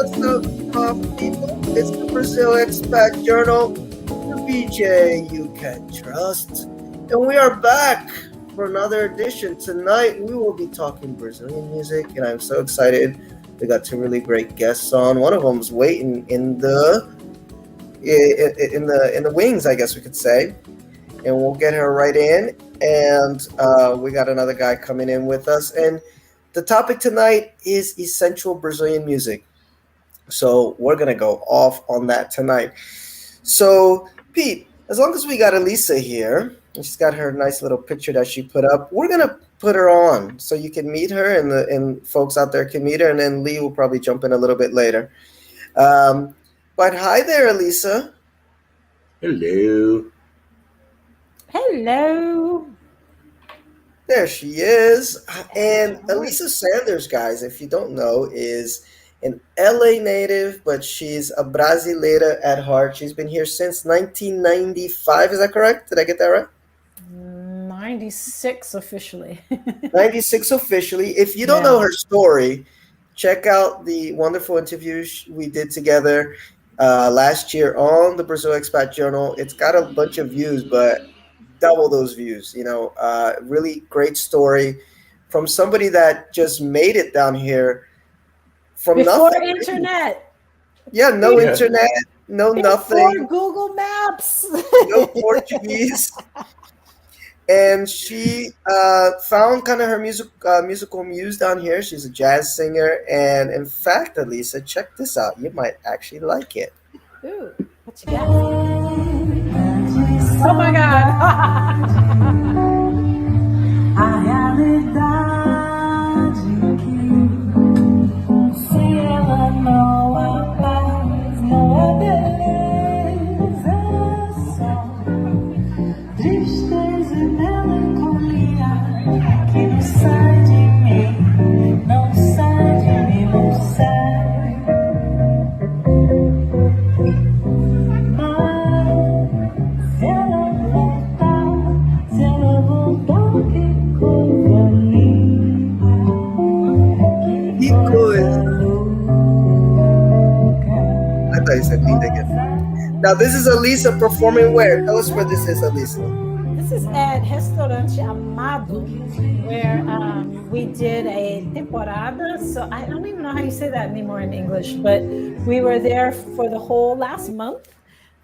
What's up, people? It's the Brazil Expat Journal, the BJ you can trust. And we are back for another edition. Tonight, we will be talking Brazilian music, and I'm so excited. We got two really great guests on. One of them's waiting in the wings, I guess we could say. And we'll get her right in. And we got another guy coming in with us. And the topic tonight is essential Brazilian music. So we're going to go off on that tonight. So, Pete, as long as we got Alissa here, and she's got her nice little picture that she put up, we're going to put her on so you can meet her and folks out there can meet her. And then Lee will probably jump in a little bit later. But hi there, Alissa. Hello. Hello. There she is. And Alissa Sanders, guys, if you don't know, is an LA native, but she's a Brasileira at heart. She's been here since 1995. Is that correct? Did I get that right? 96 officially. 96 officially. If you don't know her story, check out the wonderful interviews we did together last year on the Brazil Expat Journal. It's got a bunch of views, but double those views. Really great story from somebody that just made it down here from Before nothing. internet. Yeah, no internet, no nothing. Before Google Maps. No Portuguese. And she found kind of her musical muse down here. She's a jazz singer. And in fact, Alissa, check this out. You might actually like it. Ooh, what you got? Oh my God. Now, this is Alissa performing where? Tell us where this is, Alissa. This is at Restaurante Amado, where we did a temporada. So I don't even know how you say that anymore in English, but we were there for the whole last month.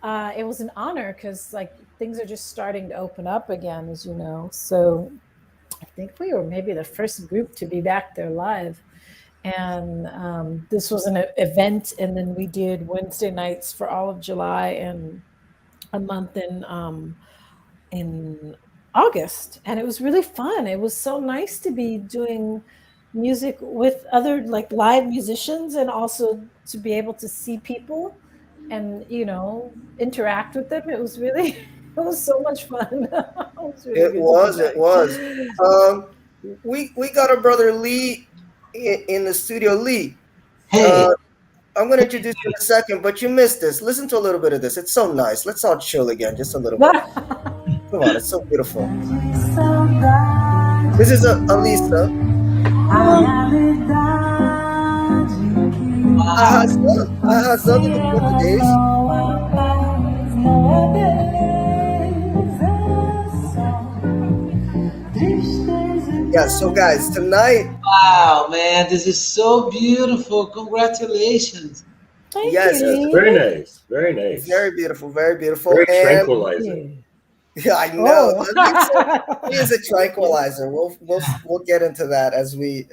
It was an honor because things are just starting to open up again, as you know. So I think we were maybe the first group to be back there live. And this was an event, and then we did Wednesday nights for all of July and a month in August, and it was really fun. It was so nice to be doing music with other live musicians, and also to be able to see people and interact with them. It was so much fun. It was. We got our brother Lee in the studio. Lee, hey, I'm going to introduce you in a second, but you missed this. Listen to a little bit of this. It's so nice. Let's all chill again, just a little bit. Come on, it's so beautiful. This is Alissa. Arrasando no português. Yeah, so guys, tonight. Wow, man, this is so beautiful. Congratulations. Thank Yes, you. Very nice. Very nice. Very beautiful, very beautiful. Very And- tranquilizing. Yeah, I know. Oh. He is a tranquilizer. We'll get into that as you'll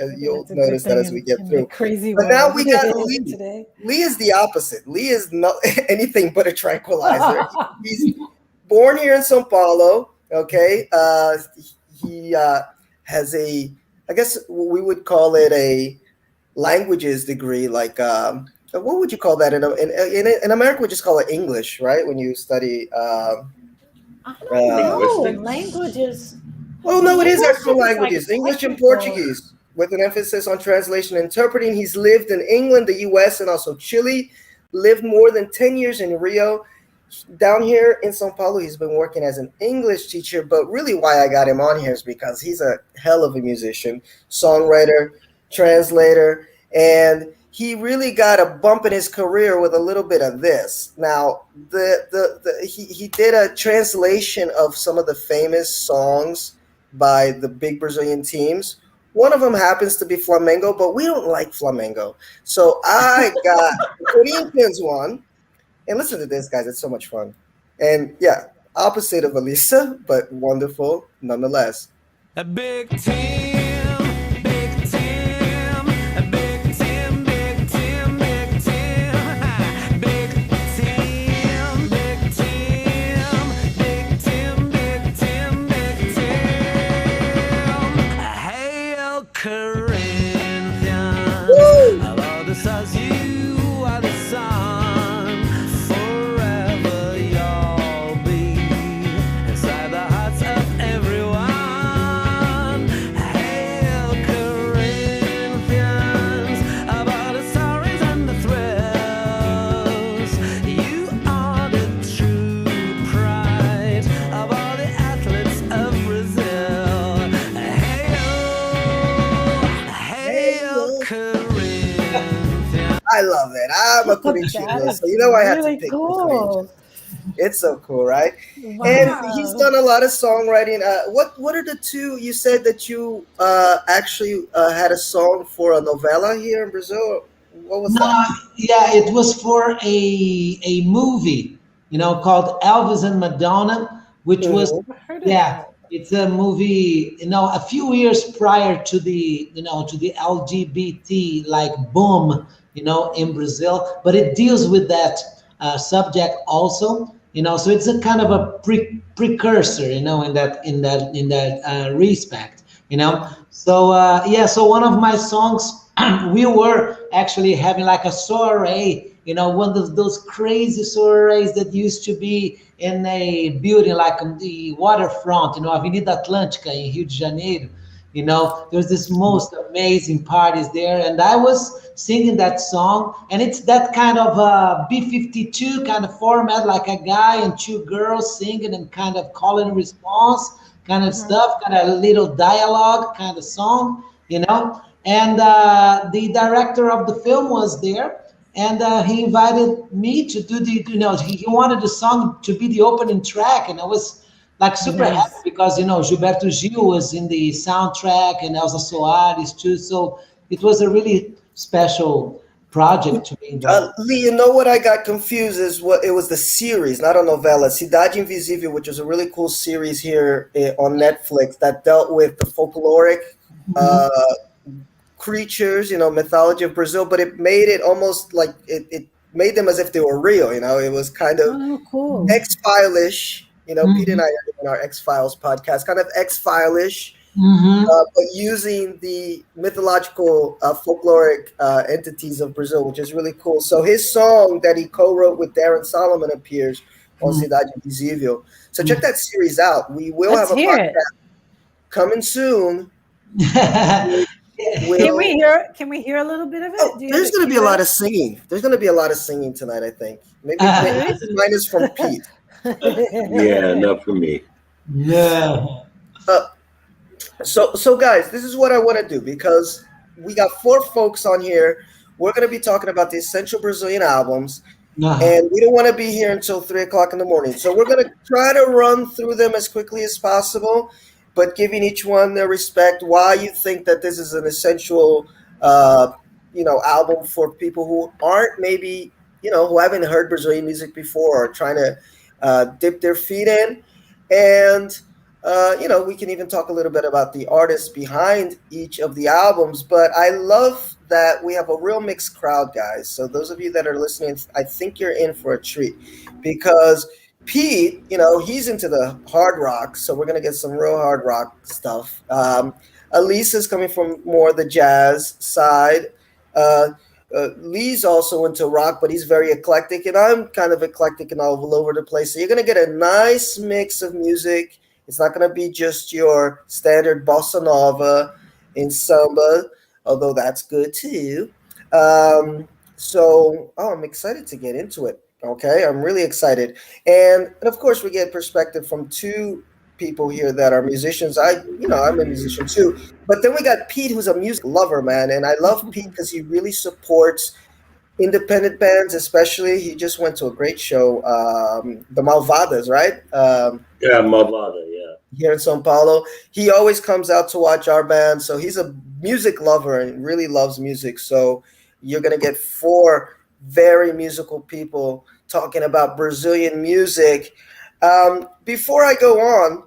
That's a good notice that thing as we get in the through. crazy But now we got world Lee. today. Lee is the opposite. Lee is not anything but a tranquilizer. He's born here in São Paulo. Okay, he has I guess we would call it a languages degree. What would you call that? In America, we just call it English, right? When you study. I don't know. linguistics. Languages. Oh no, it is Linguistics actual is languages, English and technical. Portuguese, with an emphasis on translation and interpreting. He's lived in England, the U.S., and also Chile. Lived more than 10 years in Rio. Down here in São Paulo, he's been working as an English teacher, but really why I got him on here is because he's a hell of a musician, songwriter, translator, and he really got a bump in his career with a little bit of this. Now, he did a translation of some of the famous songs by the big Brazilian teams. One of them happens to be Flamengo, but we don't like Flamengo. So I got the Corinthians one. And listen to this, guys. It's so much fun. And yeah, opposite of Alissa, but wonderful nonetheless. A big team, big team, a big team, big team, big team, big team, big team, big team, big team, big team. Hail Corinthians, all the stars you are the sun, forever you'll be inside the hearts of everyone. Hail Corinthians, about the stories and the thrills. You are the true pride of all the athletes of Brazil. Hail Corinthians. I love it. I'm a That Corinthians, is so you know I had to really pick the cool. Corinthians. It's so cool, right? And he's Wow. done a lot of songwriting. What are the two you said that you actually had a song for a novella here in Brazil? What was No, that? yeah, it was for a movie, called Elvis and Madonna, which was, Mhm. I heard of yeah, that. it's a movie, a few years prior to the LGBT like boom, in Brazil, but it deals with that subject also, so it's a kind of a precursor, in that respect, So yeah, so one of my songs, we were actually having like a soiree, one of those crazy soirees that used to be in a building like on the waterfront, Avenida Atlântica in Rio de Janeiro. There's this most amazing parties there, and I was singing that song, and it's that kind of B-52 kind of format, like a guy and two girls singing and kind of call and response kind of Mhm. stuff, kind of little dialogue kind of song, And the director of the film was there, and he invited me to do he wanted the song to be the opening track, and I was like super happy Nice. because Gilberto Gil was in the soundtrack and Elsa Soares too, so it was a really special project to be involved. Lee, you know what I got confused is what it was the series, not a novella. Cidade Invisível, which was a really cool series here on Netflix that dealt with the folkloric uh, creatures, mythology of Brazil, but it made it almost like it made them as if they were real. It was kind of Oh, cool. Mhm. X File-ish. Pete and Mhm. I are doing our X Files podcast, kind of X File-ish, Mhm. but using the mythological folkloric entities of Brazil, which is really cool. So his song that he co-wrote with Darren Solomon appears on Mhm. Cidade Invisível. So check Mhm. that series out. We will Let's have a hear it. podcast coming soon. Can we We'll hear can we hear a little bit of it? Oh, Do you have there's the going to be cue a lot ready? of singing. There's going to be a lot of singing tonight, I think. Maybe Really? minus from Pete. Yeah, enough for me. No. Uh, so guys, this is what I want to do because we got four folks on here. We're going to be talking about the essential Brazilian albums, Uh-huh. and we don't want to be here until 3 o'clock in the morning. So we're going to try to run through them as quickly as possible, but giving each one their respect. Why you think that this is an essential, uh, album for people who aren't maybe, who haven't heard Brazilian music before or trying to dip their feet in, and we can even talk a little bit about the artists behind each of the albums. But I love that we have a real mixed crowd, guys. So those of you that are listening, I think you're in for a treat because Pete, he's into the hard rock. So we're gonna get some real hard rock stuff. Elisa's coming from more the jazz side. Uh, Lee's also into rock, but he's very eclectic, and I'm kind of eclectic and all over the place. So you're gonna get a nice mix of music. It's not going to be just your standard bossa nova and samba, although that's good too. I'm excited to get into it. Okay, I'm really excited, and of course we get perspective from two people here that are musicians. I'm a musician too. But then we got Pete, who's a music lover, man, and I love Pete because he really supports independent bands, especially. He just went to a great show, the Malvadas, right? Yeah, Mavada. Yeah. Here in Sao Paulo. He always comes out to watch our band. So he's a music lover and really loves music. So you're going to get four very musical people talking about Brazilian music. Before I go on,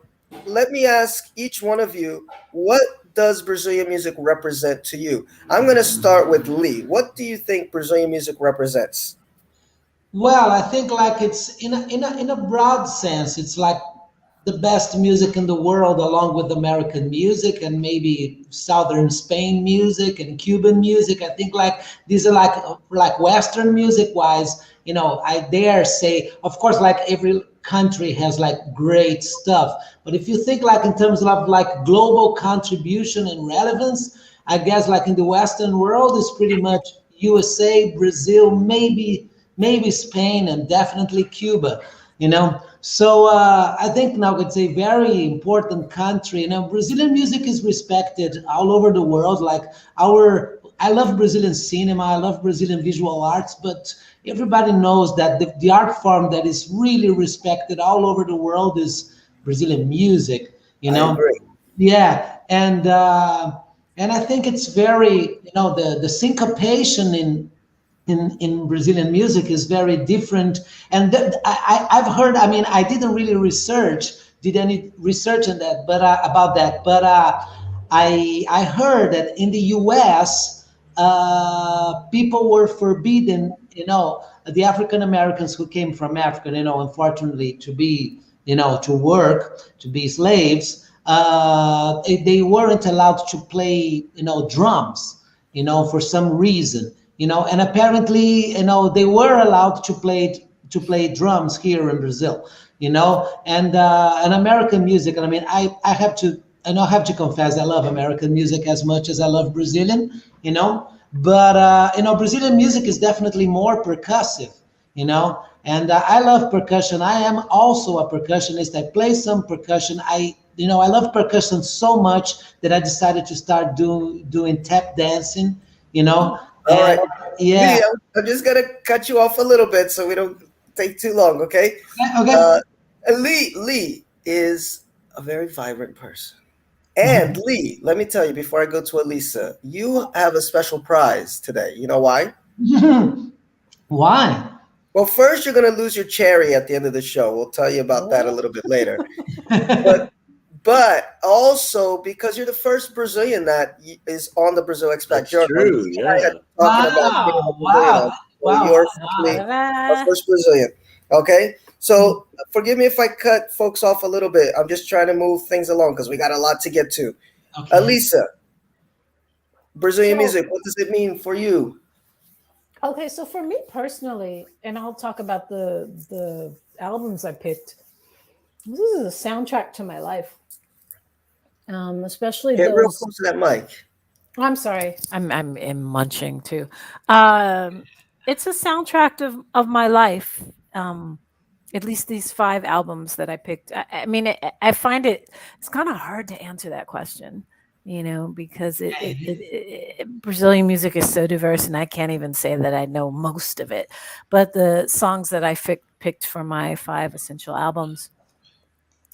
let me ask each one of you, what does Brazilian music represent to you? I'm going to start with Lee. What do you think Brazilian music represents? Well, I think like it's in a broad sense, it's like the best music in the world, along with American music and maybe Southern Spain music and Cuban music. I think like these are like Western music wise. I dare say, of course, like every country has like great stuff, but if you think like in terms of like global contribution and relevance, I guess like in the Western world is pretty much USA, Brazil, maybe Spain, and definitely Cuba. So I think now it's a very important country. Brazilian music is respected all over the world. Like I love Brazilian cinema, I love Brazilian visual arts, but everybody knows that the art form that is really respected all over the world is Brazilian music. I agree. Yeah, and I think it's very, the syncopation in Brazilian music is very different. And I've heard, I mean, I didn't really did any research on that, but about that. But I heard that in the U.S., people were forbidden, the African Americans who came from Africa, unfortunately, to be, to work, to be slaves. They weren't allowed to play, drums, for some reason, and apparently, they were allowed to play drums here in Brazil, and American music. And I mean, I have to confess, I love American music as much as I love Brazilian, but Brazilian music is definitely more percussive, and I love percussion. I am also a percussionist. I play some percussion. I love percussion so much that I decided to start doing tap dancing, All and right. yeah. Lee, I'm just going to cut you off a little bit so we don't take too long, okay? Okay. Uh, Lee is a very vibrant person. And Lee, let me tell you before I go to Alissa, you have a special prize today. You know why? Why? Well, first, you're going to lose your cherry at the end of the show. We'll tell you about that a little bit later. But but also because you're the first Brazilian that is on the Brazil Expat That's Journal. true. You and I Yeah. are talking about being a Wow. Brazilian. So Wow. you're Wow. officially our first Brazilian. Okay? So forgive me if I cut folks off a little bit. I'm just trying to move things along because we got a lot to get to. Okay. Alissa, Brazilian So, music, what does it mean for you? okay, so for me personally, and I'll talk about the albums I picked. This is a soundtrack to my life, especially Get real those. close to that mic. I'm sorry, I'm munching too. Um, it's a soundtrack of my life. At least these five albums that I picked. I mean, I find it's kind of hard to answer that question, because Brazilian music is so diverse, and I can't even say that I know most of it. But the songs that I picked for my five essential albums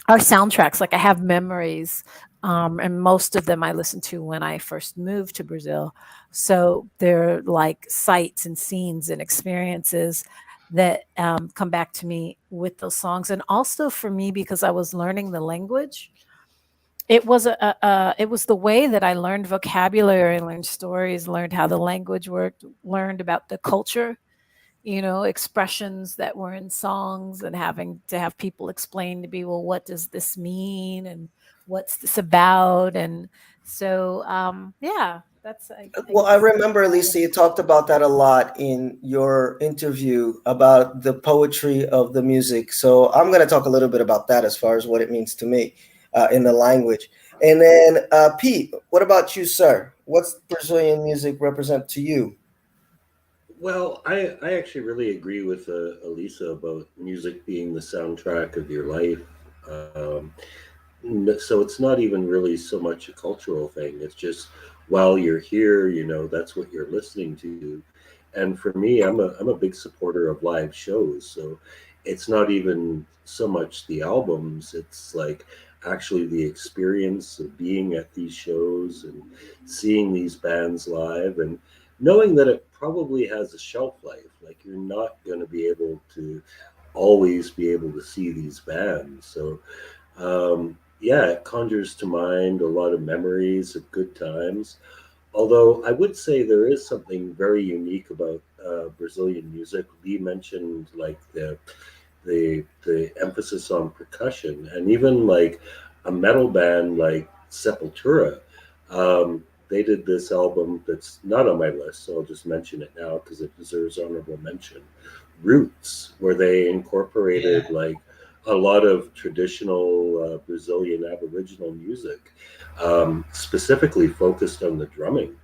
are soundtracks. Like I have memories, and most of them I listened to when I first moved to Brazil. So they're like sights and scenes and experiences that come back to me with those songs. And also for me, because I was learning the language, it was the way that I learned vocabulary, learned stories, learned how the language worked, learned about the culture, expressions that were in songs, and having to have people explain to me, well, what does this mean? And what's this about? And so, yeah, that's, I Well, I guess. remember, Lisa, you talked about that a lot in your interview about the poetry of the music. So I'm going to talk a little bit about that as far as what it means to me in the language. And then, Pete, what about you, sir? What's Brazilian music represent to you? Well, I actually really agree with Alisa about music being the soundtrack of your life. Um, So it's not even really so much a cultural thing. It's just while you're here, that's what you're listening to. And for me, I'm a big supporter of live shows. So it's not even so much the albums. It's like actually the experience of being at these shows and seeing these bands live and knowing that it probably has a shelf life. Like you're not going to be able to always be able to see these bands. So yeah, it conjures to mind a lot of memories of good times. Although I would say there is something very unique about Brazilian music. Lee mentioned like the emphasis on percussion, and even like a metal band like Sepultura. They did this album that's not on my list, so I'll just mention it now because it deserves honorable mention. Roots, where they incorporated Yeah. like a lot of traditional Brazilian Aboriginal music, specifically focused on the drumming.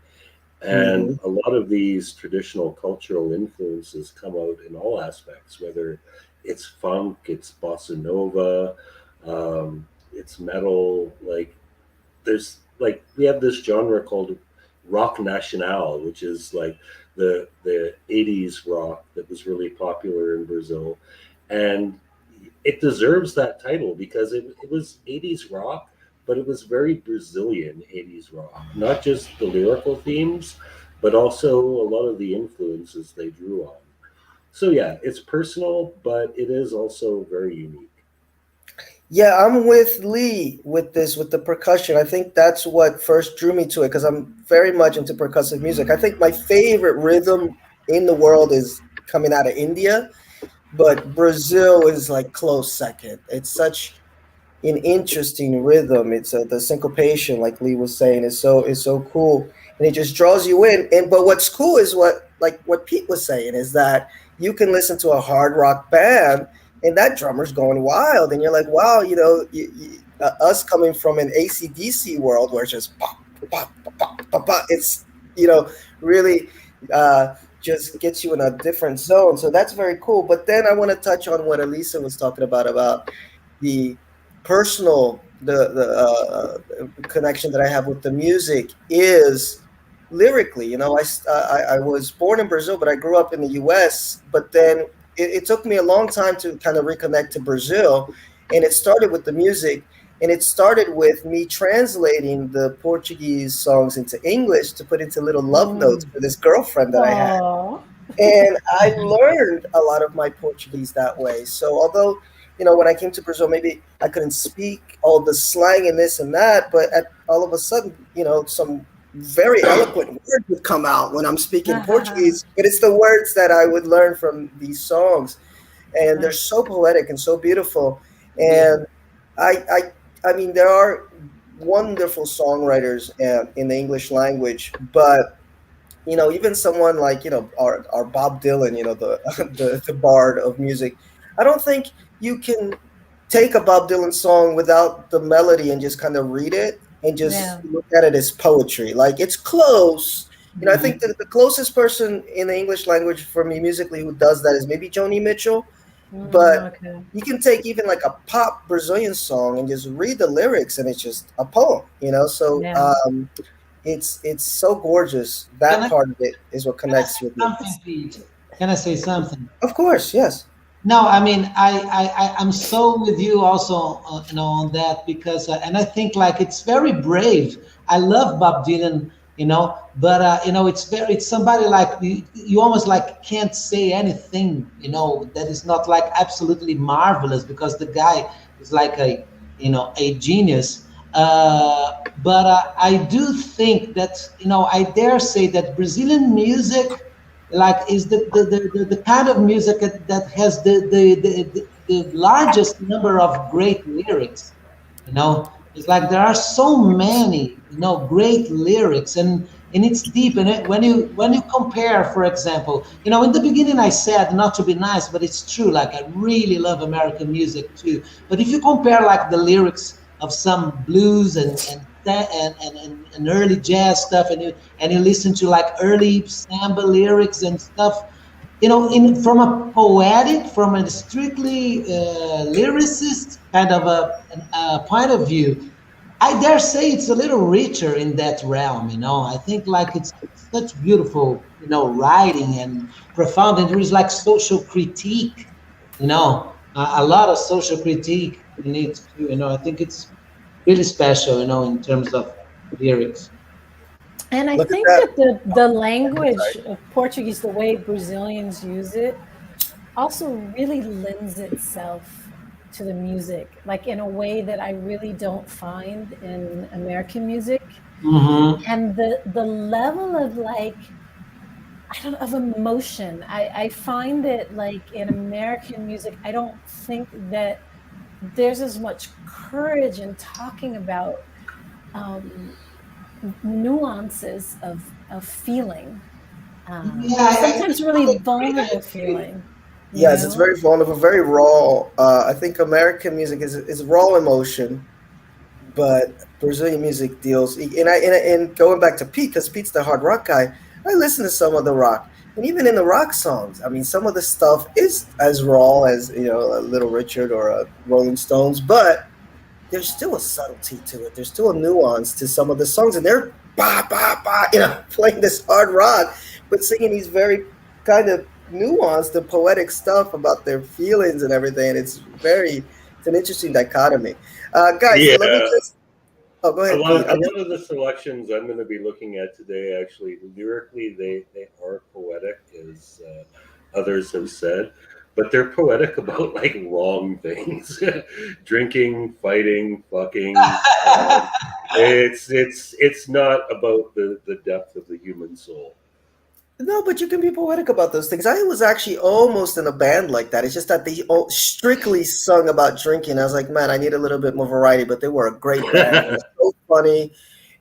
And Hmm. a lot of these traditional cultural influences come out in all aspects, whether it's funk, it's bossa nova, it's metal. Like there's like we have this genre called rock nacional, which is like the 80s rock that was really popular in Brazil, and it deserves that title because it was 80s rock, but it was very Brazilian 80s rock, not just the lyrical themes, but also a lot of the influences they drew on. So yeah, it's personal, but it is also very unique. Yeah, I'm with Lee with this, with the percussion. I think that's what first drew me to it because I'm very much into percussive music. I think my favorite rhythm in the world is coming out of India, but Brazil is like close second. It's such an interesting rhythm. It's the syncopation, like Lee was saying, is so cool, and it just draws you in. And but what's cool is what Pete was saying is that you can listen to a hard rock band, and that drummer's going wild, and you're like, wow, us coming from an ACDC world where it's just pop, pop, pop, pop, pop, pop, it's really just gets you in a different zone. So that's very cool. But then I want to touch on what Alisa was talking about the personal the connection that I have with the music is lyrically. I was born in Brazil, but I grew up in the U.S. But then it took me a long time to kind of reconnect to Brazil, and it started with the music. And it started with me translating the Portuguese songs into English to put into little love notes Mm. for this girlfriend that I had. Oh. And I learned a lot of my Portuguese that way. So although, when I came to Brazil, maybe I couldn't speak all the slang and this and that, but all of a sudden, some very eloquent words would come out when I'm speaking Portuguese. But it's the words that I would learn from these songs, and they're so poetic and so beautiful. Yeah. And I, I mean, there are wonderful songwriters in the English language, but even someone like our Bob Dylan, the the bard of music. I don't think you can take a Bob Dylan song without the melody and just kind of read it and just Yeah. look at it as poetry. Like it's close. I think Mhm. that the closest person in the English language for me musically who does that is maybe Joni Mitchell, but Okay. you can take even like a pop Brazilian song and just read the lyrics and it's just a poem. So Yeah. it's so gorgeous. Can That I part of it is what can I say connects with me. something, Pete? Can I say something? Of course, yes. No, I mean, I'm so with you also, on that because, and I think like it's very brave. I love Bob Dylan, but it's somebody like you almost like can't say anything, that is not like absolutely marvelous because the guy is like a genius. But I do think that, I dare say that Brazilian music like is the kind of music that has the largest number of great lyrics. It's like there are so many great lyrics, and it's deep. And when you compare, for example, in the beginning I said not to be nice, but it's true, like I really love American music too. But if you compare like the lyrics of some blues and early jazz stuff, and you listen to like early samba lyrics and stuff, in from a poetic, from a strictly lyricist kind of a point of view, I dare say it's a little richer in that realm. I think like it's such beautiful, writing and profound, and there is like social critique, a lot of social critique in it too. I think it's really special, in terms of lyrics. And I Look at think that. that the language of Portuguese, the way Brazilians use it, also really lends itself to the music, like in a way that I really don't find in American music. Mm-hmm. And the level of like, I don't know, of emotion, I find that like in American music, I don't think that there's as much courage in talking about um, nuances of feeling, Yeah, I sometimes really totally agree. I vulnerable agree. feeling, you Yes, it's know? very vulnerable, very raw. I think American music is raw emotion, but Brazilian music deals. And going back to Pete, because Pete's the hard rock guy. I listen to some of the rock, and even in the rock songs, I mean, some of the stuff is as raw as a Little Richard or a Rolling Stones, but there's still a subtlety to it. There's still a nuance to some of the songs, and they're ba ba ba, playing this hard rock, but singing these very kind of nuanced and poetic stuff about their feelings and everything. It's an interesting dichotomy. Guys, Yeah, let me just. Oh, go a ahead, lot Pete. a lot of the selections I'm going to be looking at today, actually, lyrically, they are poetic, as others have said, but they're poetic about like wrong things, drinking, fighting, fucking. It's not about the depth of the human soul. No, but you can be poetic about those things. I was actually almost in a band like that. It's just that they strictly sung about drinking. I was like, man, I need a little bit more variety, but they were a great band. It was so funny,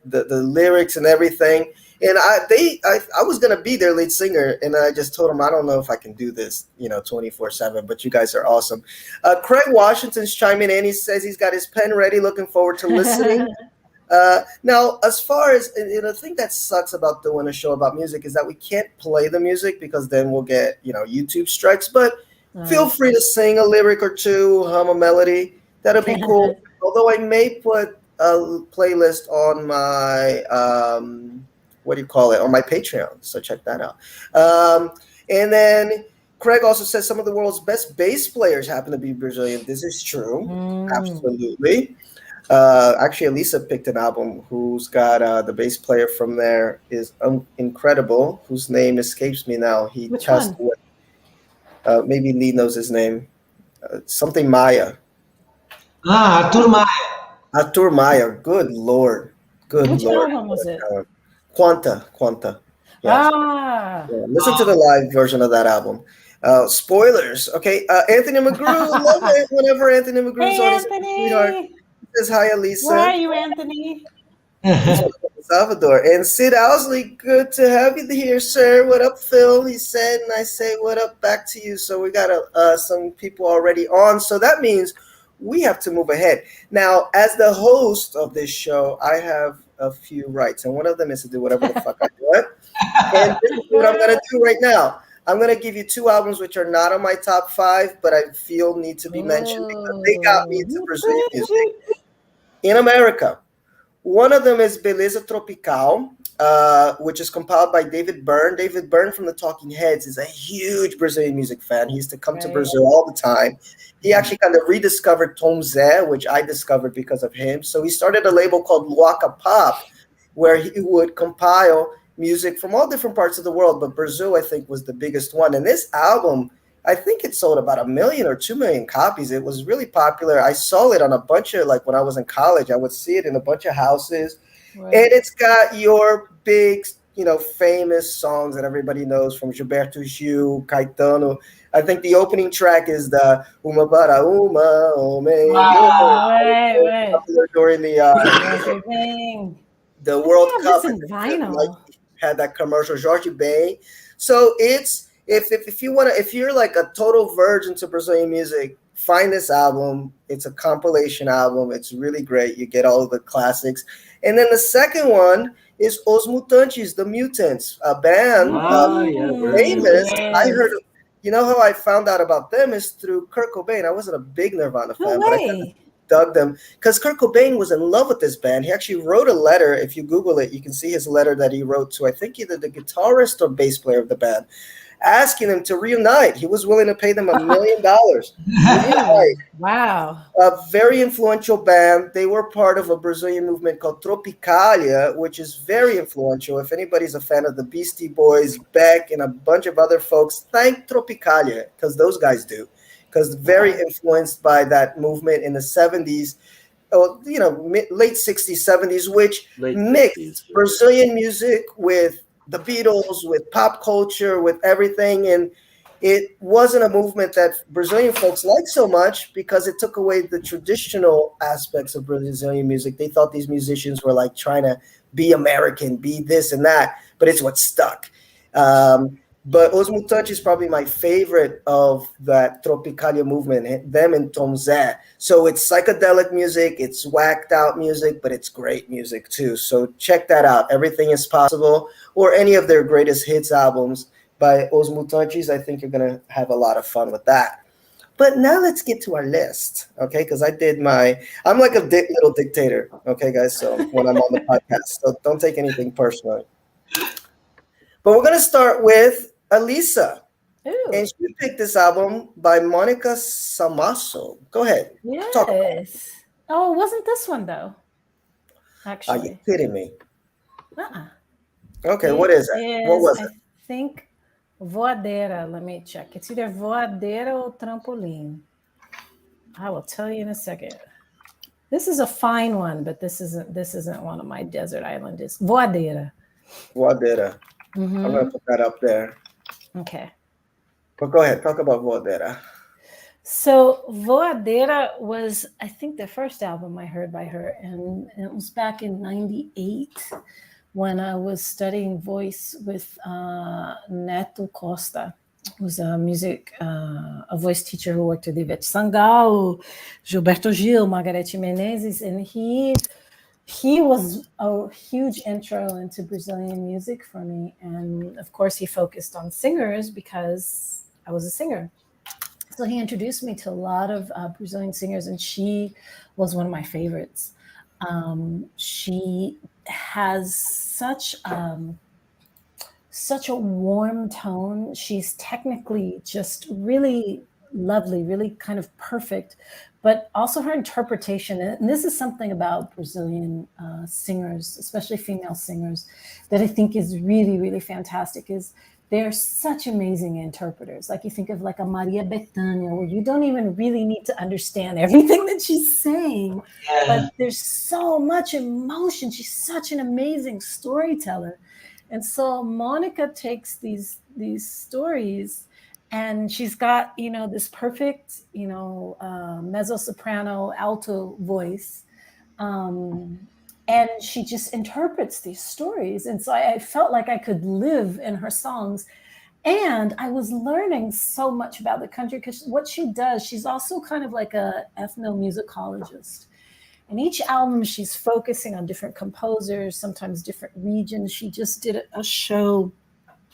the lyrics and everything. And I was gonna be their lead singer, and I just told them I don't know if I can do this, 24/7. But you guys are awesome. Craig Washington's chiming in. He says he's got his pen ready, looking forward to listening. Now, as far as the thing that sucks about doing a show about music is that we can't play the music because then we'll get YouTube strikes. But feel Right. free to sing a lyric or two, hum a melody. That'll be cool. Although I may put a playlist on my what do you call it, on my Patreon. So check that out. And then Craig also says some of the world's best bass players happen to be Brazilian. This is true, Mm. absolutely. Actually, Alissa picked an album who's got the bass player from there is incredible, whose name escapes me now. He Which passed one? away. Maybe Lee knows his name. Something Maya. Arthur Maia. Artur Maya. Good Lord. Good Which Lord. album was it? Quanta. Quanta. Yes. Ah, Yeah, listen to the live version of that album. Spoilers. Okay. Anthony McGrew. Love it whenever Anthony McGrew's hey on. He's a sweetheart. Anthony, He says hi, where are Alissa. you, Anthony? He's from El Salvador. And Sid Owsley, good to have you here, sir. What up, Phil? He said, and I say, what up back to you. So we got some people already on. So that means we have to move ahead. Now, as the host of this show, I have a few rights, and one of them is to do whatever the fuck I want. And this is what I'm going to do right now. I'm going to give you two albums which are not on my top five, but I feel need to be mentioned because they got me into Brazilian music in America. One of them is Beleza Tropical, which is compiled by David Byrne. David Byrne from the Talking Heads is a huge Brazilian music fan. He used to come to Right. Brazil all the time. He actually kind of rediscovered Tom Zé, which I discovered because of him. So he started a label called Luaca Pop, where he would compile music from all different parts of the world. But Brazil, I think, was the biggest one. And this album, I think it sold about 1 million or 2 million copies. It was really popular. I saw it on a bunch of, like when I was in college, I would see it in a bunch of houses. Right. And it's got your big, famous songs that everybody knows from Gilberto Gil, Caetano. I think the opening track is the Uma para Uma, Right, right. popular during the Jorge Ben. the I think World I have Cup. this in Like vinyl. had that commercial, Jorge Ben. So it's if you want to, if you're like a total virgin to Brazilian music, find this album. It's a compilation album. It's really great. You get all of the classics. And then the second one is Os Mutantes, the Mutants, a band Ah, yeah, very famous. famous. I heard Yes. You know how I found out about them is through Kurt Cobain. I wasn't a big Nirvana No fan, but I kind of way. dug them because Kurt Cobain was in love with this band. He actually wrote a letter. If you Google it, you can see his letter that he wrote to, I think, either the guitarist or bass player of the band, asking them to reunite. He was willing to pay them $1 million to Really? reunite. Wow. A very influential band. They were part of a Brazilian movement called Tropicalia, which is very influential. If anybody's a fan of the Beastie Boys, Beck, and a bunch of other folks, thank Tropicalia, because those guys do. Because very Wow. influenced by that movement in the 70s, oh, late 60s, 70s, which Late 60s. mixed Brazilian music with the Beatles, with pop culture, with everything. And it wasn't a movement that Brazilian folks liked so much because it took away the traditional aspects of Brazilian music. They thought these musicians were like trying to be American, be this and that, but it's what stuck. But Os Mutantes is probably my favorite of that Tropicalia movement, them and Tom Zé. So it's psychedelic music, it's whacked out music, but it's great music too. So check that out. Everything is Possible, or any of their greatest hits albums by Os Mutantes. I think you're going to have a lot of fun with that. But now let's get to our list, okay? Because I'm like a little dictator, okay, guys? So when I'm on the podcast, so don't take anything personally. But we're going to start with Alissa. Ooh. And she picked this album by Monica Samasso. Go ahead. Talk about it. Yes. Oh, it wasn't this one though. Are you Actually. kidding me? Uh-uh. Okay, what is it? What was I it? think Voadeira. Let me check. It's either Voadeira or Trampolim. I will tell you in a second. This is a fine one, but this isn't one of my desert island discs. Voadeira. Voadeira. Mm-hmm. I'm going to put that up there. Okay. But go ahead. Talk about Voadeira. So Voadeira was, I think, the first album I heard by her, and it was back in '98 when I was studying voice with Neto Costa, who's a voice teacher who worked with Ivete Sangalo, Gilberto Gil, Margarete Menezes, and he was a huge intro into Brazilian music for me. And of course, he focused on singers because I was a singer. So he introduced me to a lot of Brazilian singers, and she was one of my favorites. She has such a warm tone. She's technically just really lovely, really kind of perfect, but also her interpretation. And this is something about Brazilian singers, especially female singers, that I think is really, really fantastic. Is they're such amazing interpreters. Like you think of like a Maria Bethânia, where you don't even really need to understand everything that she's saying, but there's so much emotion. She's such an amazing storyteller. And so Monica takes these stories, and she's got, this perfect, mezzo soprano alto voice. And she just interprets these stories. And so I felt like I could live in her songs. And I was learning so much about the country because what she does, she's also kind of like a ethnomusicologist. And each album, she's focusing on different composers, sometimes different regions. She just did a show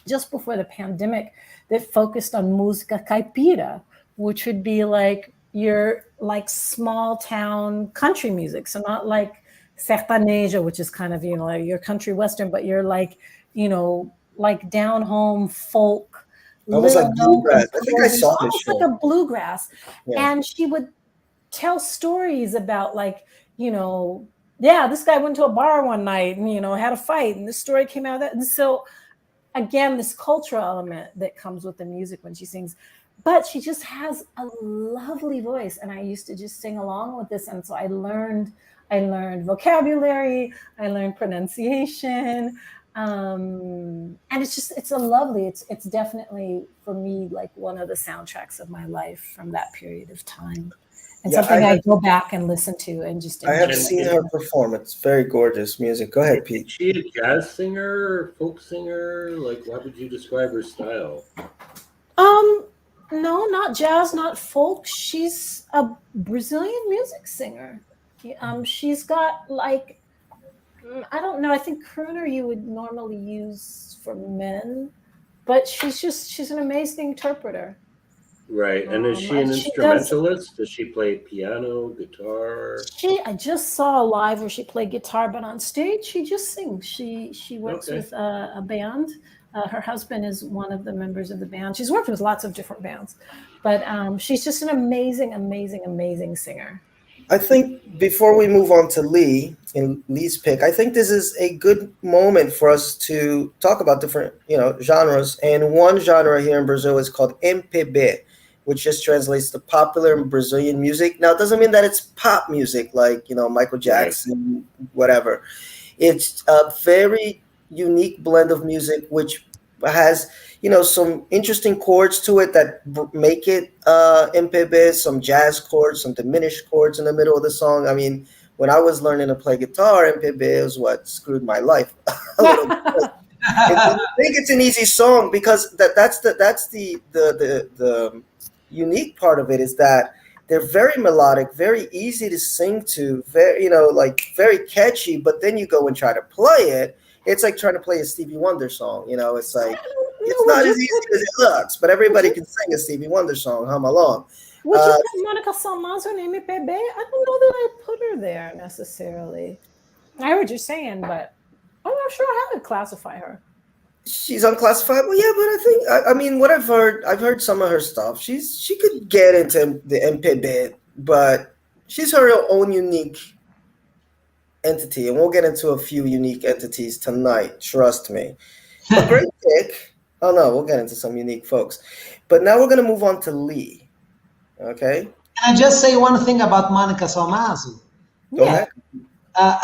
just before the pandemic that focused on música caipira, which would be like your like small town country music. So not like sertanejo, which is kind of, like your country western, but you're like, like down home folk. Almost like bluegrass. I think I saw this almost show. like a bluegrass. Yeah. And she would tell stories about like, this guy went to a bar one night and, had a fight, and this story came out of that. And so again, this cultural element that comes with the music when she sings, but she just has a lovely voice. And I used to just sing along with this. And so I learned vocabulary, I learned pronunciation. And it's a lovely, it's definitely for me, like one of the soundtracks of my life from that period of time. And something I go back and listen to and just I have enjoy. seen her perform. It's very gorgeous music. Go ahead, Pete. Is she a jazz singer, folk singer? Like, how would you describe her style? No, not jazz, not folk. She's a Brazilian music singer. She's got like, I don't know, I think crooner you would normally use for men. but she's an amazing interpreter. Right. And is she an She does. instrumentalist? Does she play piano, guitar? I just saw a live where she played guitar, but on stage she just sings. She works Okay. with a band. Her husband is one of the members of the band. She's worked with lots of different bands, but she's just an amazing, amazing, amazing singer. I think before we move on to Lee and Lee's pick, I think this is a good moment for us to talk about different, genres. And one genre here in Brazil is called MPB, which just translates to popular Brazilian music. Now, it doesn't mean that it's pop music like, Michael Right. Jackson, whatever. It's a very unique blend of music which has some interesting chords to it that make it MPB, some jazz chords, some diminished chords in the middle of the song. I mean, when I was learning to play guitar, MPB is what screwed my life a little bit. And I think it's an easy song because that's the unique part of it is that they're very melodic, very easy to sing to, very like very catchy. But then you go and try to play it, it's like trying to play a Stevie Wonder song. It's I like don't it's know. not as easy as it looks. But everybody can sing a Stevie Wonder song, hum along. Would you Uh, put Monica Salmazo in MPB? I don't know that I put her there necessarily. I heard you saying, but I'm not sure how to classify her. she's unclassifiable, yeah. But I think I mean what I've heard some of her stuff. She could get into the MPB, but she's her own unique entity, and we'll get into a few unique entities tonight. Trust me. But great pick. Oh no, we'll get into some unique folks. But now we're gonna move on to Lee. Okay, Can I just say one thing about Monica Salmazo? go Yeah. ahead.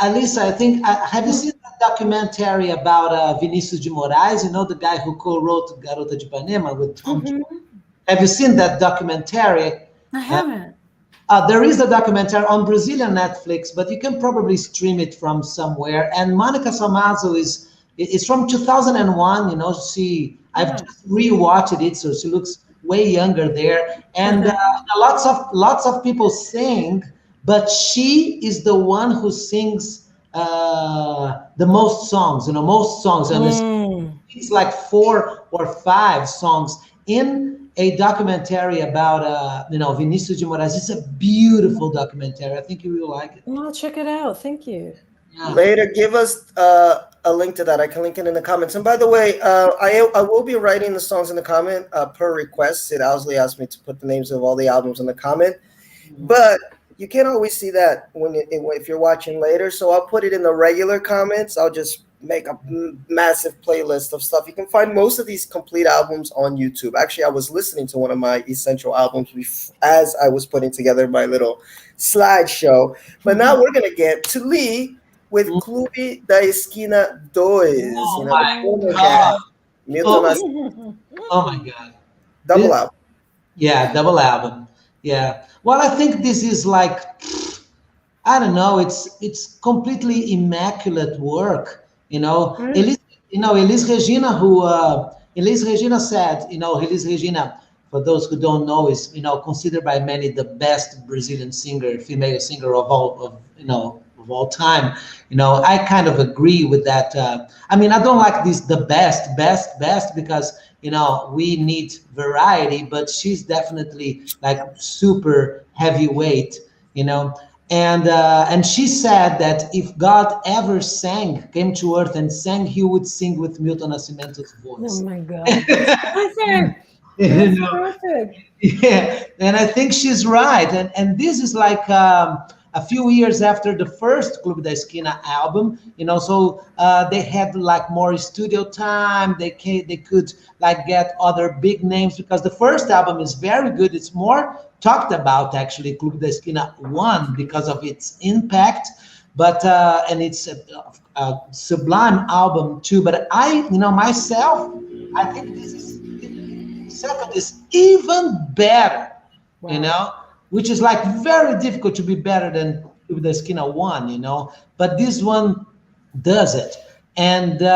Alissa, I think, have you seen that documentary about Vinicius de Moraes? You know, the guy who co-wrote Garota de Ipanema with Tom Jones? Have you seen that documentary? I haven't. There is a documentary on Brazilian Netflix, but you can probably stream it from somewhere. And Monica Salmazo is from 2001. I've just rewatched it, so she looks way younger there. And lots of people sing, but she is the one who sings the most songs. Most songs, and it's like 4 or 5 songs in a documentary about Vinicius de Moraes. It's a beautiful documentary. I think you will like it. I'll check it out. Thank you. Yeah. Later, give us a link to that. I can link it in the comments. And by the way, I will be writing the songs in the comment per request. Sid Owsley asked me to put the names of all the albums in the comment, but you can't always see that if you're watching later. So I'll put it in the regular comments. I'll just make a massive playlist of stuff. You can find most of these complete albums on YouTube. Actually, I was listening to one of my essential albums as I was putting together my little slideshow. But now we're gonna get to Lee with Clube da Esquina 2. Oh my God. Milton Oh my God. double album. Yeah, double album. Yeah. Well, I think this is like, I don't know. It's completely immaculate work. Elis Regina, Elis Regina said, Elis Regina, for those who don't know, is considered by many the best Brazilian singer, female singer of all time. I kind of agree with that. I mean, I don't like this the best because we need variety, but she's definitely like super heavyweight. And she said that if God ever came to earth and sang, he would sing with Milton Nascimento's voice. Oh my God. That's perfect. Yeah, and I think she's right. And this is like a few years after the first Clube da Esquina album, so they had like more studio time. They could like get other big names because the first album is very good. It's more talked about actually, Clube da Esquina 1, because of its impact, but and it's a sublime album too. But myself, I think this is second is even better. Wow. Which is like very difficult to be better than Clube da Esquina 1, but this one does it. And there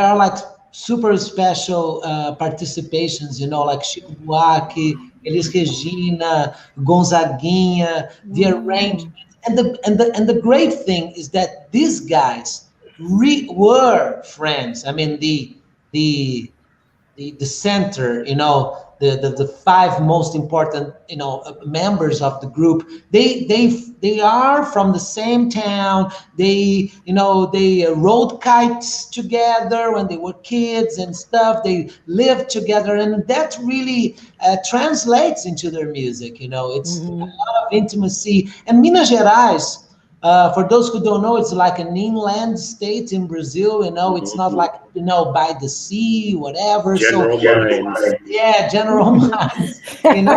are like super special participations, like Chico Buarque, Elis Regina, Gonzaguinha, the arrangement. And the great thing is that these guys were friends. I mean, the the the center, the five most important, members of the group. They are from the same town. They rode kites together when they were kids and stuff. They lived together, and that really translates into their music. It's a Mhm. lot of intimacy. And Minas Gerais, for those who don't know, it's like an inland state in Brazil. It's not Mhm. like by the sea, whatever. So General Minds. yeah, General Mines, and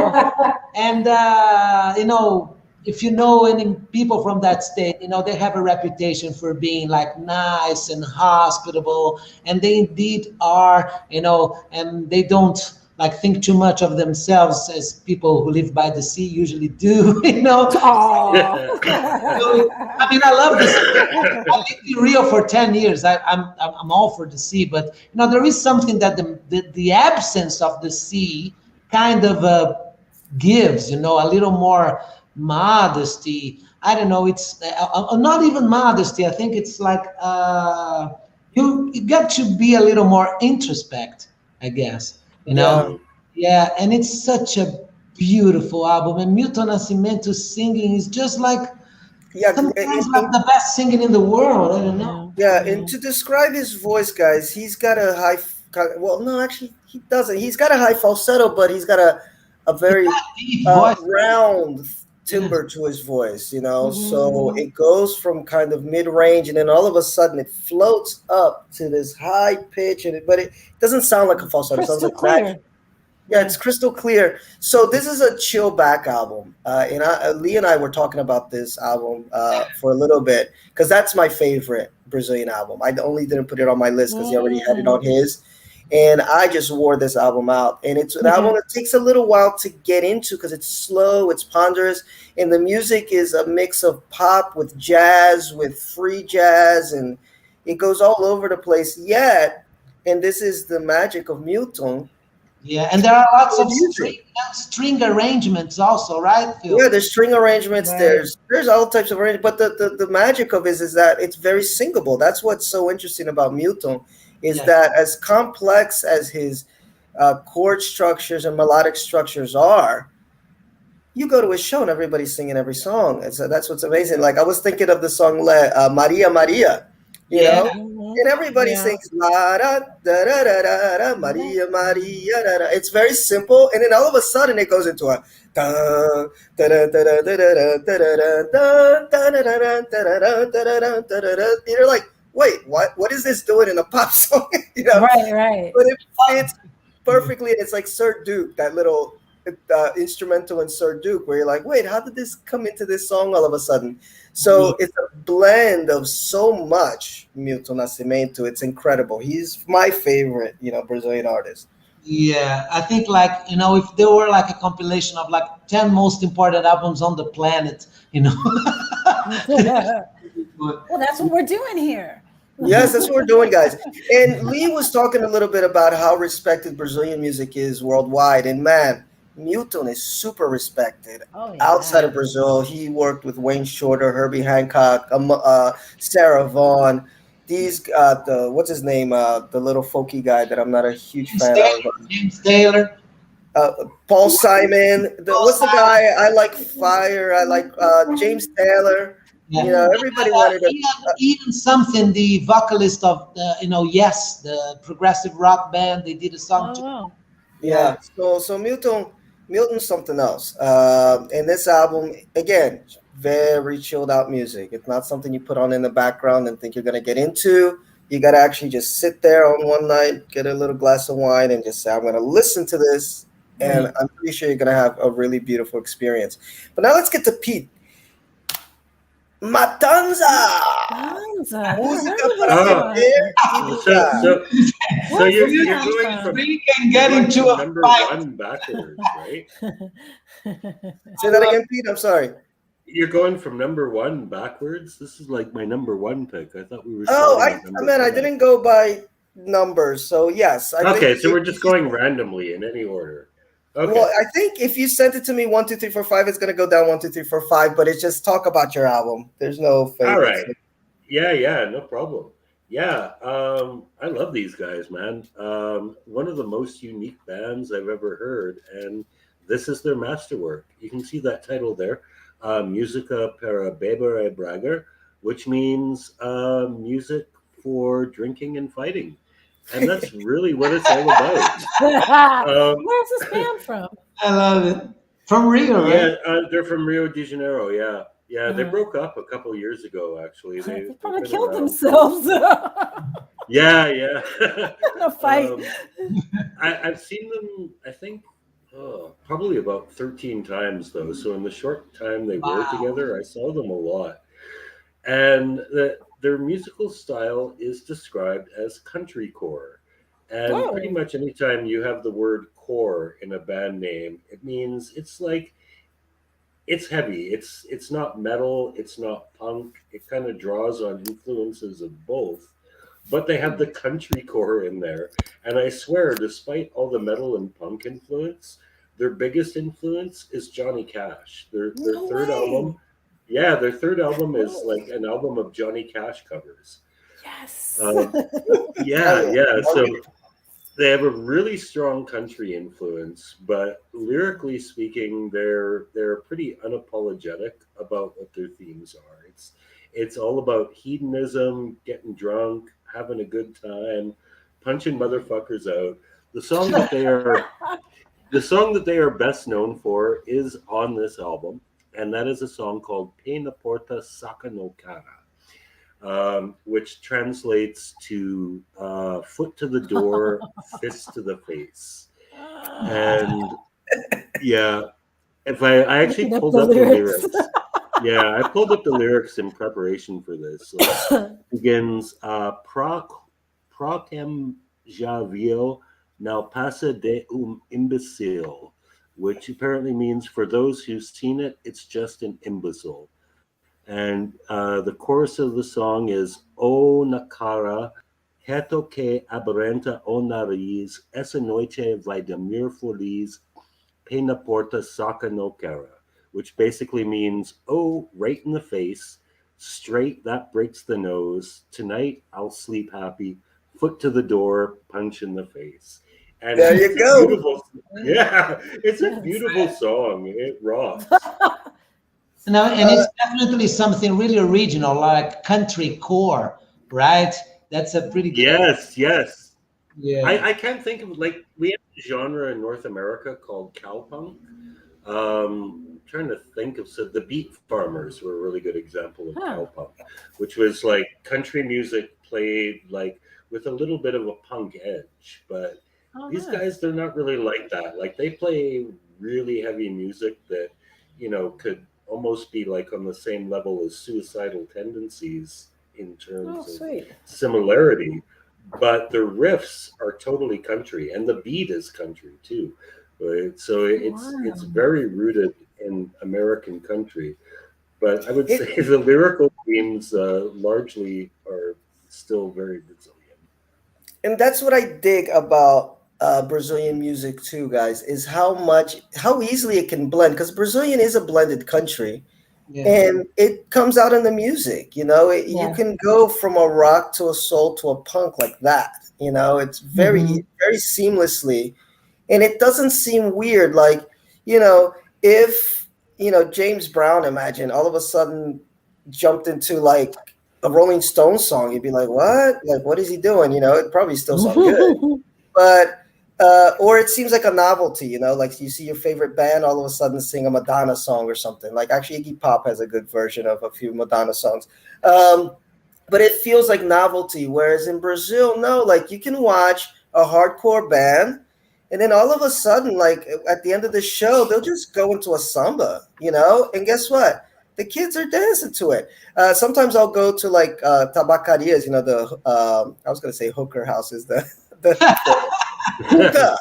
if you know any people from that state, they have a reputation for being like nice and hospitable, and they indeed are, and they don't like think too much of themselves as people who live by the sea usually do. Oh. So, I mean, I love the sea. I lived in Rio for 10 years. I'm all for the sea, but there is something that the absence of the sea kind of gives, a little more modesty. I don't know. It's not even modesty. I think it's like you got to be a little more introspect, I guess. Yeah. Yeah, and it's such a beautiful album. And Milton Nascimento singing is just like Yeah, sometimes like the best singing in the world. I don't know. Yeah, yeah, yeah. and to describe his voice, guys, he's got a well, no, actually, he doesn't. He's got a high falsetto, but he's got a very Deep voice. round Yes. timbre to his voice, So Mhm. it goes from kind of mid range, and then all of a sudden it floats up to this high pitch, but it doesn't sound like a falsetto. It sounds Crystal like magic. clear. Yeah, Yeah. it's crystal clear. So this is a chill back album, Lee and I were talking about this album for a little bit because that's my favorite Brazilian album. I only didn't put it on my list because he already had it Mm. on his, and I just wore this album out. And it's an album that takes a little while to get into because it's slow, it's ponderous, and the music is a mix of pop with jazz, with free jazz, and it goes all over the place. Yet, and this is the magic of Milton. Yeah, and there are lots of Music. string arrangements also, right, Yeah, Phil? there's string arrangements. Right. There's all types of arrangements, but the magic of it is that it's very singable. That's what's so interesting about Milton, is Yeah. that as complex as his chord structures and melodic structures are, you go to his show and everybody's singing every song, and so that's what's amazing. Like I was thinking of the song Maria Maria, you Yeah. know, Mhm. and everybody Yeah. sings la da da da da da da Maria Maria da da. It's very simple, and then all of a sudden it goes into a da da da da da da da da da da da da da da da da da. You're like, wait, what is this doing in a pop song? Right, right. But it fits perfectly, and it's like Sir Duke, that little instrumental in Sir Duke, where you're like, wait, how did this come into this song all of a sudden? So it's a blend of so much Milton Nascimento. It's incredible. He's my favorite, Brazilian artist. Yeah, I think like, if there were like a compilation of like 10 most important albums on the planet, but Well, that's what we're doing here. Yes, that's what we're doing, guys. And Lee was talking a little bit about how respected Brazilian music is worldwide. And man, Milton is super respected Oh outside yeah. of Brazil. He worked with Wayne Shorter, Herbie Hancock, Sarah Vaughan. These, the what's his name, the little folky guy that I'm not a huge James fan Taylor, of. James Taylor, Paul Simon. Paul What's the Simon. guy? I like Fire. I like James Taylor. Yeah. Everybody wanted to. Even something, the vocalist of Yes, the progressive rock band, they did a song Oh too. wow. Yeah. So Milton's something else. And this album, again, very chilled out music. It's not something you put on in the background and think you're gonna get into. You gotta actually just sit there on one night, get a little glass of wine, and just say, I'm gonna listen to this, and I'm pretty sure you're gonna have a really beautiful experience. But now let's get to Pete. Matanza! Panza. Never Música heard of para this Oh. one. beber y So, brincar. so, so What's you're, this you're come going from? from We can you're get going into from a number fight. one backwards, right? Say that again, Pete. I'm sorry. You're going from number one backwards. This is like my number one pick. I thought we were Oh, starting at number I five. didn't go by numbers. So yes, I Okay, think so we're just going randomly in any order. Okay. Well, I think if you sent it to me 1, 2, 3, 4, 5, it's gonna go down 1, 2, 3, 4, 5. But it's just talk about your album. There's no All favorites. right. Yeah, no problem. Yeah, I love these guys, man. One of the most unique bands I've ever heard, and this is their masterwork. You can see that title there, Musica para beber e bragar, which means music for drinking and fighting, and that's really what it's all about. Um, Where's this band from? I love it. From Rio, right? yeah, they're from Rio de Janeiro. Yeah, yeah, they Uh, broke up a couple years ago. Actually, they they've probably been killed around for. themselves in Yeah, yeah. a fight. um, I've seen them, I think, probably about 13 times, though. So in the short time they were Wow. together, I saw them a lot. And their musical style is described as country core. And pretty Oh, much anytime you have the word core in a band name, it means it's like it's heavy. It's not metal, it's not punk. It kind of draws on influences of both, but they have the country core in there. And I swear, despite all the metal and punk influence, their biggest influence is Johnny Cash. Their no third way. album, yeah, their third album is Oh, like an album of Johnny Cash covers. yes. Um, Hell yeah, yeah. yeah. Love So it. they have a really strong country influence, but lyrically speaking, they're pretty unapologetic about what their themes are. It's all about hedonism, getting drunk, having a good time, punching motherfuckers out. The song that they are the song that they are best known for is on this album, and that is a song called "Pay na porta, saca no cara," which translates to "foot to the door, fist to the face." And yeah, if I actually Looking up pulled the up the lyrics. lyrics. Yeah, I pulled up the lyrics in preparation for this. Like, begins Procam Javio now pasa de imbecile, which apparently means for those who've seen it, it's just an imbecile. And the chorus of the song is O Nakara, Heto que aberrenta o nariz, essa noite vai dormir feliz, pena porta saca no cara, which basically means, oh, right in the face, straight, that breaks the nose. Tonight, I'll sleep happy. Foot to the door, punch in the face. And There it's you a go. beautiful, yeah, it's a Yes. beautiful song. It rocks. No, and Uh, it's definitely something really original, like country core, right? That's a pretty good. Yes, yes. Yeah. I can't think of like we have a genre in North America called cowpunk. Trying to think of so the Beat Farmers were a really good example of Huh. cowpunk, which was like country music played like with a little bit of a punk edge. But Oh, these nice. guys, they're not really like that. Like they play really heavy music that could almost be like on the same level as suicidal tendencies in Oh, terms of sweet. similarity, but the riffs are totally country and the beat is country too. Right? So it's Wow. very rooted in American country, but I would it, say the lyrical themes largely are still very Brazilian. and that's what I dig about Brazilian music too, guys, is how easily it can blend. Because Brazilian is a blended country, Yeah. and it comes out in the music. You Yeah. can go from a rock to a soul to a punk like that. It's Hmm. very seamlessly, and it doesn't seem weird. Like if James Brown, imagine all of a sudden jumped into like a Rolling Stones song, you'd be like, what? Like, what is he doing? It probably still sound good, but or it seems like a novelty, like you see your favorite band all of a sudden sing a Madonna song or something. Like actually, Iggy Pop has a good version of a few Madonna songs, but it feels like novelty. Whereas in Brazil, no, like you can watch a hardcore band, and then all of a sudden, like at the end of the show, they'll just go into a samba, and guess what? The kids are dancing to it. Sometimes I'll go to like tabacarias, the I was gonna say hooker houses, the hookah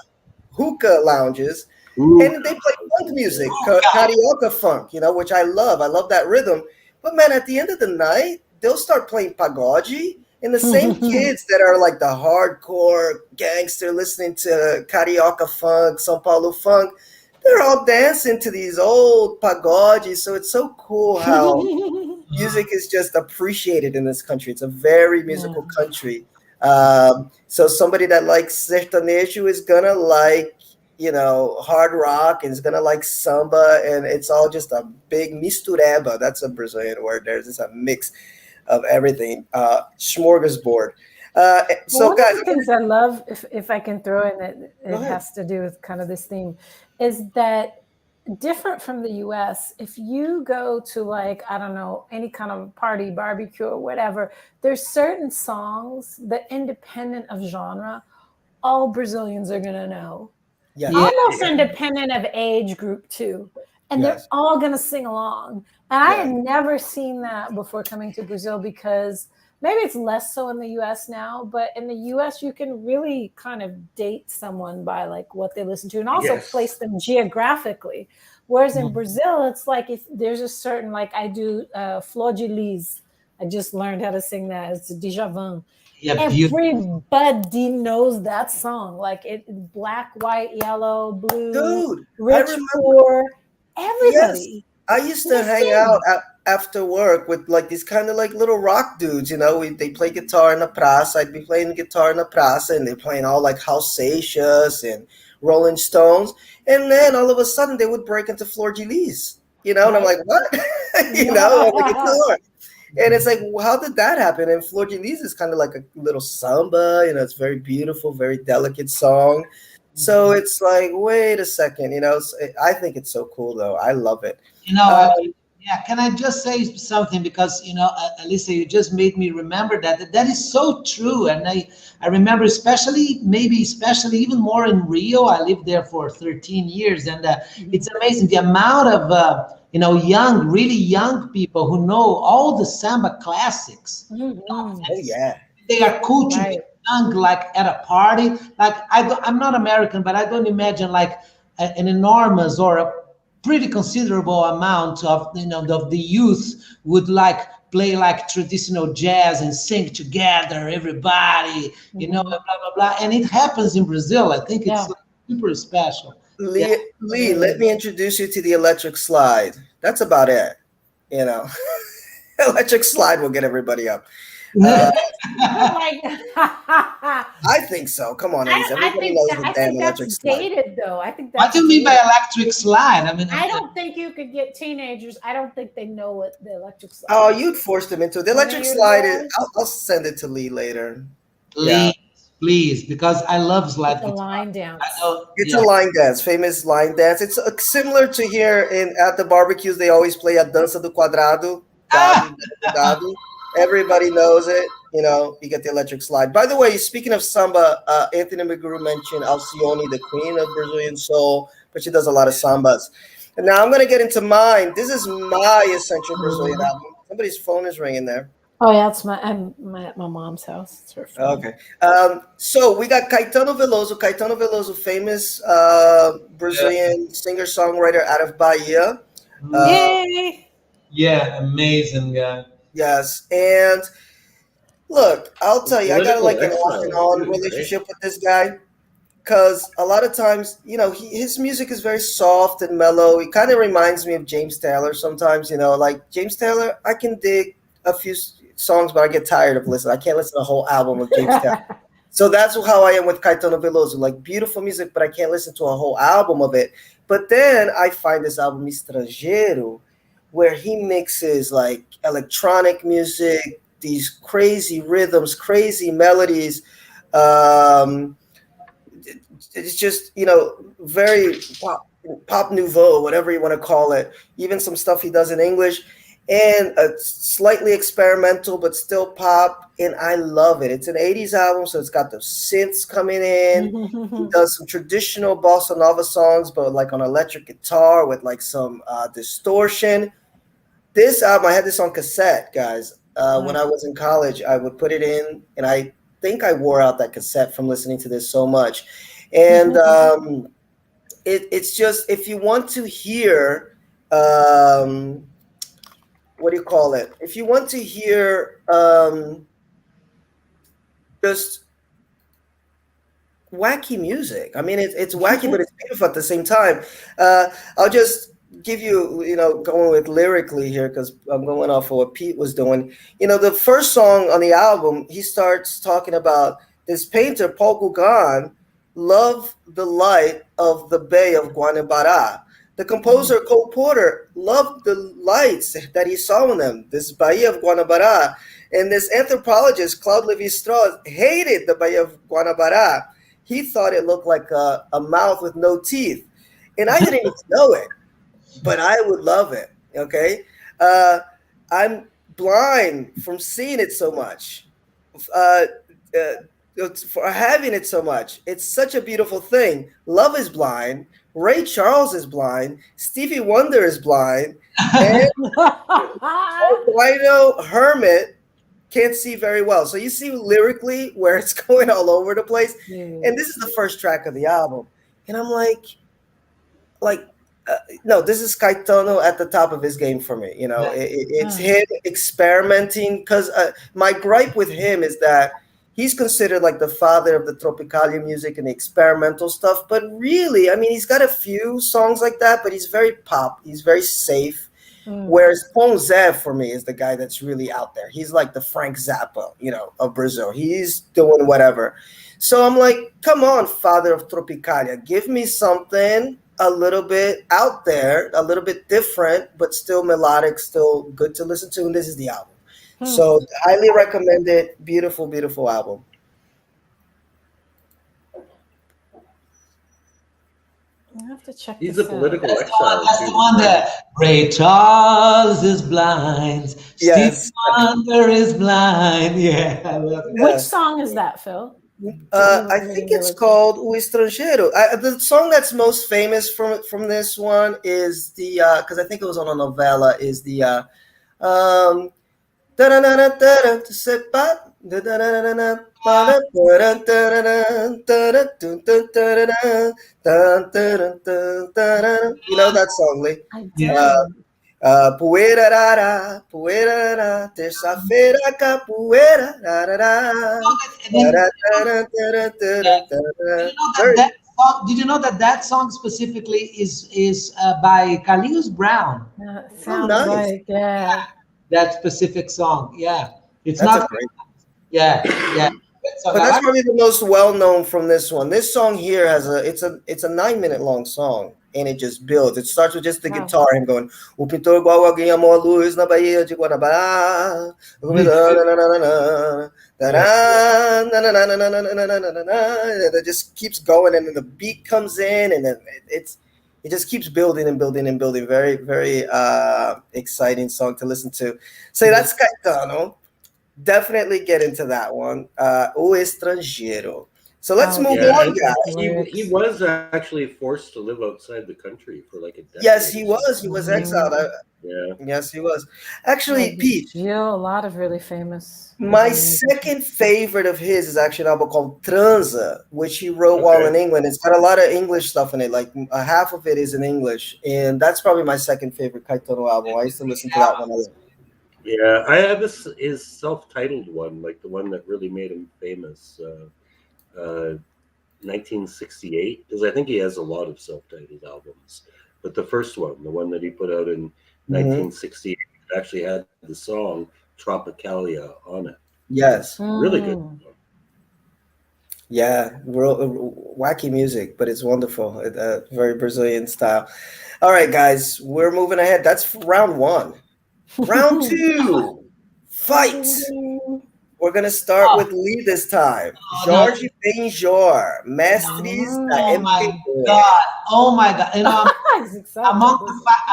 hookah lounges, Ooh, and they play funk yeah. music, karaoke funk, which I love. I love that rhythm. But man, at the end of the night, they'll start playing pagode, and the same kids that are like the hardcore gangster listening to carioca funk, São Paulo funk, they're all dancing to these old pagodes. So it's so cool how music is just appreciated in this country. It's a very Yeah. musical country. So somebody that likes sertanejo is gonna like, hard rock, and is gonna like samba, and it's all just a big mistureba. That's a Brazilian word. There's just a mix of everything. Smorgasbord. Well, So one of guys, the things I love, if I can throw in it, go it ahead. has to do with kind of this theme, is that different from the US, if you go to like, I don't know, any kind of party, barbecue or whatever, there's certain songs that independent of genre, all Brazilians are going to know, Yeah, Yes, almost independent of age group too. And they're yes, all going to sing along. And I had yes, never seen that before coming to Brazil, because maybe it's less so in the US now, but in the US, you can really kind of date someone by like what they listen to and also place Yes. them geographically. Whereas in mm, Brazil, it's like if there's a certain, like I do Flor de Lis. I just learned how to sing that. It's Djavan. yeah, beautiful. Everybody knows that song. Like it, black, white, yellow, blue, dude. I rich, remember. poor, Yes, everybody. I used And they to hang out sing. after work with like these kind of like little rock dudes. They play guitar in the praça. I'd be playing guitar in the praça, and they're playing all like House and Rolling Stones. And then all of a sudden, they would break into Flor de Lis. And I'm Right. like, what? On the guitar. And it's like, well, how did that happen? And Flor de Lis is kind of like a little samba. It's very beautiful, very delicate song. So Mhm. it's like, wait a second. I think it's so cool, though. I love it. You know, Uh, yeah, can I just say something? Because, Alisa, you just made me remember that is so true. And I remember, especially even more in Rio. I lived there for 13 years. And it's amazing the amount of, really young people who know all the samba classics. Mhm. oh yeah, They are cool to be Right. sung like at a party. Like I'm not American, but I don't imagine like an enormous or a pretty considerable amount of of the youth would like play like traditional jazz and sing together, everybody, Mhm. blah blah blah. And it happens in Brazil. I think it's Yeah, like super special. Yeah. it Lee, let is. me introduce you to the electric slide. That's about it. You know, electric slide will get everybody up. Uh, But like, I think so. Come on, Elise. I Everybody think knows that the I damn think that's electric slide. dated though. I think What that's do you mean by dated. electric slide? I mean, I don't think you could get teenagers. I don't think they know what the electric slide Oh, is. you'd force them into it. The When are electric you slide is. boys? I'll send it to Lee later. Yeah. please, please, because I love slide It's a guitar. line I dance. know, It's a yeah. line dance, famous line dance. It's similar to here in at the barbecues. They always play a dança do quadrado, Ah, dado, dado. Everybody knows it. You get the electric slide. By the way, speaking of samba, Anthony Maguru mentioned Alcione, the queen of Brazilian soul, but she does a lot of sambas. And now I'm gonna get into mine. This is my essential Brazilian album. Somebody's phone is ringing there. Oh yeah, I'm at my mom's house. It's her phone. Okay. So we got Caetano Veloso. Caetano Veloso, famous Brazilian singer songwriter out of Bahia. Uh, Yay! yeah, amazing guy. yes, and look, I'll tell you, I got Political like an off and exile on too, right? relationship with this guy because a lot of times, his music is very soft and mellow. He kind of reminds me of James Taylor sometimes. Like James Taylor, I can dig a few songs, but I get tired of listening. I can't listen to a whole album of James Taylor. So that's how I am with Caetano Veloso. Like beautiful music, but I can't listen to a whole album of it. But then I find this album Estrangeiro, where he mixes like electronic music, these crazy rhythms, crazy melodies. Um, it's just very pop nouveau, whatever you want to call it. Even some stuff he does in English, and slightly experimental, but still pop. And I love it. It's an '80s album, so it's got the synths coming in. He does some traditional bossa nova songs, but like on electric guitar with like some distortion. This album, I had this on cassette, guys. When I was in college, I would put it in, and I think I wore out that cassette from listening to this so much. And it's just, if you want to hear, what do you call it? If you want to hear just wacky music, I mean, it's wacky, but it's beautiful at the same time. I'll just give you, going with lyrically here because I'm going off of what Pete was doing. The first song on the album, he starts talking about this painter, Paul Gauguin, loved the light of the Bay of Guanabara. The composer, Cole Porter, loved the lights that he saw in them, this Bay of Guanabara. And this anthropologist, Claude Lévi-Strauss, hated the Bay of Guanabara. He thought it looked like a mouth with no teeth. And I didn't even know it, but I would love it. Okay. I'm blind from seeing it so much, uh, for having it so much. It's such a beautiful thing. Love is blind. Ray Charles is blind. Stevie Wonder is blind. And Guido Hermit can't see very well. So you see lyrically where it's going all over the place. And this is the first track of the album. And I'm like, no, this is Caetano at the top of his game for me. It's him experimenting because my gripe with him is that he's considered like the father of the Tropicalia music and the experimental stuff. But really, I mean, he's got a few songs like that, but he's very pop. He's very safe. Whereas Ponzé, for me, is the guy that's really out there. He's like the Frank Zappa, of Brazil. He's doing whatever. So I'm like, come on, father of Tropicalia, give me something a little bit out there, a little bit different, but still melodic, still good to listen to. And this is the album. So highly recommend it. Beautiful, beautiful album. I have to check. He's a political That's exile. the one that Ray Charles is blind. Yes. Steve Wonder is blind. Yeah, I love it. Which song is that, Phil? I think it's called O Estrangeiro. The song that's most famous from this one is the because I think it was on a novella. Is the that song, Lee? I do. Poeira rara, poeira rara, terça-feira capoeira rara. Did you know that song specifically is by Carlinhos Brown? Sounds nice. like, yeah. That specific song, yeah. It's That's not a great. yeah. So But that's probably the most well known from this one. This song here has it's a 9-minute long song, and it just builds. It starts with just the guitar, him going, "O pintor igual alguém amou a luz na Baía de Guanabara." It just keeps going, and then the beat comes in, and then it just keeps building and building and building. Very, very exciting song to listen to. So that's Caetano. Definitely get into that one. O Estrangeiro. So let's move on, guys. He was actually forced to live outside the country for like a decade. Yes, he was. He was exiled. Yeah. Yes, he was. Actually, Pete, A lot of really famous. my second favorite of his is actually an album called Transa, which he wrote while in England. It's got a lot of English stuff in it. Like half of it is in English. And that's probably my second favorite Caetano album. I used to listen to that one a lot. Yeah, I have his self-titled one, like the one that really made him famous, 1968, because I think he has a lot of self-titled albums. But the first one, the one that he put out in 1968, actually had the song Tropicalia on it. Yes. Really good song. Yeah, wacky music, but it's wonderful. Very Brazilian style. All right, guys, we're moving ahead. That's round one. Round two, fight. We're going to start with Lee this time. Jorge Benjor, Mestres da MP3. Oh my God.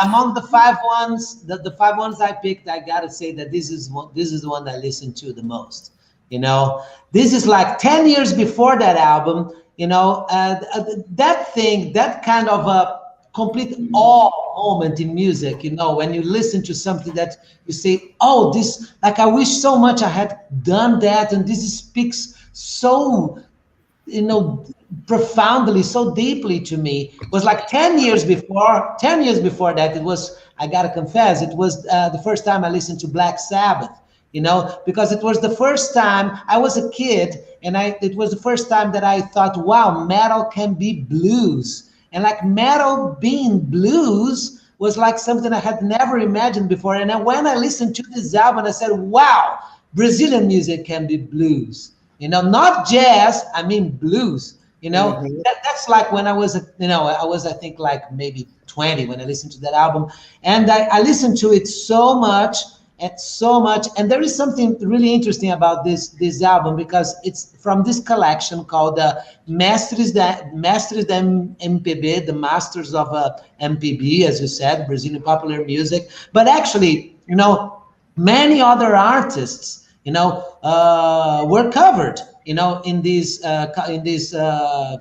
Among the five ones, the five ones I picked, I got to say that this is the one that I listen to the most. This is like 10 years before that album, that kind of a complete awe moment in music, when you listen to something that you say, oh, this, like, I wish so much I had done that, and this speaks so, profoundly, so deeply to me. It was like 10 years before that, it was, I gotta confess, it was the first time I listened to Black Sabbath, because it was the first time I was a kid, and it was the first time that I thought, wow, metal can be blues. And like metal being blues was like something I had never imagined before. And then when I listened to this album, I said, wow, Brazilian music can be blues. Not jazz, I mean blues. Hmm. That's like when I was, I think like maybe 20 when I listened to that album. And I listened to it so much and so much. And there is something really interesting about this album because it's from this collection called Mestres da MPB, the Masters of MPB, as you said, Brazilian popular music. But actually, many other artists, were covered, in this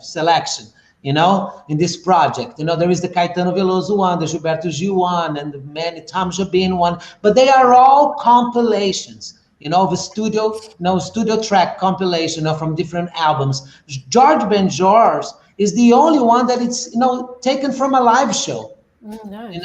selection, in this project. There is the Caetano Veloso one, the Gilberto Gil one, and the many Tom Jobim one, but they are all compilations, of a studio track compilation, from different albums. George Benjor's is the only one that it's, taken from a live show. Nice.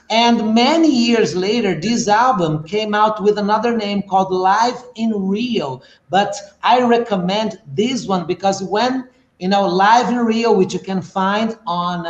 And many years later this album came out with another name called Live in Rio, but I recommend this one because when Live in Rio, which you can find on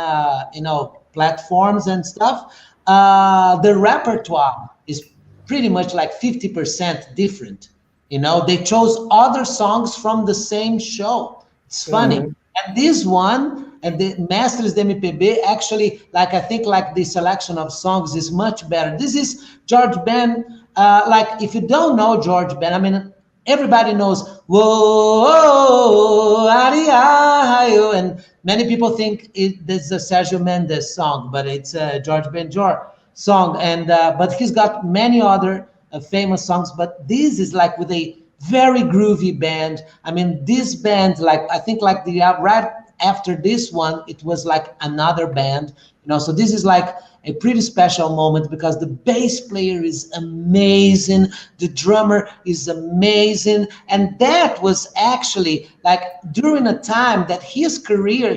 platforms and stuff, the repertoire is pretty much like 50% different. They chose other songs from the same show. It's funny. Hmm. And this one, and the Masters de MPB, actually, I think the selection of songs is much better. This is George Ben. If you don't know George Ben, I mean, everybody knows "Whoa, Ari-ayo," and many people think this is a Sergio Mendes song, but it's a George Benjor song. And but he's got many other famous songs. But this is with a very groovy band. I mean, this band, I think the right after this one, it was another band, so this is a pretty special moment because the bass player is amazing, the drummer is amazing, and that was actually during a time that his career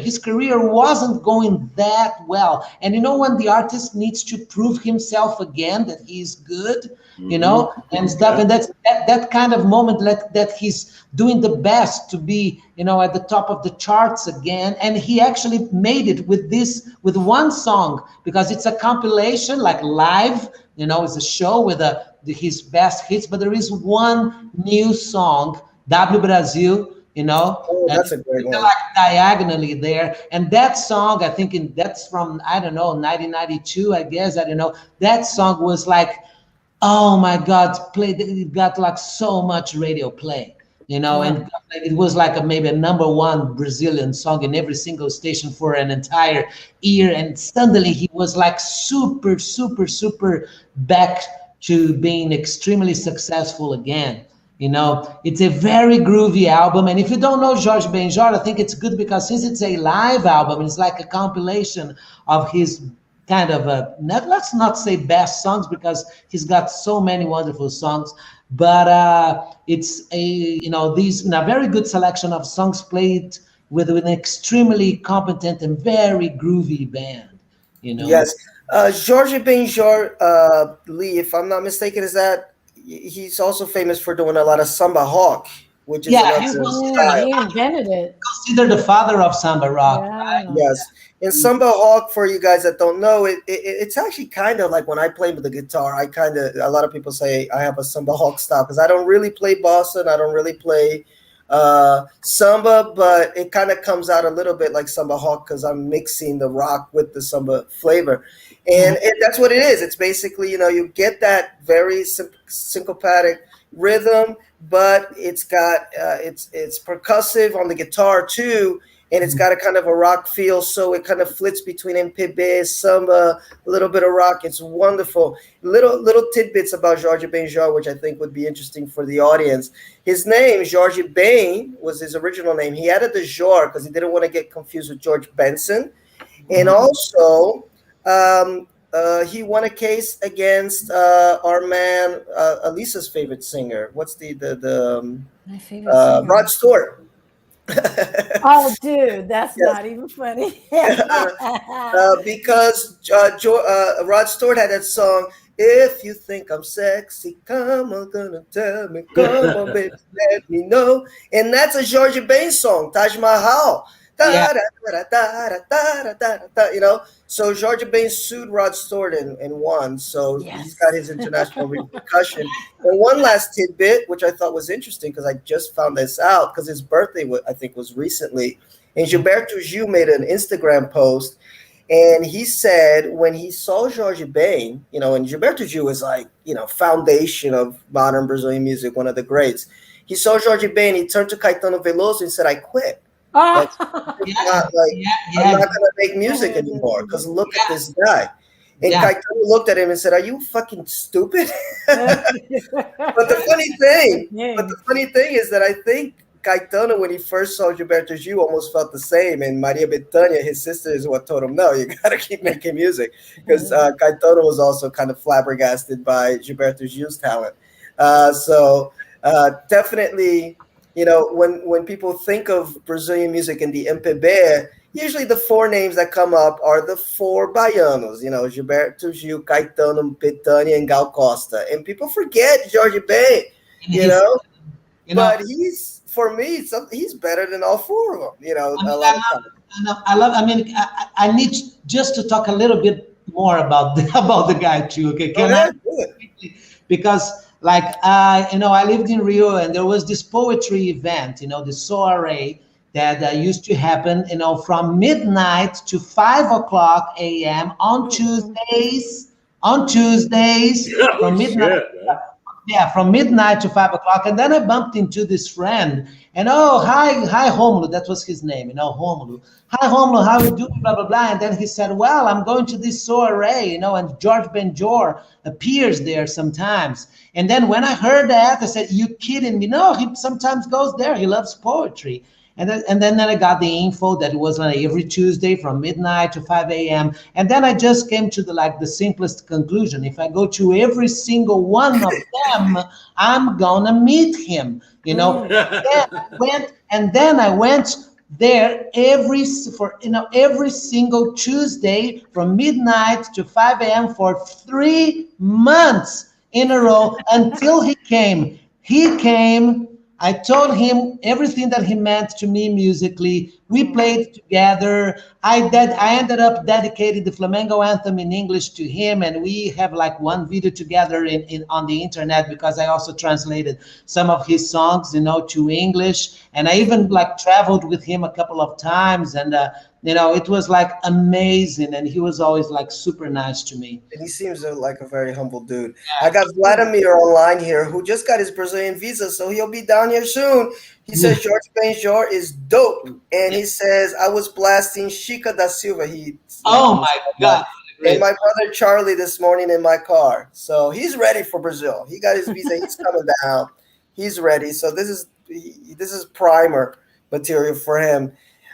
wasn't going that well. And when the artist needs to prove himself again that he's good, and stuff, and that's that kind of moment that he's doing the best to be, at the top of the charts again. And he actually made it with one song because it's a compilation, live, it's a show with his best hits, but there is one new song, W Brasil, Oh, and that's a great it's one. diagonally there. And that song, I think that's from, I don't know, 1992, I guess, I don't know. That song was oh my God, it got so much radio play, and it was maybe a number one Brazilian song in every single station for an entire year. And suddenly he was super, super, super back to being extremely successful again. It's a very groovy album. And if you don't know George Benjor, I think it's good because since it's a live album, it's a compilation of his kind of let's not say best songs because he's got so many wonderful songs, but it's a very good selection of songs played with an extremely competent and very groovy band. Yes. Jorge Benjor, Lee, if I'm not mistaken, is that he's also famous for doing a lot of samba hawk, which is Yeah, he's another He style. invented it. considered the father of samba rock, right? Yeah. Yes. And Samba Hawk, for you guys that don't know, it's actually kind of like when I play with the guitar, a lot of people say I have a Samba Hawk style because I don't really play bossa and I don't really play samba, but it kind of comes out a little bit like Samba Hawk because I'm mixing the rock with the samba flavor. And that's what it is. It's basically, you get that very syncopatic rhythm, but it's got it's percussive on the guitar too, and it's got a kind of a rock feel, so it kind of flits between MPB, samba, a little bit of rock. It's wonderful. Little tidbits about Jorge Benjor, which I think would be interesting for the audience. His name, Jorge Ben, was his original name. He added the Jor because he didn't want to get confused with George Benson, and also he won a case against our man Alissa's favorite singer. What's the My favorite singer. Rod Stewart. Oh, dude, that's Yes. not even funny. Because Rod Stewart had that song. If you think I'm sexy, come on, gonna tell me, come on, baby, let me know. And that's a Georgia Bain song, Taj Mahal. Yeah. You know, so Georgia Ben sued Rod Stewart and won. So he's got his international repercussion. And one last tidbit, which I thought was interesting because I just found this out because his birthday, I think, was recently. And Gilberto Gil made an Instagram post, and he said when he saw Jorge Ben, you know, and Gilberto Gil is like, you know, foundation of modern Brazilian music, one of the greats. He saw Jorge Ben, he turned to Caetano Veloso and said, "I quit. Like, Yeah. not like I'm not gonna make music Yeah. anymore because look at this guy." And Yeah. Caetano looked at him and said, "Are you fucking stupid?" But But the funny thing is that I think Caetano, when he first saw Gilberto Gil, almost felt the same. And Maria Bethânia, his sister, is what told him, "No, you got to keep making music," because Caetano was also kind of flabbergasted by Gilberto Gil's talent. Definitely, you know, when people think of Brazilian music in the MPB, usually the four names that come up are the four baianos, you know, Gilberto Gil, Caetano, Bethânia, and Gal Costa. And people forget Jorge Ben, And you he's, know, you know, but for me, he's better than all four of them, you know, I mean, a lot of times. I mean, I need just to talk a little bit more about about the guy too. Okay, Go can I? ahead, do it. Because like you know, I lived in Rio, and there was this poetry event, you know, the soiree that used to happen, you know, from midnight to 5 o'clock a.m. on Tuesdays. On Tuesdays, Oh from midnight. shit, man. Yeah, from midnight to 5 o'clock, and then I bumped into this friend, and oh, hi, Romulo, that was his name, you know, Romulo. Hi, Romulo, how you doing? Blah blah blah. And then he said, "Well, I'm going to this soiree, you know, and George Benjor appears there sometimes." And then when I heard that, I said, "You kidding me? No, he sometimes goes there. He loves poetry." And then I got the info that it was like every Tuesday from midnight to 5 a.m. And then I just came to the simplest conclusion. If I go to every single one of them, I'm gonna meet him. You know. Then I went there every single Tuesday from midnight to 5 a.m. for 3 months in a row until he came. He came. I told him everything that he meant to me musically. We played together. I ended up dedicating the flamenco anthem in English to him, and we have like one video together in on the internet because I also translated some of his songs, you know, to English. And I even like traveled with him a couple of times, and you know, it was like amazing. And he was always like super nice to me. And he seems like a very humble dude. I got Vladimir online here who just got his Brazilian visa, so he'll be down here soon. He says George Benjor is dope. And he says, I was blasting Chica da Silva. Oh my God. And my brother Charlie this morning in my car. So he's ready for Brazil. He got his visa. He's coming down. He's ready. So this is primer material for him.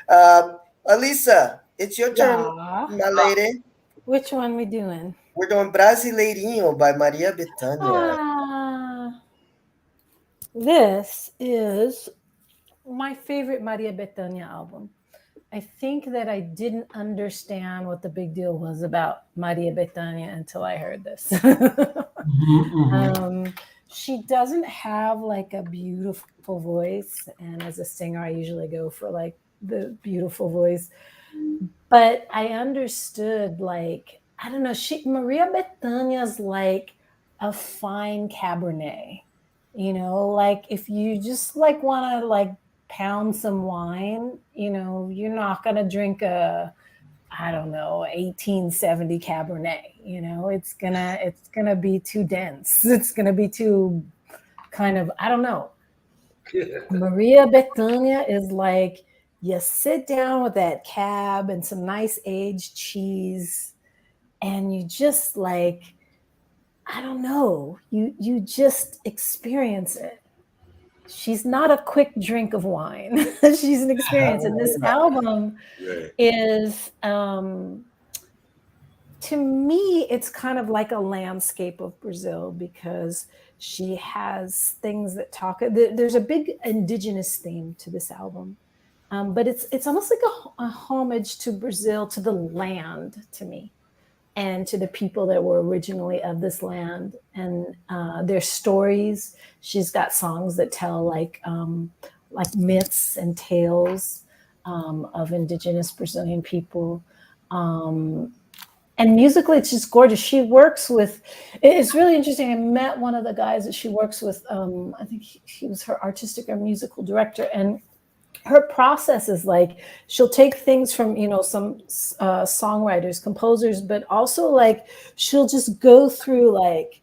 Alissa, it's your turn, Yeah. my lady. Which one we doing? We're doing Brasileirinho by Maria Bethânia. This is my favorite Maria Bethânia album. I think that I didn't understand what the big deal was about Maria Bethânia until I heard this. She doesn't have like a beautiful voice, and as a singer, I usually go for like the beautiful voice. But I understood, like, I don't know, Maria Bethânia's like a fine Cabernet, you know, like if you just like want to like pound some wine, you know, you're not going to drink I don't know, 1870 Cabernet, you know, it's gonna be too dense. It's going to be too kind of, I don't know. Maria Bethânia is like, you sit down with that cab and some nice aged cheese, and you just like, I don't know, you just experience it. She's not a quick drink of wine. She's an experience. And this album is, to me, it's kind of like a landscape of Brazil because she has things that talk. There's a big indigenous theme to this album, but it's almost like a homage to Brazil, to the land, to me, and to the people that were originally of this land and their stories. She's got songs that tell like myths and tales of indigenous Brazilian people. And musically, it's just gorgeous. She works with, it's really interesting. I met one of the guys that she works with. I think he was her artistic or musical director. And her process is like, she'll take things from, some songwriters, composers, but also like, she'll just go through like,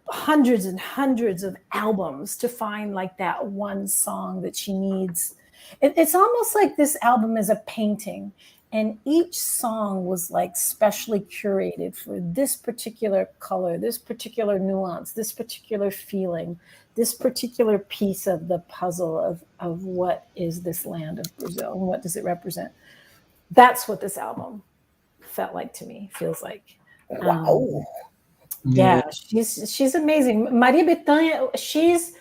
hundreds and hundreds of albums to find like that one song that she needs. It's almost like this album is a painting, and each song was like specially curated for this particular color, this particular nuance, this particular feeling, this particular piece of the puzzle of what is this land of Brazil and what does it represent. That's what this album felt like to me, feels like. Wow. Yeah, she's amazing. Maria Bethânia, she's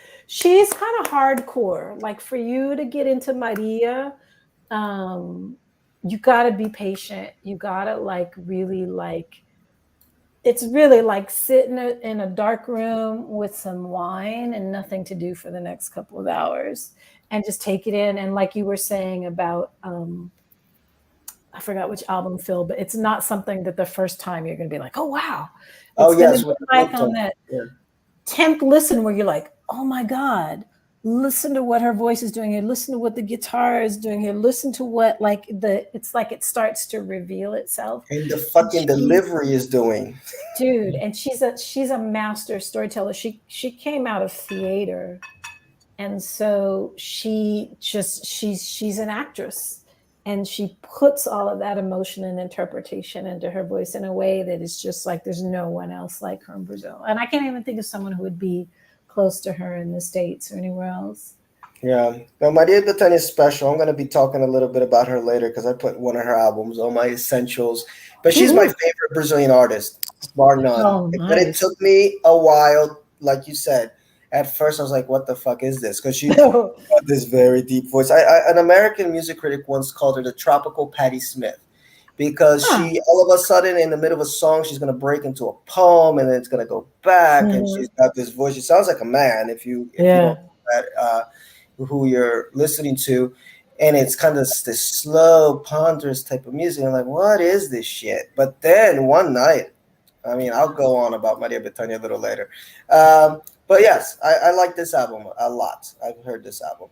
kind of hardcore. Like, for you to get into Maria, you got to be patient. You got to like really like, it's really like sitting in a dark room with some wine and nothing to do for the next couple of hours and just take it in. And like you were saying about, I forgot which album, Phil, but it's not something that the first time you're going to be like, oh, wow. It's Yes. like on that 10th listen where you're like, oh my God, listen to what her voice is doing here. Listen to what the guitar is doing here. Listen to what it's like it starts to reveal itself. And the fucking delivery is doing. Dude, and she's a master storyteller. She came out of theater. And so she's an actress. And she puts all of that emotion and interpretation into her voice in a way that is just like there's no one else like her in Brazil. And I can't even think of someone who would be close to her in the States or anywhere else. Yeah. Now, Maria Bethânia is special. I'm going to be talking a little bit about her later because I put one of her albums on my essentials. But she's my favorite Brazilian artist, bar none. Oh, nice. But it took me a while, like you said. At first, I was like, what the fuck is this? Because she's got this very deep voice. An American music critic once called her the tropical Patti Smith because she, all of a sudden, in the middle of a song, she's going to break into a poem and then it's going to go back. And she's got this voice. She sounds like a man if you don't know that, who you're listening to. And it's kind of this slow, ponderous type of music. I'm like, what is this shit? But then one night, I mean, I'll go on about Maria Bethânia a little later. But yes, I like this album a lot. I've heard this album.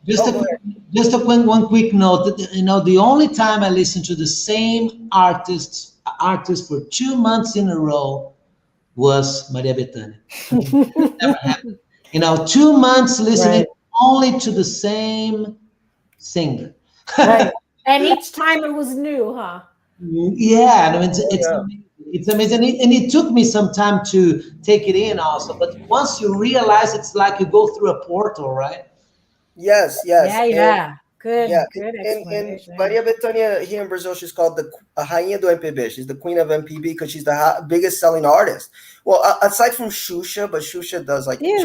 Just one quick note. The only time I listened to the same artist for 2 months in a row was Maria Bethânia. Never happened. 2 months listening only to the same singer. Right. And each time it was new, huh? Yeah, I mean, it's amazing. It's amazing, and it took me some time to take it in also. But once you realize, it's like you go through a portal, right? Yes. Yeah. Good explanation. And Maria Bethânia here in Brazil, she's called the Rainha do MPB. She's the queen of MPB because she's the biggest selling artist. Well, aside from Xuxa, but Xuxa does like she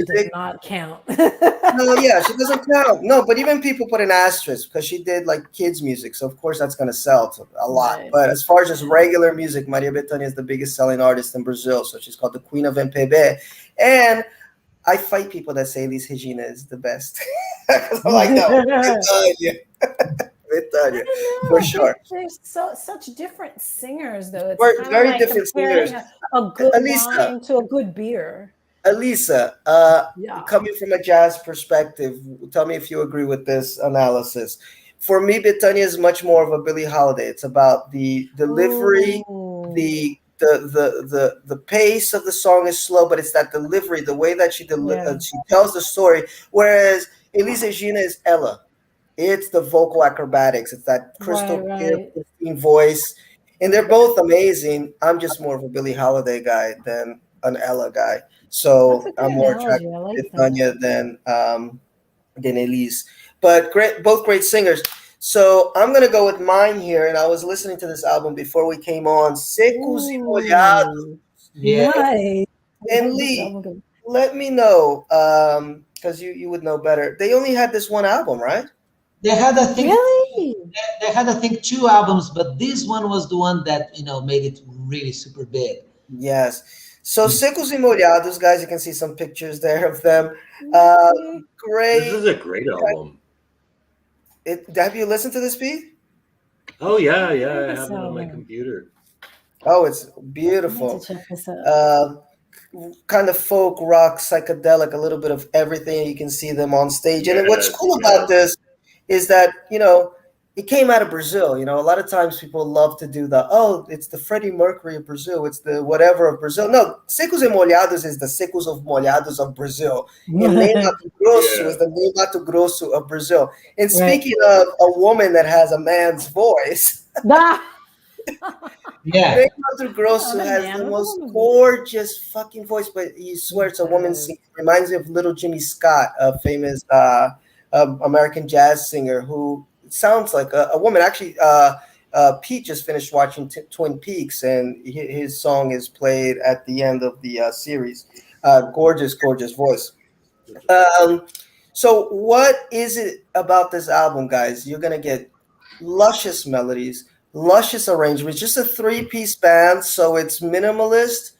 does not count. No, yeah, she doesn't count. No, but even people put an asterisk because she did like kids music, so of course that's going to sell a lot. Right. But as far as just regular music, Maria Bethânia is the biggest selling artist in Brazil, so she's called the queen of MPB. And I fight people that say Elis Regina is the best because I'm like, no, Bethânia, for sure. There's such different singers, though. It's We're very like different singers. A good Alissa. wine to a good beer. Alissa, coming from a jazz perspective, tell me if you agree with this analysis. For me, Bethânia is much more of a Billie Holiday. It's about the delivery, the pace of the song is slow, but it's that delivery, the way that she tells the story. Whereas Elis Regina is Ella. It's the vocal acrobatics. It's that crystal clear voice. And they're both amazing. I'm just more of a Billie Holiday guy than an Ella guy. So I'm more attracted to Bethânia than Elis. But both great singers. So I'm going to go with mine here. And I was listening to this album before we came on. Secos e Molhados. Yeah. Nice. And Lee, let me know, because you would know better. They only had this one album, right? They had, I think, really? They had, I think, 2 albums, but this one was the one that made it really super big. Yes. So Secos e Molhados, guys, you can see some pictures there of them. Great. This is a great album. Have you listened to this, Pete? Oh yeah, I yeah, heard I the have it on my song. computer. Oh, it's I need to beautiful. check this out. Uh, Kind of folk rock, psychedelic, a little bit of everything. You can see them on stage. And what's Yes, cool about yes. this is that, it came out of Brazil. A lot of times people love to do it's the Freddie Mercury of Brazil, it's the whatever of Brazil. No, Secos e Molhados is the Secos of Molhados of Brazil. And Ney Mato Grosso is Yeah. the Ney Mato Grosso of Brazil. And Right. speaking of a woman that has a man's voice, Ah! Yeah. Nate Mato Not Grosso a has man the with a most woman's voice. gorgeous fucking voice, but you He swear it's a woman does. singing. Reminds me of Little Jimmy Scott, a famous American jazz singer who sounds like a woman. Actually, Pete just finished watching Twin Peaks, and his song is played at the end of the series. Gorgeous, gorgeous voice. Um, so, what is it about this album, guys? You're gonna get luscious melodies, luscious arrangements. Just a three-piece band, so it's minimalist,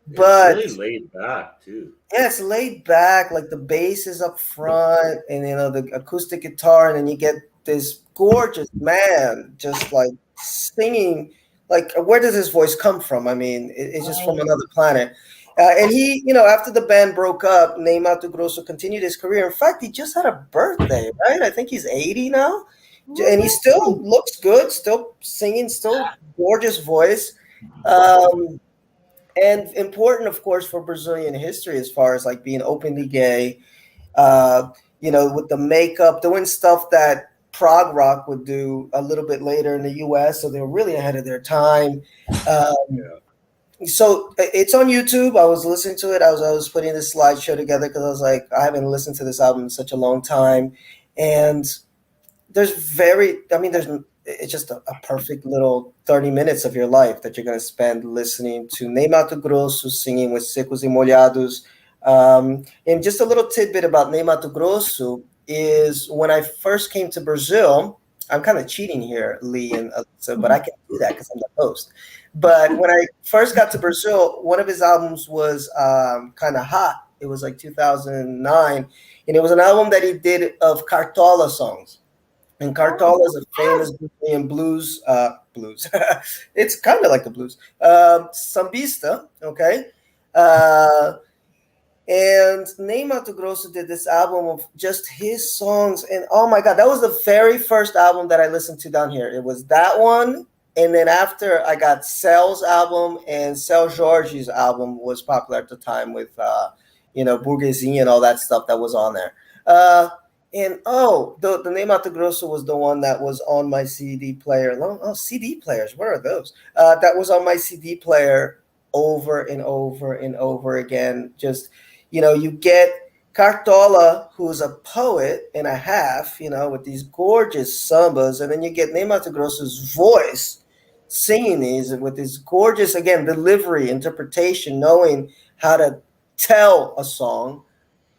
It's but really laid back too. yeah, it's laid back. Like the bass is up front, and the acoustic guitar, and then you get this gorgeous man just like singing. Like, where does his voice come from? I mean, it's just from Right. another planet. And he, after the band broke up, Ney Mato Grosso continued his career. In fact, he just had a birthday, right? I think he's 80 now, and he still Woohoo! looks good, still singing, still gorgeous voice. Um, and important, of course, for Brazilian history as far as like being openly gay, with the makeup, doing stuff that prog rock would do a little bit later in the US. So they were really ahead of their time. Um, Yeah. so it's on YouTube. I was listening to it. I was putting this slideshow together because I was like, I haven't listened to this album in such a long time. And there's it's just a perfect little 30 minutes of your life that you're going to spend listening to Ney Mato Grosso singing with Secos e Molhados. And just a little tidbit about Ney Mato Grosso is when I first came to Brazil, I'm kind of cheating here, Lee and Alyssa, but I can do that because I'm the host. But when I first got to Brazil, one of his albums was kind of hot. It was like 2009, and it was an album that he did of Cartola songs. And Cartola is a famous Brazilian blues. It's kind of like the blues. Sambista, okay? Uh, and Ney Mato Grosso did this album of just his songs. And oh my God, that was the very first album that I listened to down here. It was that one. And then after I got Cell's album, and Cell Jorge's album was popular at the time with, Burguesinha and all that stuff that was on there. And the Ney Mato Grosso was the one that was on my CD player. Oh, CD players, what are those? That was on my CD player over and over and over again. Just, you get Cartola, who's a poet and a half, with these gorgeous sambas, and then you get Ney Mato Grosso's voice singing these with this gorgeous, again, delivery, interpretation, knowing how to tell a song,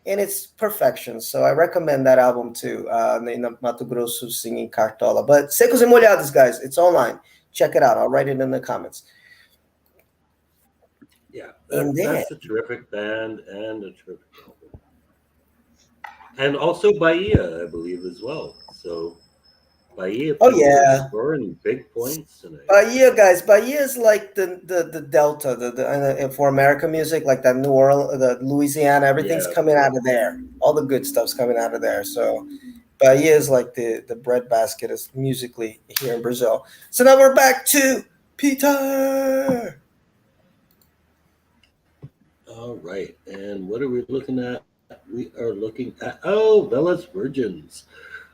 and it's perfection. So I recommend that album too. Ney Mato Grosso singing Cartola. But Secos e Molhados, guys, it's online. Check it out. I'll write it in the comments. Yeah, And then, that's a terrific band and a terrific album. And also Bahia, I believe, as well. So Bahia oh people are yeah, scoring big points tonight. Bahia, guys. Bahia is like the Delta, for American music, like that New Orleans, the Louisiana. Everything's Yeah, coming out of there. All the good stuff's coming out of there. So Bahia is like the breadbasket is musically here in Brazil. So now we're back to Peter. all right. And what are we looking at? We are looking at, Bella's Virgins.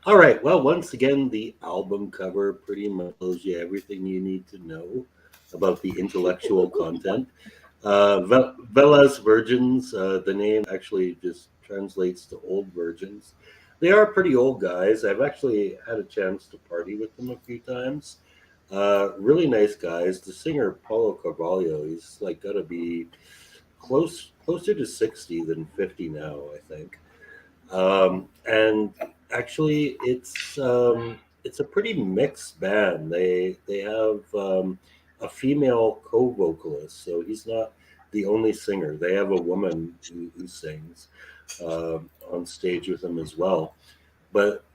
All right. Well, once again, the album cover pretty much tells you everything you need to know about the intellectual content. Bella's Virgins, the name actually just translates to old virgins. They are pretty old guys. I've actually had a chance to party with them a few times. Really nice guys. The singer Paulo Carvalho, he's like got to be closer to 60 than 50 now, I think. And actually, it's a pretty mixed band. They have a female co-vocalist, so he's not the only singer. They have a woman who sings on stage with them as well. but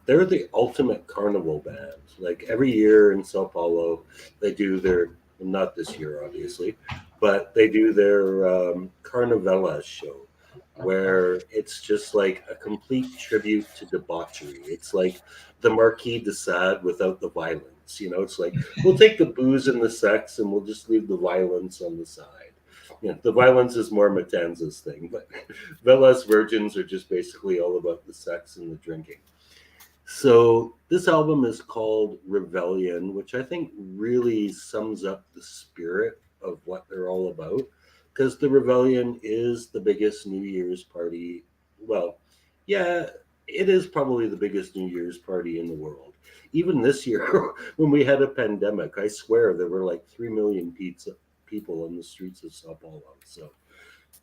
they're the ultimate carnival band. Like every year in Sao Paulo, they do their, not this year obviously, but they do their Carnavella show, where it's just like a complete tribute to debauchery. It's like the Marquis de Sade without the violence. You know, it's like we'll take the booze and the sex and we'll just leave the violence on the side. Yeah, the violence is more Matanza's thing, but Velas Virgins are just basically all about the sex and the drinking. So this album is called Rebellion, which I think really sums up the spirit of what they're all about. Because the Rebellion is the biggest New Year's party. Well, yeah, it is probably the biggest New Year's party in the world. Even this year, when we had a pandemic, I swear there were like 3 million people in the streets of Sao Paulo. So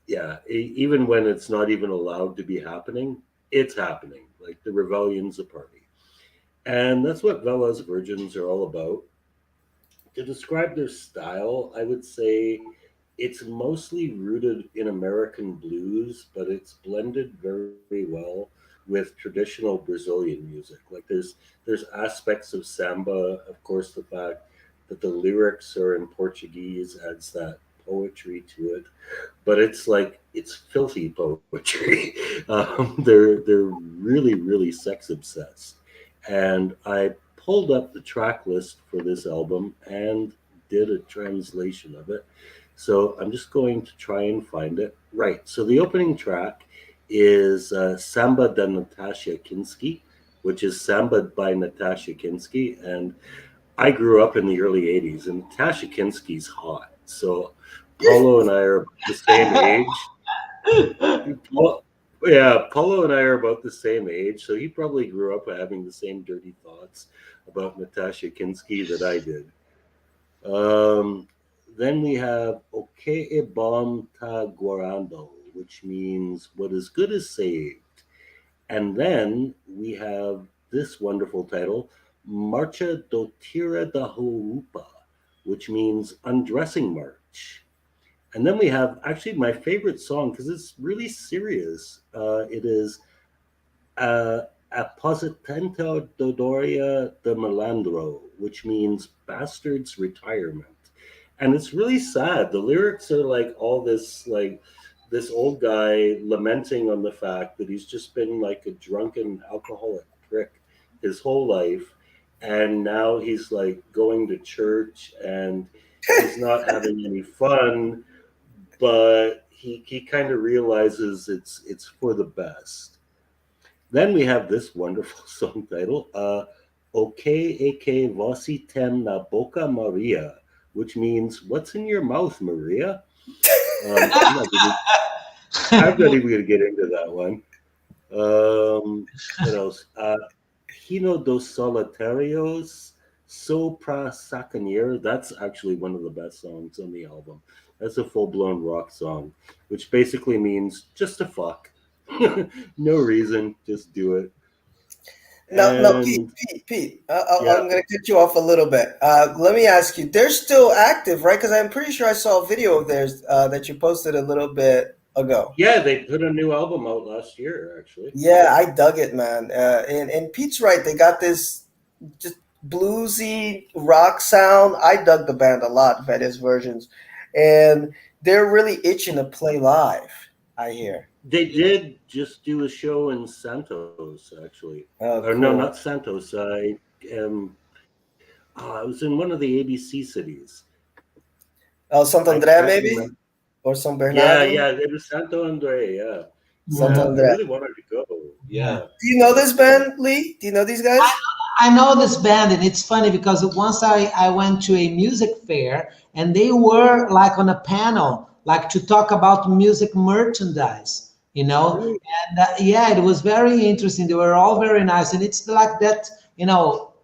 yeah, even when it's not even allowed to be happening, it's happening. Like the rebellion's a party. And that's what Velas Virgins are all about. To describe their style, I would say it's mostly rooted in American blues, but it's blended very well with traditional Brazilian music. Like there's aspects of samba, of course the fact that the lyrics are in Portuguese adds that poetry to it, but it's like it's filthy poetry. They're really really sex obsessed, and I pulled up the track list for this album and did a translation of it. So I'm just going to try and find it. Right. So the opening track is Samba da Natasha Kinski, which is Samba by Natasha Kinski, and I grew up in the early 80s, and Natasha Kinski's hot. So Paulo and I are about the same age. Well, yeah, Paulo and I are about the same age, so he probably grew up having the same dirty thoughts about Natasha Kinski that I did. Um, then we have Oke e bom ta guarando, which means what is good is saved. And then we have this wonderful title, Marcha do Tira da Roupa, which means undressing march. And then we have actually my favorite song because it's really serious. It is Apositento Dodoria de Malandro, which means bastard's retirement. And it's really sad. The lyrics are like all this, like this old guy lamenting on the fact that he's just been like a drunken alcoholic prick his whole life. And now he's like going to church and he's not having any fun, but he kind of realizes it's for the best. Then we have this wonderful song title, "Ok e que você tem na boca, Maria," which means "What's in your mouth, Maria?" I'm not even going to get into that one. What else? Hino dos Solitarios, So Pra Sacaneer. That's actually one of the best songs on the album. That's a full blown rock song, which basically means just to fuck. No reason, just do it. No, no, Pete, And Pete. yeah, I'm going to cut you off a little bit. Let me ask you. They're still active, right? Because I'm pretty sure I saw a video of theirs that you posted a little bit ago. yeah, they put a new album out last year, actually. Yeah, I dug it, man. And Pete's right. They got this just bluesy rock sound. I dug the band a lot, Vedis versions, and they're really itching to play live. I hear. They did just do a show in Santos, actually. Or Oh, no, not cool. Santos. Um, I was in one of the ABC cities. Oh, Santo I André, can't maybe, remember. or San Yeah, Bernardo. yeah, it was Santo Andre. Yeah, Santo Yeah, I André. really wanted to go. yeah. Yeah. Do you know this band, Lee? Do you know these guys? I know this band, and it's funny because once I went to a music fair and they were like on a panel, like to talk about music merchandise, you know. Really? And yeah, it was very interesting. They were all very nice, and it's like that,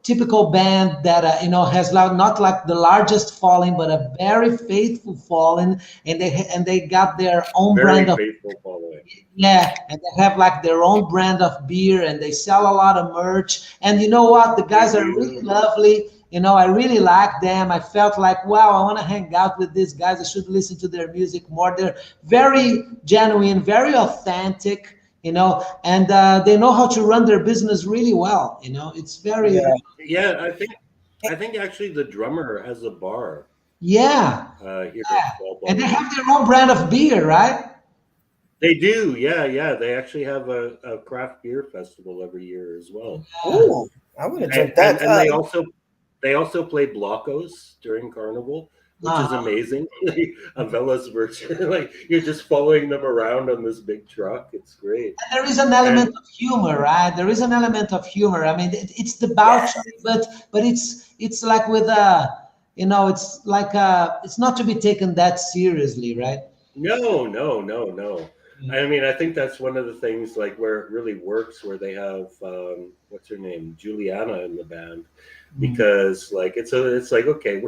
typical band that has like not like the largest following, but a very faithful following, and they got their own Very brand of. faithful following. Yeah, and they have like their own brand of beer and they sell a lot of merch. And you know what? The They guys are really do. lovely. I really like them. I felt like, wow, I want to hang out with these guys. I should listen to their music more. They're very genuine, very authentic. and they know how to run their business really well. It's very, Yeah. Yeah, I think actually the drummer has a bar yeah, here in Small and they Ballroom. have their own brand of beer, right? They do, yeah, yeah. They actually have a craft beer festival every year as well. Yeah. Ooh, I want to And, drink and that. and they also play blocos during Carnival, which is Uh-huh. amazing. A Velas version, like you're just following them around on this big truck. It's great. There is an And element of humor, right? There is an element of humor. I mean, it's Yeah. debauchery, but it's like with it's like it's not to be taken that seriously, right? no, no, no, no. Yeah. I mean, I think that's one of the things like where it really works, where they have what's her name, Juliana in the band, Mm. because like it's like okay,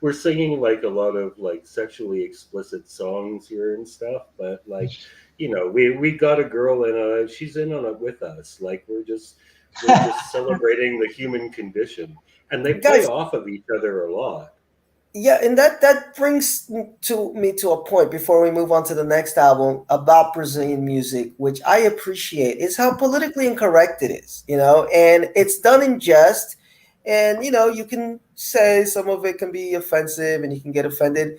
we're singing like a lot of like sexually explicit songs here and stuff, but like we got a girl and she's in on it with us. Like we're just celebrating the human condition, and they play Guys, off of each other a lot. yeah, and that brings me to a point before we move on to the next album about Brazilian music, which I appreciate, is how politically incorrect it is, and it's done in jest, and you can say some of it can be offensive and you can get offended,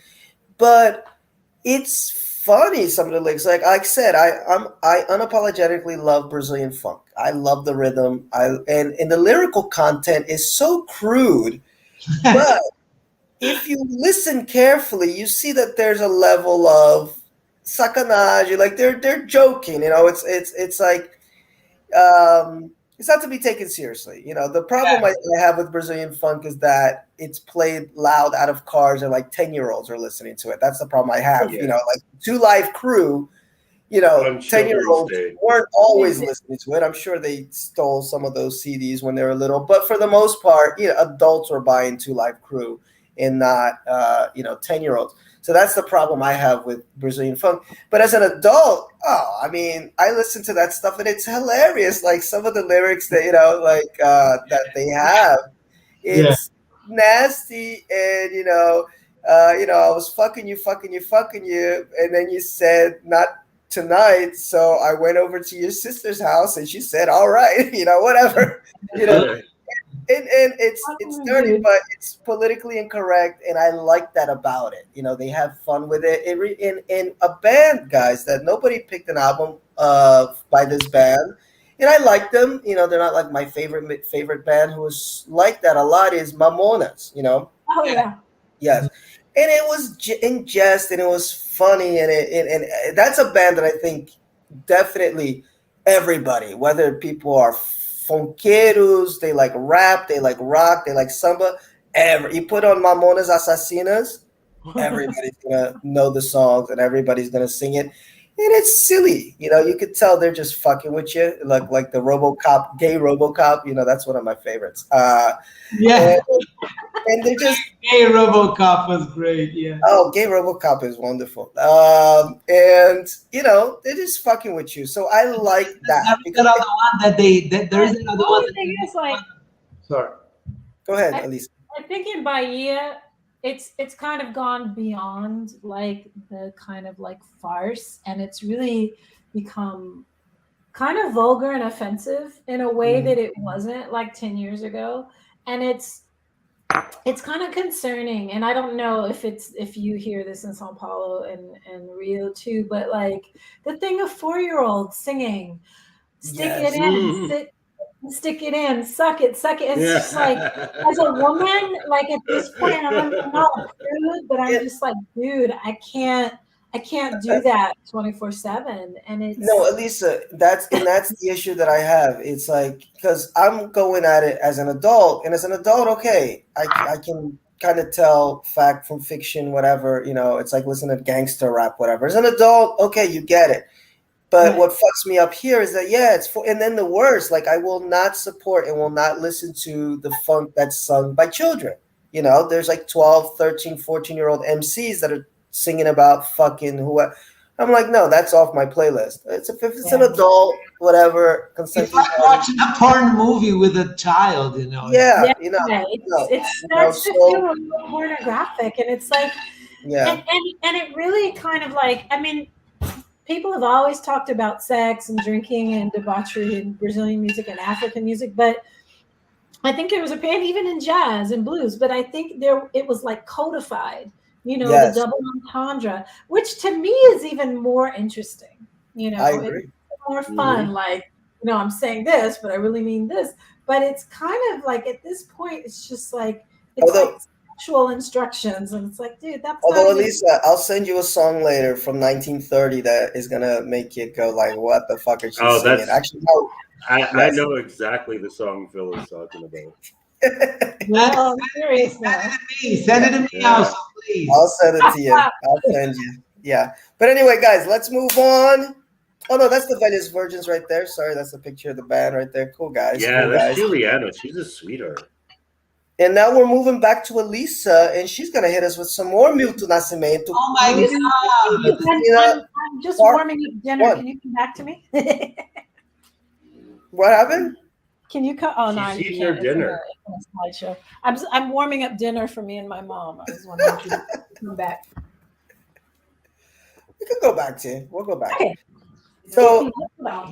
but it's funny some of the lyrics. Like I said, I unapologetically love Brazilian funk. I love the rhythm. And the lyrical content is so crude, but if you listen carefully, you see that there's a level of sacanage. Like they're joking. It's like it's not to be taken seriously. The problem I have with Brazilian funk is that it's played loud out of cars and like 10-year-olds are listening to it. That's the problem I have. Yeah, Like Two Live Crew, on 10 year Children's olds Day. weren't always listening to it. I'm sure they stole some of those CDs when they were little, but for the most part, adults were buying Two Live Crew and not, 10-year olds. So that's the problem I have with Brazilian funk. But as an adult, oh, I mean, I listen to that stuff and it's hilarious. Like some of the lyrics that, that they have, Yeah. it's nasty and, I was fucking you, fucking you, fucking you. And then you said, not tonight. So I went over to your sister's house and she said, all right, whatever, you know, and it's Oh, dirty, dude. but it's politically incorrect. And I like that about it. They have fun with it. In a band, guys, that nobody picked an album by this band. And I like them. They're not like my favorite band who was like that a lot is Mamonas. Oh Yeah. yeah. Yes, and it was in jest, and it was funny, and that's a band that I think definitely everybody, whether people are funkeros, they like rap, they like rock, they like samba. You put on Mamonas Assassinas, everybody's gonna know the songs and everybody's gonna sing it. And it's silly, you could tell they're just fucking with you, like the RoboCop, gay RoboCop. That's one of my favorites. Yeah. And, and they're just Hey, RoboCop was great. Yeah. Oh, gay RoboCop is wonderful. And they're just fucking with you. So I like There that is because another one there is But another the one only thing is, like, sorry. go ahead, I, Alisa. I think in Bahia, it's kind of gone beyond like the kind of like farce, and it's really become kind of vulgar and offensive in a way Mm. that it wasn't like 10 years ago. And it's kind of concerning, and I don't know if you hear this in Sao Paulo and Rio too, but like the thing of 4-year-olds singing, stick it Yes. in, Mm. stick it in, suck it. It's just like, as a Yeah. woman, like at this point, I'm not a prude, but I'm Yeah, just like, dude, I can't do that 24/7, and no, it's Alisa, that's the issue that I have. It's like because I'm going at it as an adult, and as an adult, okay, I can kind of tell fact from fiction, whatever. It's like listening to gangster rap, whatever. As an adult, okay, you get it. But right. what fucks me up here is that it's for, and then the worst, like I will not support and will not listen to the funk that's sung by children. There's like 12, 13, 14-year-old MCs that are singing about fucking who. I'm like, no, that's off my playlist. If it's an Yeah. adult, whatever, It's consenting like party. watching a porn movie with a child. Yeah, Yeah, no, it starts to feel so a little pornographic, and it's like, yeah, and it really kind of like, I mean, people have always talked about sex and drinking and debauchery in Brazilian music and African music, but I think there was a and even in jazz and blues, but I think there it was like codified, the Yes, double entendre, which to me is even more interesting. I It's agree. more Hmm. fun. Like, I'm saying this, but I really mean this. But it's kind of like at this point, it's like Although, sexual instructions, and it's like, dude, that's not although even. Elisa, I'll send you a song later from 1930 that is gonna make you go like, "What the fuck is she Oh, singing?" that's Actually, no. I Yes. know exactly the song Phil is talking about. Oh, I'm Hey, serious send now. it to me. Send it to me Yeah. also, please. I'll send it to you. I'll send you. Yeah. But anyway, guys, let's move on. Oh no, that's the Venice Virgins right there. Sorry, that's a picture of the band right there. Cool guys, Yeah, cool that's guys. Juliana. She's a sweetheart. And now we're moving back to Alisa, and she's gonna hit us with some more Milton Nascimento, Oh my Can Clube you de come back to me? Esquina, I'm just Part warming up dinner. One. Can you come back to me? What happened? Can you come? Oh no, She's you eating her can't. dinner. It's a slideshow. I'm warming up dinner for me and my mom. I was wondering if you could come back. We can go back to. We'll go back. Okay. So I'm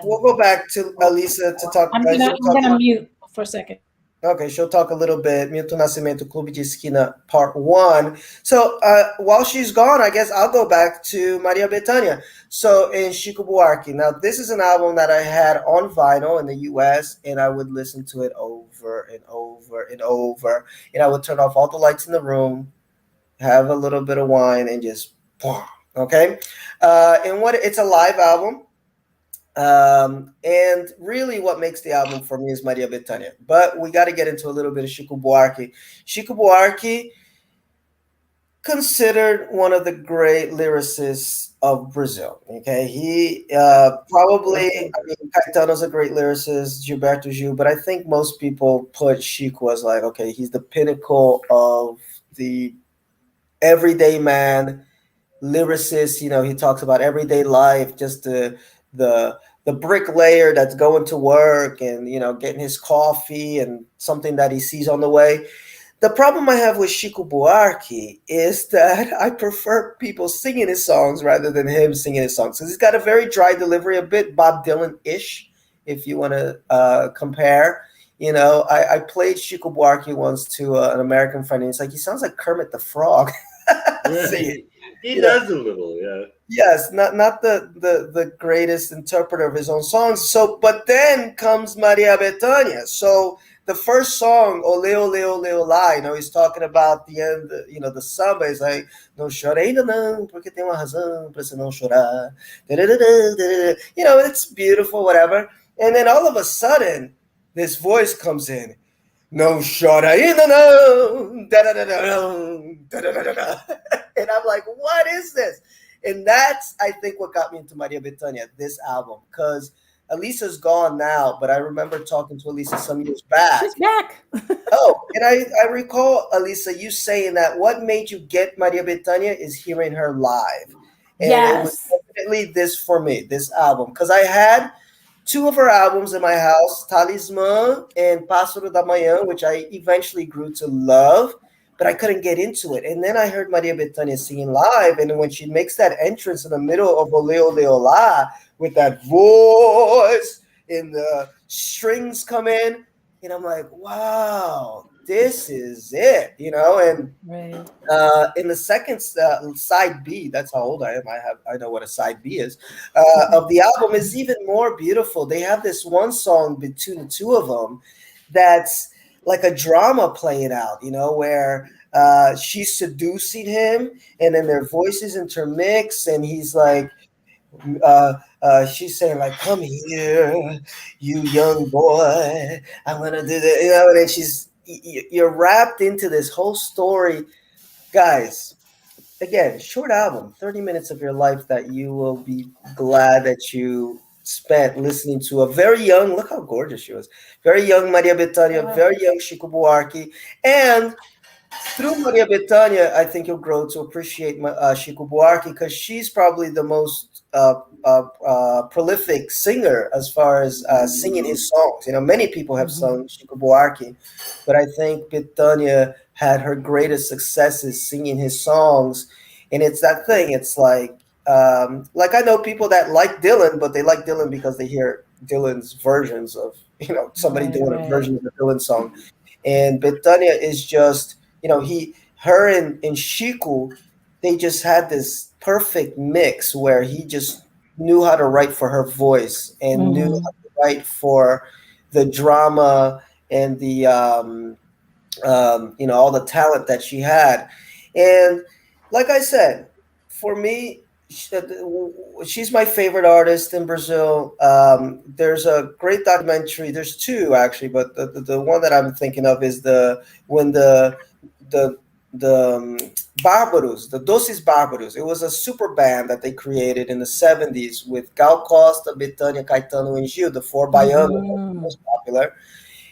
we'll go back to Alisa to talk. gonna She'll I'm talk. gonna mute for a second. Okay, she'll talk a little bit. Milton Nascimento, Clube de Esquina, Part 1. So while she's gone, I guess I'll go back to Maria Bethânia. So in Chico Buarque. Now, this is an album that I had on vinyl in the US, and I would listen to it over and over and over. And I would turn off all the lights in the room, have a little bit of wine, and just, okay? And what it's a live album. And really, what makes the album for me is Maria Bethânia. But we got to get into a little bit of Chico Buarque. Chico Buarque, considered one of the great lyricists of Brazil. Okay, he probably, I mean, Caetano's a great lyricist, Gilberto Gil, but I think most people put Chico as like, okay, he's the pinnacle of the everyday man lyricist. He talks about everyday life, just the the bricklayer that's going to work and getting his coffee and something that he sees on the way. The problem I have with Chico Buarque is that I prefer people singing his songs rather than him singing his songs, because he's got a very dry delivery, a bit Bob Dylan-ish, if you want to compare. I played Chico Buarque once to an American friend, and he's like, he sounds like Kermit the Frog. Yeah, Singing. he You know, does a little. Yeah. Yes, not the greatest interpreter of his own songs. So, but then comes Maria Bethânia. So the first song, Ole Ole Ole Olá, he's talking about the end. The samba is like, não chore ainda não, porque tem uma razão para você não chorar. It's beautiful, whatever. And then all of a sudden, this voice comes in. No shot ainda não. Da-da-da-da-dum, da-da-da-da-da. And I'm like, what is this? And that's, I think, what got me into Maria Bethânia, this album. Because Alyssa's gone now, but I remember talking to Alissa some years back. She's back. Oh, and I recall, Alissa, you saying that what made you get Maria Bethânia is hearing her live. And it was Yes. definitely this for me, this album. Because I had two of her albums in my house, Talismã and Pássaro da Manhã, which I eventually grew to love, but I couldn't get into it. And then I heard Maria Bethânia singing live, and when she makes that entrance in the middle of Ole Ole Olá with that voice and the strings come in, and I'm like, wow, this is it, and Right. in the second side B, that's how old I am. I know what a side B is. Of the album is even more beautiful. They have this one song between the two of them that's like a drama playing out. Where she's seducing him, and then their voices intermix, and he's like, she's saying like, "Come here, you young boy. I'm gonna do that," and then you're wrapped into this whole story. Guys, again, short album, 30 minutes of your life that you will be glad that you spent listening to a very young, look how gorgeous she was, very young Maria Bethânia, very young Chico Buarque. And through Maria Bethânia, I think you'll grow to appreciate Chico Buarque, because she's probably the most prolific singer as far as singing his songs. Many people have Mhm. sung Chico Buarque, but I think Bethânia had her greatest successes singing his songs. And it's that thing. It's like Like I know people that like Dylan, but they like Dylan because they hear Dylan's versions of, somebody Right, doing a right. version of a Dylan song. And Betania is just, her and Shiku, they just had this perfect mix where he just knew how to write for her voice and knew Hmm. how to write for the drama and the all the talent that she had. And like I said, for me, she's my favorite artist in Brazil. There's a great documentary. There's two actually, but the one that I'm thinking of is when the the Barbaros, the Doces Barbaros. It was a super band that they created in the 70s with Gal Costa, Betânia, Caetano, and Gil, the four baianos, Hmm. most popular,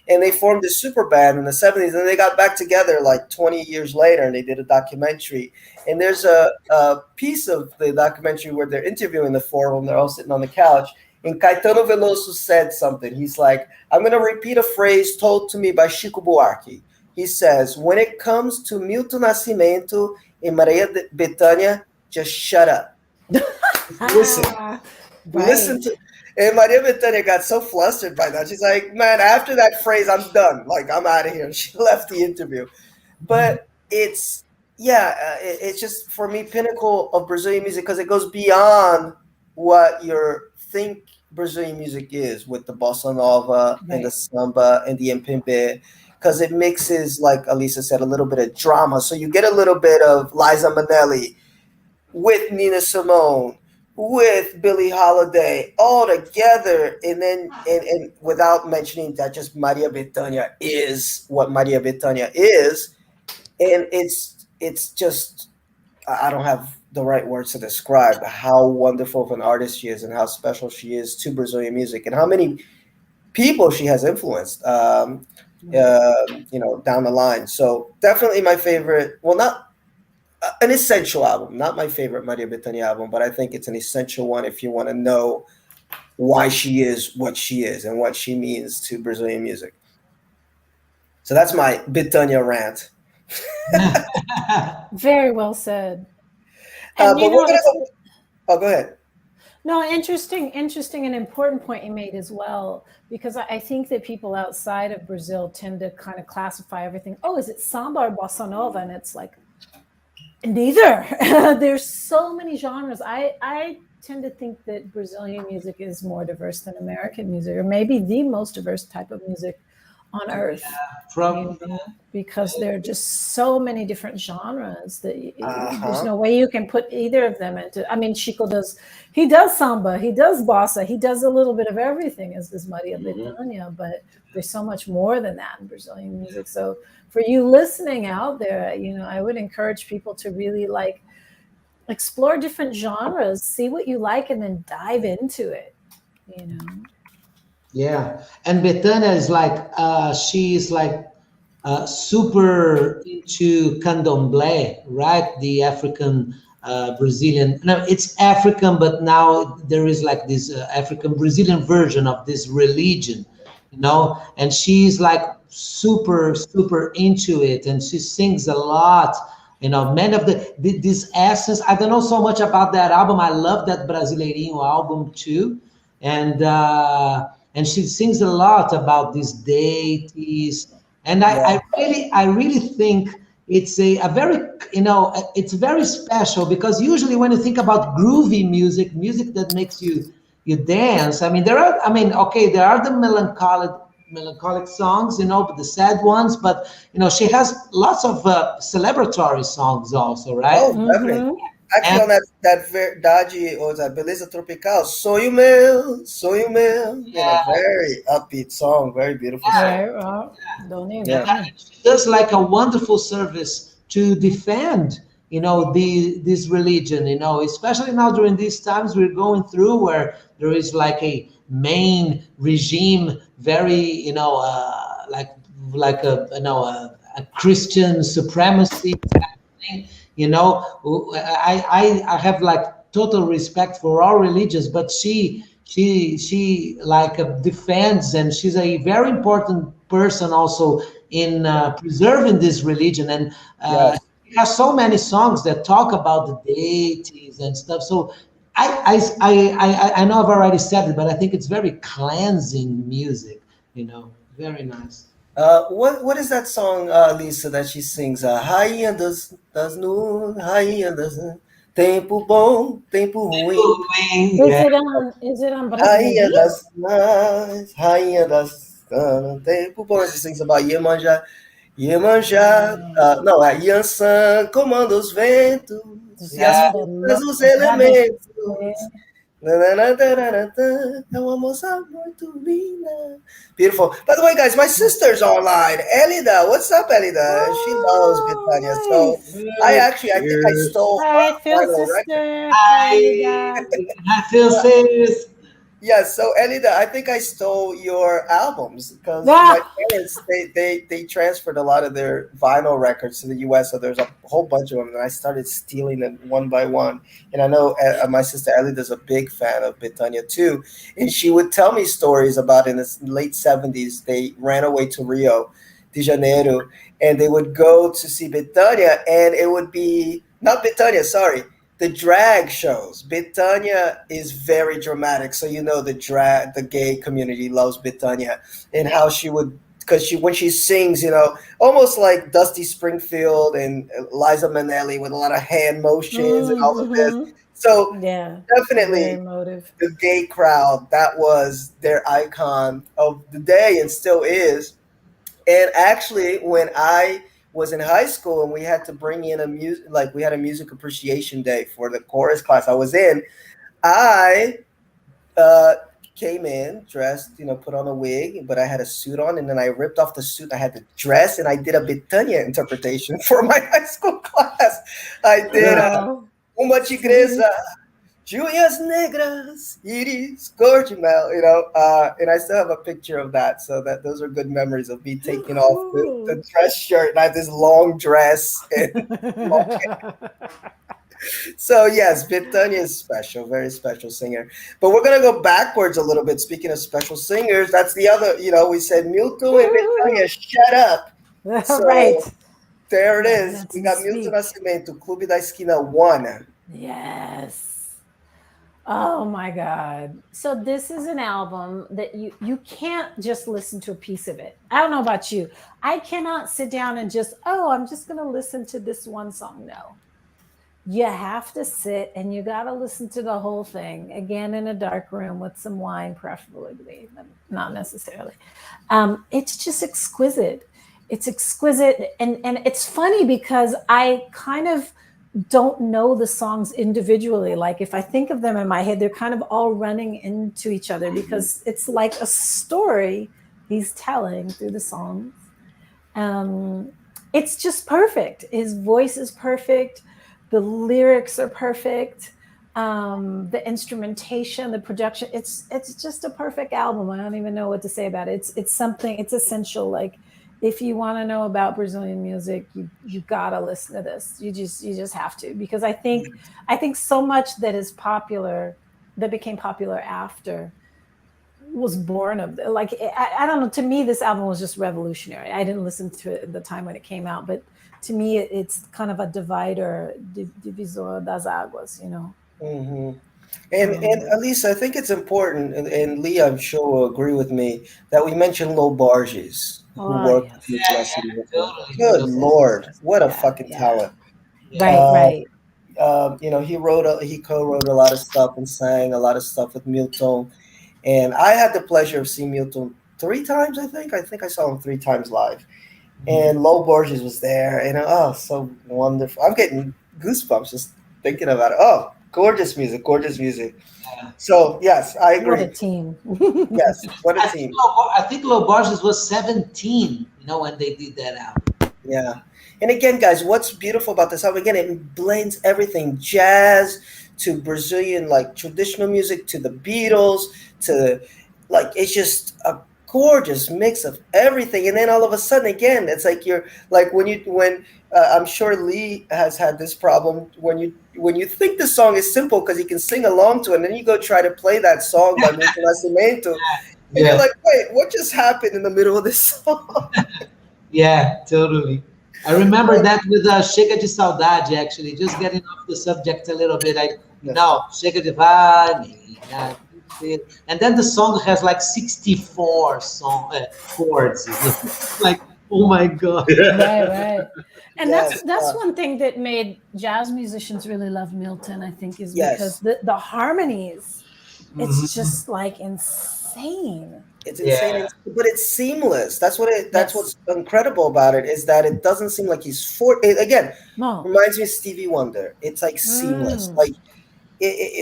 and they formed this super band in the 70s, and they got back together like 20 years later, and they did a documentary. And there's a piece of the documentary where they're interviewing the four of them. They're all sitting on the couch, and Caetano Veloso said something. He's like, I'm going to repeat a phrase told to me by Chico Buarque. He says, when it comes to Milton Nascimento and Maria Bethânia, just shut up. Listen. Ah, Listen right. to, and Maria Bethânia got so flustered by that. She's like, "Man, after that phrase, I'm done. Like, I'm out of here." She left the interview. But it's yeah, it's just for me pinnacle of Brazilian music because it goes beyond what you think Brazilian music is with the bossa nova and the Right. samba and the MPB. Because it mixes, like Alissa said, a little bit of drama. So you get a little bit of Liza Minnelli, with Nina Simone, with Billie Holiday, all together, and then and without mentioning that just Maria Bethânia is what Maria Bethânia is, and it's just I don't have the right words to describe how wonderful of an artist she is and how special she is to Brazilian music and how many people she has influenced. Right. Down the line. So definitely my favorite. Well, not an essential album. Not my favorite Maria Bethânia album, but I think it's an essential one if you want to know why she is what she is and what she means to Brazilian music. So that's my Bethânia rant. Very well said. And But we're gonna it's go. Oh, go ahead. no, interesting and important point you made as well, because I think that people outside of Brazil tend to kind of classify everything. Oh, is it samba or bossa nova? And it's like neither. There's so many genres. I tend to think that Brazilian music is more diverse than American music, or maybe the most diverse type of music on earth. From You know, because there are just so many different genres that Uh there's huh. no way you can put either of them into. I mean, Chico he does samba, he does bossa, he does a little bit of everything as Maria Hmm. Bethânia, but there's so much more than that in Brazilian music. So for you listening out there, I would encourage people to really like explore different genres, see what you like, and then dive into it. You know, Yeah, and Betania is like she's like super into candomblé, right? The African Brazilian. No, it's African, but now there is like this African Brazilian version of this religion, And she's like super into it, and she sings a lot. Many of this essence. I don't know so much about that album. I love that Brasileirinho album too, and and she sings a lot about these deities, and Yeah. I really think it's a very it's very special because usually when you think about groovy music that makes you dance. I mean, okay, there are the melancholic songs, but the sad ones, but she has lots of celebratory songs also, right? Oh, definitely. mm-hmm. Actually, And on that Verdade or that Beleza Tropical, Sonho Meu, Sonho Meu, very upbeat song, very beautiful song. Right, well, don't Yeah. even. she does like a wonderful service to defend this religion, especially now during these times we're going through where there is like a main regime, very like a Christian supremacy thing. I have like total respect for all religions, but she like defends, and she's a very important person also in preserving this religion, and Yes. has so many songs that talk about the deities and stuff. So I know I've already said it, but I think it's very cleansing music. Very nice. What is that song, Lisa, that she sings? Rainha das nuvens, rainha das tempo bom, tempo ruim, Yeah. Is it on rainha Brasileirinho? das mais, rainha das tempo bom. She sings about Iemanjá, Iemanjá, não, é Yansan comanda os ventos, e as Yeah. forças dos Já deixa eu elementos. ver. É uma moça muito linda. Beautiful. By the way, guys, my sister's online. Elida, what's up, Elida? She loves Britannia. Oh, So nice. I think I Cheers. stole Hi, her Phil vinyl record. sister. Hi, I Elida. I feel safe. Yes, so Elida, I think I stole your albums because my Ah, parents they transferred a lot of their vinyl records to the U.S. So there's a whole bunch of them, and I started stealing them one by one. And I know my sister Elida's a big fan of Britannia too, and she would tell me stories about in the late '70s they ran away to Rio de Janeiro, and they would go to see Britannia, and it would be not Britannia, sorry, the drag shows. Britannia is very dramatic, so you know the gay community loves Britannia and how she would because she when she sings, almost like Dusty Springfield and Liza Minnelli with a lot of hand motions and all of this. mm-hmm. So Yeah, very definitely emotive. the gay crowd that was their icon of the day and still is. And actually, when I was in high school and we had to bring in a music, like we had a music appreciation day for the chorus class I was in, I uh, came in dressed, put on a wig, but I had a suit on, and then I ripped off the suit. I had the dress, and I did a Betania interpretation for my high school class. I did Oh, Uma sweet. Tigresa, Julias Negras, Iris, Gorgimel, and I still have a picture of that. So that those are good memories of me taking off the Cool. dress shirt and I have this long dress. And so yes, Bitanya is special, very special singer. But we're gonna go backwards a little bit. Speaking of special singers, that's the other, we said Milton and Bitanya, shut up. Right. So there it is. Let's We got Milton speak. Nascimento, Clube da Esquina 1. Yes. Oh my God. So this is an album that you can't just listen to a piece of it. I don't know about you. I cannot sit down and just, oh, I'm just going to listen to this one song. No. You have to sit and you got to listen to the whole thing again in a dark room with some wine, preferably, but not necessarily. It's just exquisite. It's exquisite. And it's funny because I kind of don't know the songs individually. Like if I think of them in my head, they're kind of all running into each other because it's like a story he's telling through the songs. Um, it's just perfect. His voice is perfect. The lyrics are perfect. The instrumentation, the production, it's just a perfect album. I don't even know what to say about it. It's something, it's essential. Like if you want to know about Brazilian music, you gotta listen to this. You just have to, because I think so much that is popular, that became popular after, was born of, like, I don't know, to me this album was just revolutionary. I didn't listen to it at the time when it came out, but to me it's kind of a divider, divisor das águas. Hmm. And um Alisa, I think it's important, and Lee, I'm sure will agree with me, that we mention Low Barges, who oh worked yes, with Yeah, Leslie yeah, before. totally, Good yes, totally. yes, yes, Lord, yes. what a Yeah, fucking yeah, talent! Yeah. right, Uh, right. he co-wrote a lot of stuff and sang a lot of stuff with Milton, and I had the pleasure of seeing Milton 3 times. I think I saw him 3 times live, Mhm. and Low Borges was there, and oh, so wonderful! I'm getting goosebumps just thinking about it. Oh, gorgeous music, gorgeous music. Yeah. So yes, I What a agree. team. Yes, what a I think team. I think Lo Borges was 17, when they did that album. Yeah. And again, guys, what's beautiful about this album, again, it blends everything jazz to Brazilian, like traditional music, to the Beatles, to like, it's just a gorgeous mix of everything. And then all of a sudden, again, it's like you're like when I'm sure Lee has had this problem when you think the song is simple because you can sing along to it, and then you go try to play that song by Milton Nascimento, and you're Yeah, like, wait, what just happened in the middle of this song? yeah, totally. I remember that with Chega de Saudade, actually, just getting off the subject a little bit. Chega de vai, minha vida. And then the song has like 64 chords. Like, oh my God. Right, right. And Yes, that's one thing that made jazz musicians really love Milton, I think, is because yes. the harmonies, it's Mhm. just like insane. It's insane, Yeah. but it's seamless. That's Yes. what's incredible about it is that it doesn't seem like he's again, No. reminds me of Stevie Wonder. It's like seamless. Mm. Like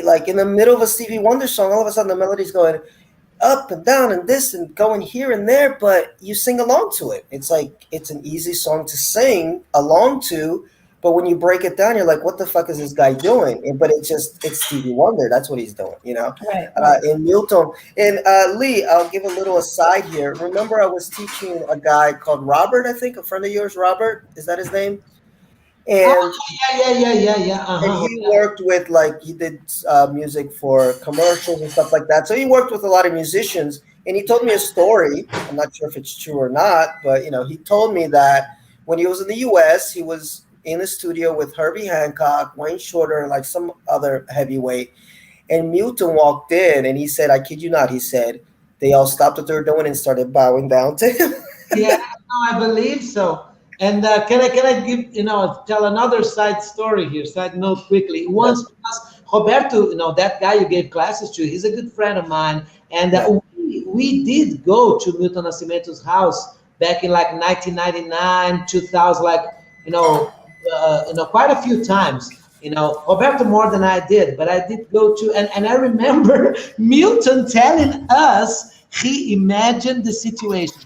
like in the middle of a Stevie Wonder song, all of a sudden the melody's going up and down and this and going here and there, but you sing along to it. It's like it's an easy song to sing along to, but when you break it down, you're like, what the fuck is this guy doing? But it's Stevie Wonder. That's what he's doing, you know. Right, right. In Milton and Lee, I'll give a little aside here. Remember, I was teaching a guy called Robert. I think a friend of yours, Robert. Is that his name? Oh, And yeah. and Uh-huh. he worked with like he did music for commercials and stuff like that. So he worked with a lot of musicians, and he told me a story. I'm not sure if it's true or not, but he told me that when he was in the U.S., he was in the studio with Herbie Hancock, Wayne Shorter, and like some other heavyweight. And Milton walked in, and he said, "I kid you not," he said, they all stopped what they were doing and started bowing down to him. Yeah, no, I believe so. And can I give tell another side story here, side note quickly. Once, because Roberto, that guy you gave classes to, he's a good friend of mine, and Yeah. we did go to Milton Nascimento's house back in like 1999, 2000, like quite a few times. Roberto more than I did, but I did go to, and I remember Milton telling us he imagined the situation.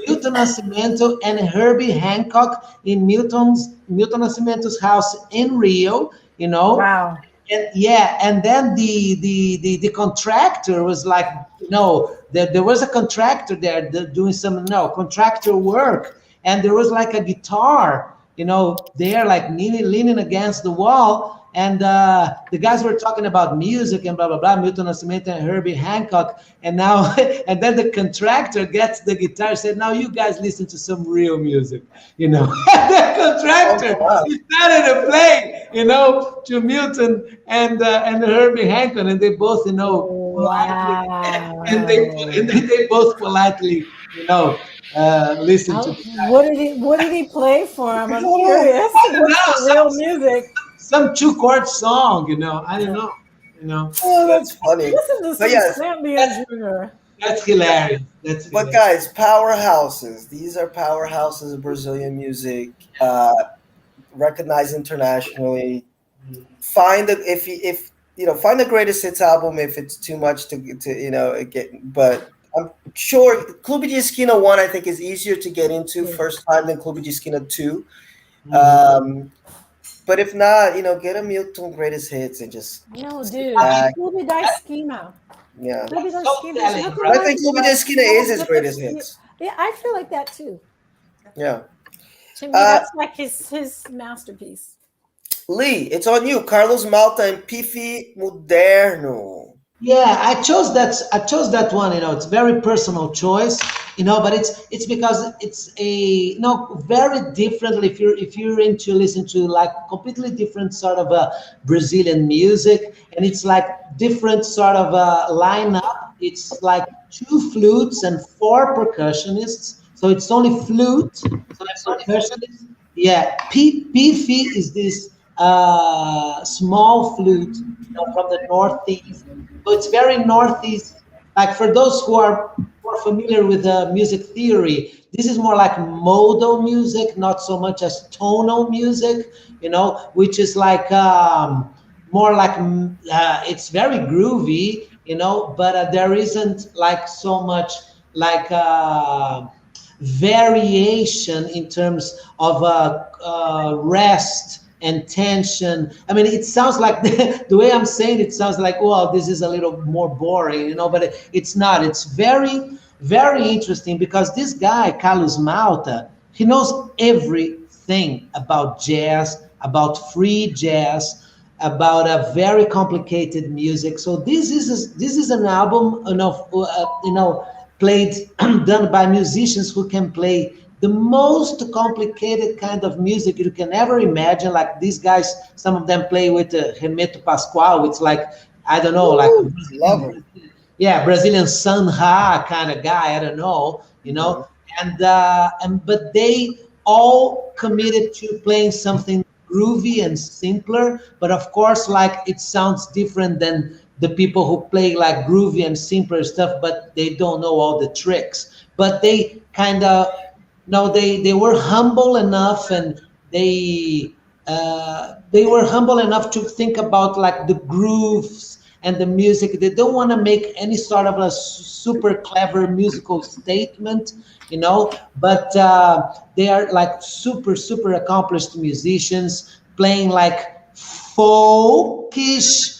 Milton Nascimento and Herbie Hancock in Milton Nascimento's house in Rio, Wow. and yeah, and then the contractor was like, there was a contractor there doing some contractor work, and there was like a guitar, there like leaning against the wall. And the guys were talking about music and blah blah blah, Milton Nascimento and Herbie Hancock, and now and then the contractor gets the guitar, said, "Now you guys listen to some real music," And the contractor Oh, wow. he started to play, to Milton and Herbie Hancock, and they both, politely, and Wow. they both politely, listen to the guy. What did he play for him? I'm curious. What's Now, the real music? some two-chord song, I don't know, Oh, that's funny. Listen to But some yes, Sambian Jr. That's hilarious. That's but hilarious. guys, powerhouses. These are powerhouses of Brazilian music, recognized internationally. Find the if find the greatest hits album if it's too much to get. But I'm sure Clube de Esquina 1 I think is easier to get into first time than Clube de Esquina 2. Um, but if not, get a Milton greatest hits and just No, sit dude. back. Clube da Esquina. Yeah, Clube da So Esquina. telling, There's nothing right? I think Clube de like Esquina is his Clube greatest da Esquina. hits. Yeah, I feel like that too. Yeah, To me, uh, that's like his masterpiece. Lee, it's on you. Carlos Malta and Pifi Moderno. Yeah, I chose that one. It's very personal choice. But it's because it's a very different. If you're into listen to like completely different sort of Brazilian music, and it's like different sort of lineup. It's like two flutes and four percussionists. So it's only flute, so percussionist. Yeah, Pifi is this small flute, from the northeast. So it's very northeast. Like for those who are more familiar with music theory, this is more like modal music, not so much as tonal music, which is like more like it's very groovy, but there isn't like so much like variation in terms of rest and tension. I mean, it sounds like the way I'm saying it sounds like, well, this is a little more boring, but it's not. It's very, very interesting because this guy, Carlos Malta, he knows everything about jazz, about free jazz, about a very complicated music. So this is an album, played done by musicians who can play the most complicated kind of music you can ever imagine. Like these guys, some of them play with Hermeto Pascoal. It's like, I don't know, like a Woo, love him. yeah, Brazilian Sun Ha kind of guy. I don't know, Mhm. and but they all committed to playing something groovy and simpler. But of course, like it sounds different than the people who play like groovy and simpler stuff, but they don't know all the tricks. But they kind of, no, they were humble enough, and they were humble enough to think about like the grooves and the music. They don't want to make any sort of a super clever musical statement, but they are like super accomplished musicians playing like folkish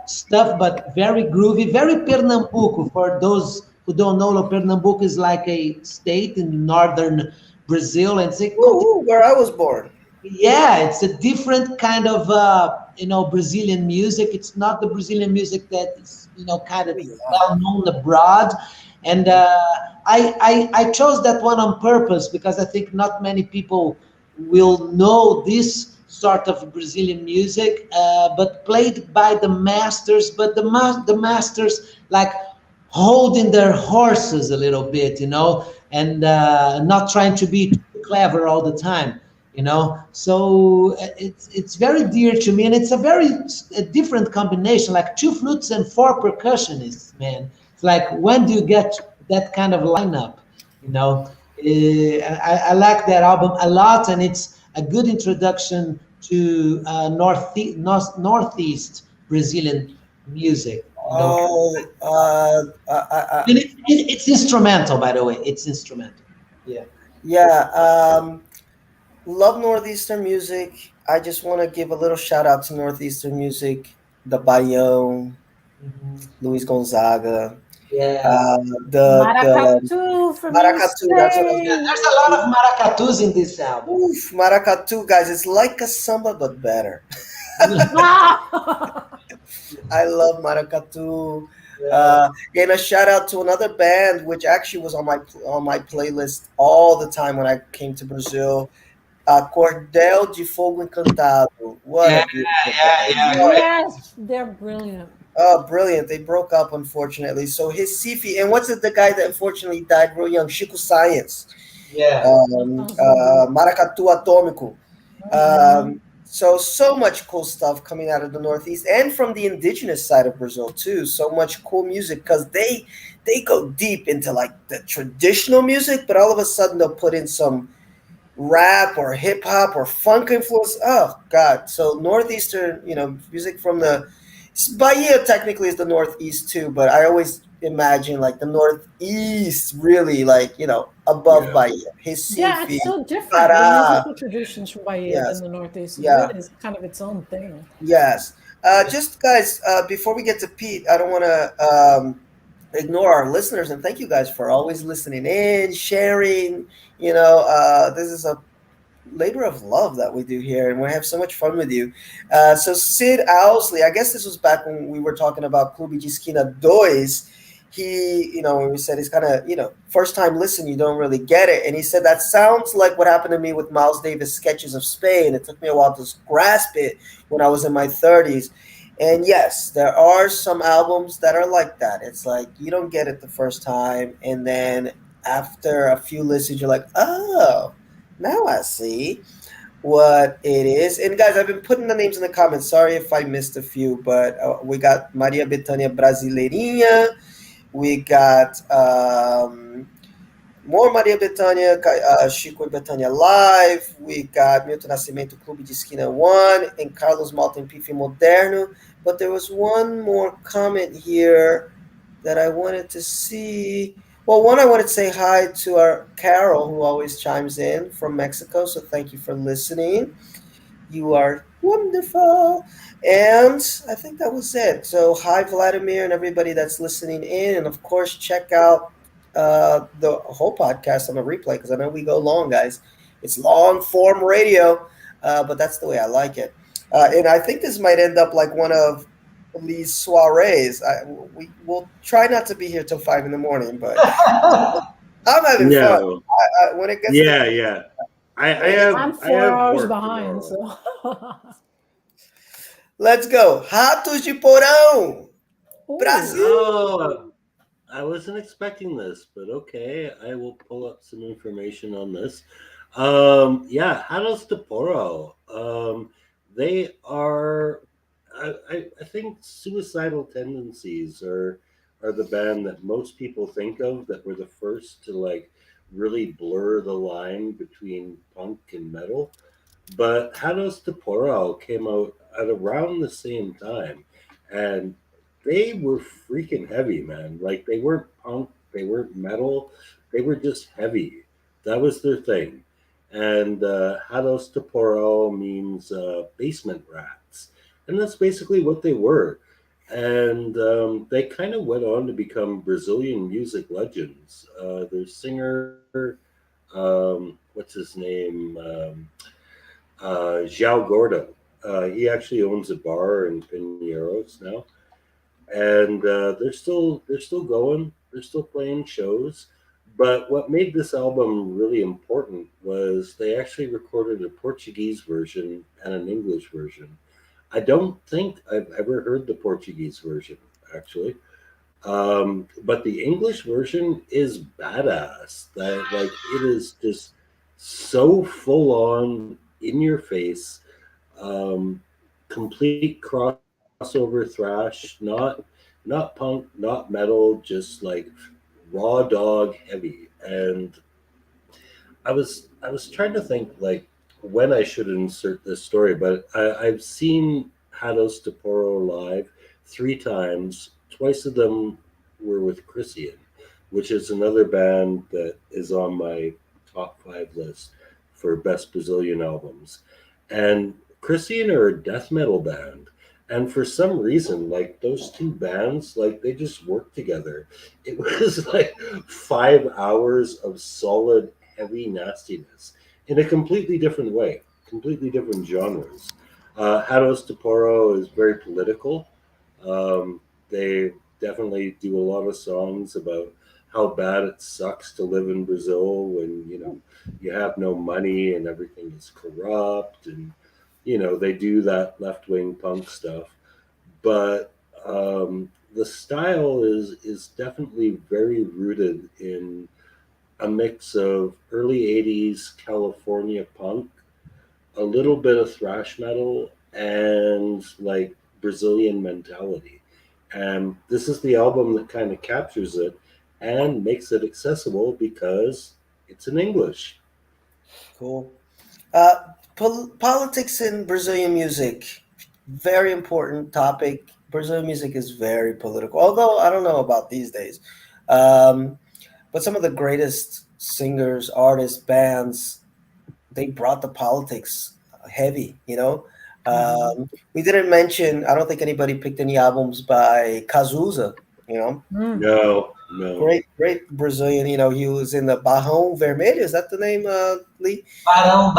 stuff, but very groovy, very Pernambuco. For those who don't know, Pernambuco is like a state in northern Brazil, and it's a Woo, woo, where I was born. yeah, it's a different kind of Brazilian music. It's not the Brazilian music that is kind Oh, of yeah. well known abroad. And I chose that one on purpose because I think not many people will know this sort of Brazilian music, but played by the masters. But the masters like holding their horses a little bit, and not trying to be too clever all the time. So it's very dear to me, and it's a different combination, like two flutes and four percussionists, man. It's like, when do you get that kind of lineup? I like that album a lot, and it's a good introduction to northeast Brazilian music. Oh, And it's instrumental, by the way. It's instrumental. Yeah. yeah. Love Northeastern music. I just want to give a little shout out to Northeastern music. The Baião, Mhm. Luis Gonzaga, Yeah. the Maracatu for me to Maracatu. That's what I was. Yeah, stay. there's a lot of maracatus in this album. Oof, Maracatu, guys. It's like a samba but better. Wow. I love Maracatu. Yeah. And a shout out to another band which actually was on my playlist all the time when I came to Brazil. Cordel de Fogo Encantado. What Yeah, a beautiful yeah, band! yeah, What? great. Yes, they're brilliant. Oh, brilliant! They broke up unfortunately. So his Sifi, and what's it? The guy that unfortunately died real young, Chico Science, Yeah. That sounds so good. Maracatu Atômico. Hmm. So much cool stuff coming out of the Northeast and from the indigenous side of Brazil too. So much cool music because they go deep into like the traditional music, but all of a sudden they'll put in some rap or hip hop or funk influence. Oh God! So northeastern, music from the Bahia technically is the northeast too, but I always imagine like the northeast really like above Yeah. Bahia, Yeah, Recife, it's so different. The Pará. musical traditions from Bahia than Yes, the Northeast. It yeah, really is kind of its own thing. yes. Just guys, before we get to Pete, I don't want to ignore our listeners and thank you guys for always listening in, sharing. This is a labor of love that we do here, and we have so much fun with you. So Sid Owsley, I guess this was back when we were talking about Clube de Esquina Dois. He, when we said he's kind of, first time listen, you don't really get it. And he said, that sounds like what happened to me with Miles Davis' Sketches of Spain. It took me a while to grasp it when I was in my 30s. And yes, there are some albums that are like that. It's like you don't get it the first time. And then after a few listens, you're like, oh, now I see what it is. And guys, I've been putting the names in the comments. Sorry if I missed a few, but we got Maria Bethânia Brasileirinha. We got more Maria Bethânia, Chico e Bethânia Live. We got Milton Nascimento, Clube de Esquina 1, and Carlos Malta and Pife Moderno. But there was one more comment here that I wanted to see. Well, one, I wanted to say hi to our Carol, who always chimes in from Mexico. So thank you for listening. You are wonderful. And I think that was it. So, hi, Vladimir, and everybody that's listening in. And of course, check out the whole podcast on the replay because I know we go long, guys. It's long form radio, but that's the way I like it. And I think this might end up like one of Lee's soirees. We will try not to be here till 5 in the morning, but I'm having fun. No. When it gets to Yeah, yeah. I'm I four have hours work behind, tomorrow. so let's go. Ratos de Porão, ooh. Brasil. Oh, I wasn't expecting this, but okay. I will pull up some information on this. Yeah, Hados de Poro. They are, I think, Suicidal Tendencies are the band that most people think of that were the first to like really blur the line between punk and metal. But Hados de Poro came out at around the same time, and they were freaking heavy, man. Like they weren't punk, they weren't metal, they were just heavy. That was their thing. And Hados de Poro means basement rats, and that's basically what they were. And they kind of went on to become Brazilian music legends. Their singer, what's his name? João Gordo. He actually owns a bar in Pinheiros now, and they're still going. They're still playing shows. But what made this album really important was they actually recorded a Portuguese version and an English version. I don't think I've ever heard the Portuguese version actually, but the English version is badass. That like it is just so full on in your face, um, complete crossover thrash, not punk, not metal, just like raw dog heavy. And I was trying to think like when I should insert this story, but I've seen Hados de Poro live 3 times. Twice of them were with Christian, which is another band that is on my top 5 list for best Brazilian albums. And Christian are a death metal band. And for some reason, like those two bands, like they just work together. It was like 5 hours of solid heavy nastiness in a completely different way, completely different genres. Hados de Poro is very political. They definitely do a lot of songs about how bad it sucks to live in Brazil when you have no money and everything is corrupt, and they do that left wing punk stuff. But the style is definitely very rooted in a mix of early 80s California punk, a little bit of thrash metal, and like Brazilian mentality. And this is the album that kind of captures it and makes it accessible because it's in English. Cool. Politics in Brazilian music, very important topic. Brazilian music is very political, although I don't know about these days. Um, but some of the greatest singers, artists, bands, they brought the politics heavy. Mhm. We didn't mention. I don't think anybody picked any albums by Cazuza. You know, Mm. No, no. great Brazilian. He was in the Barrão Vermelho. Is that the name, Lee? Barão,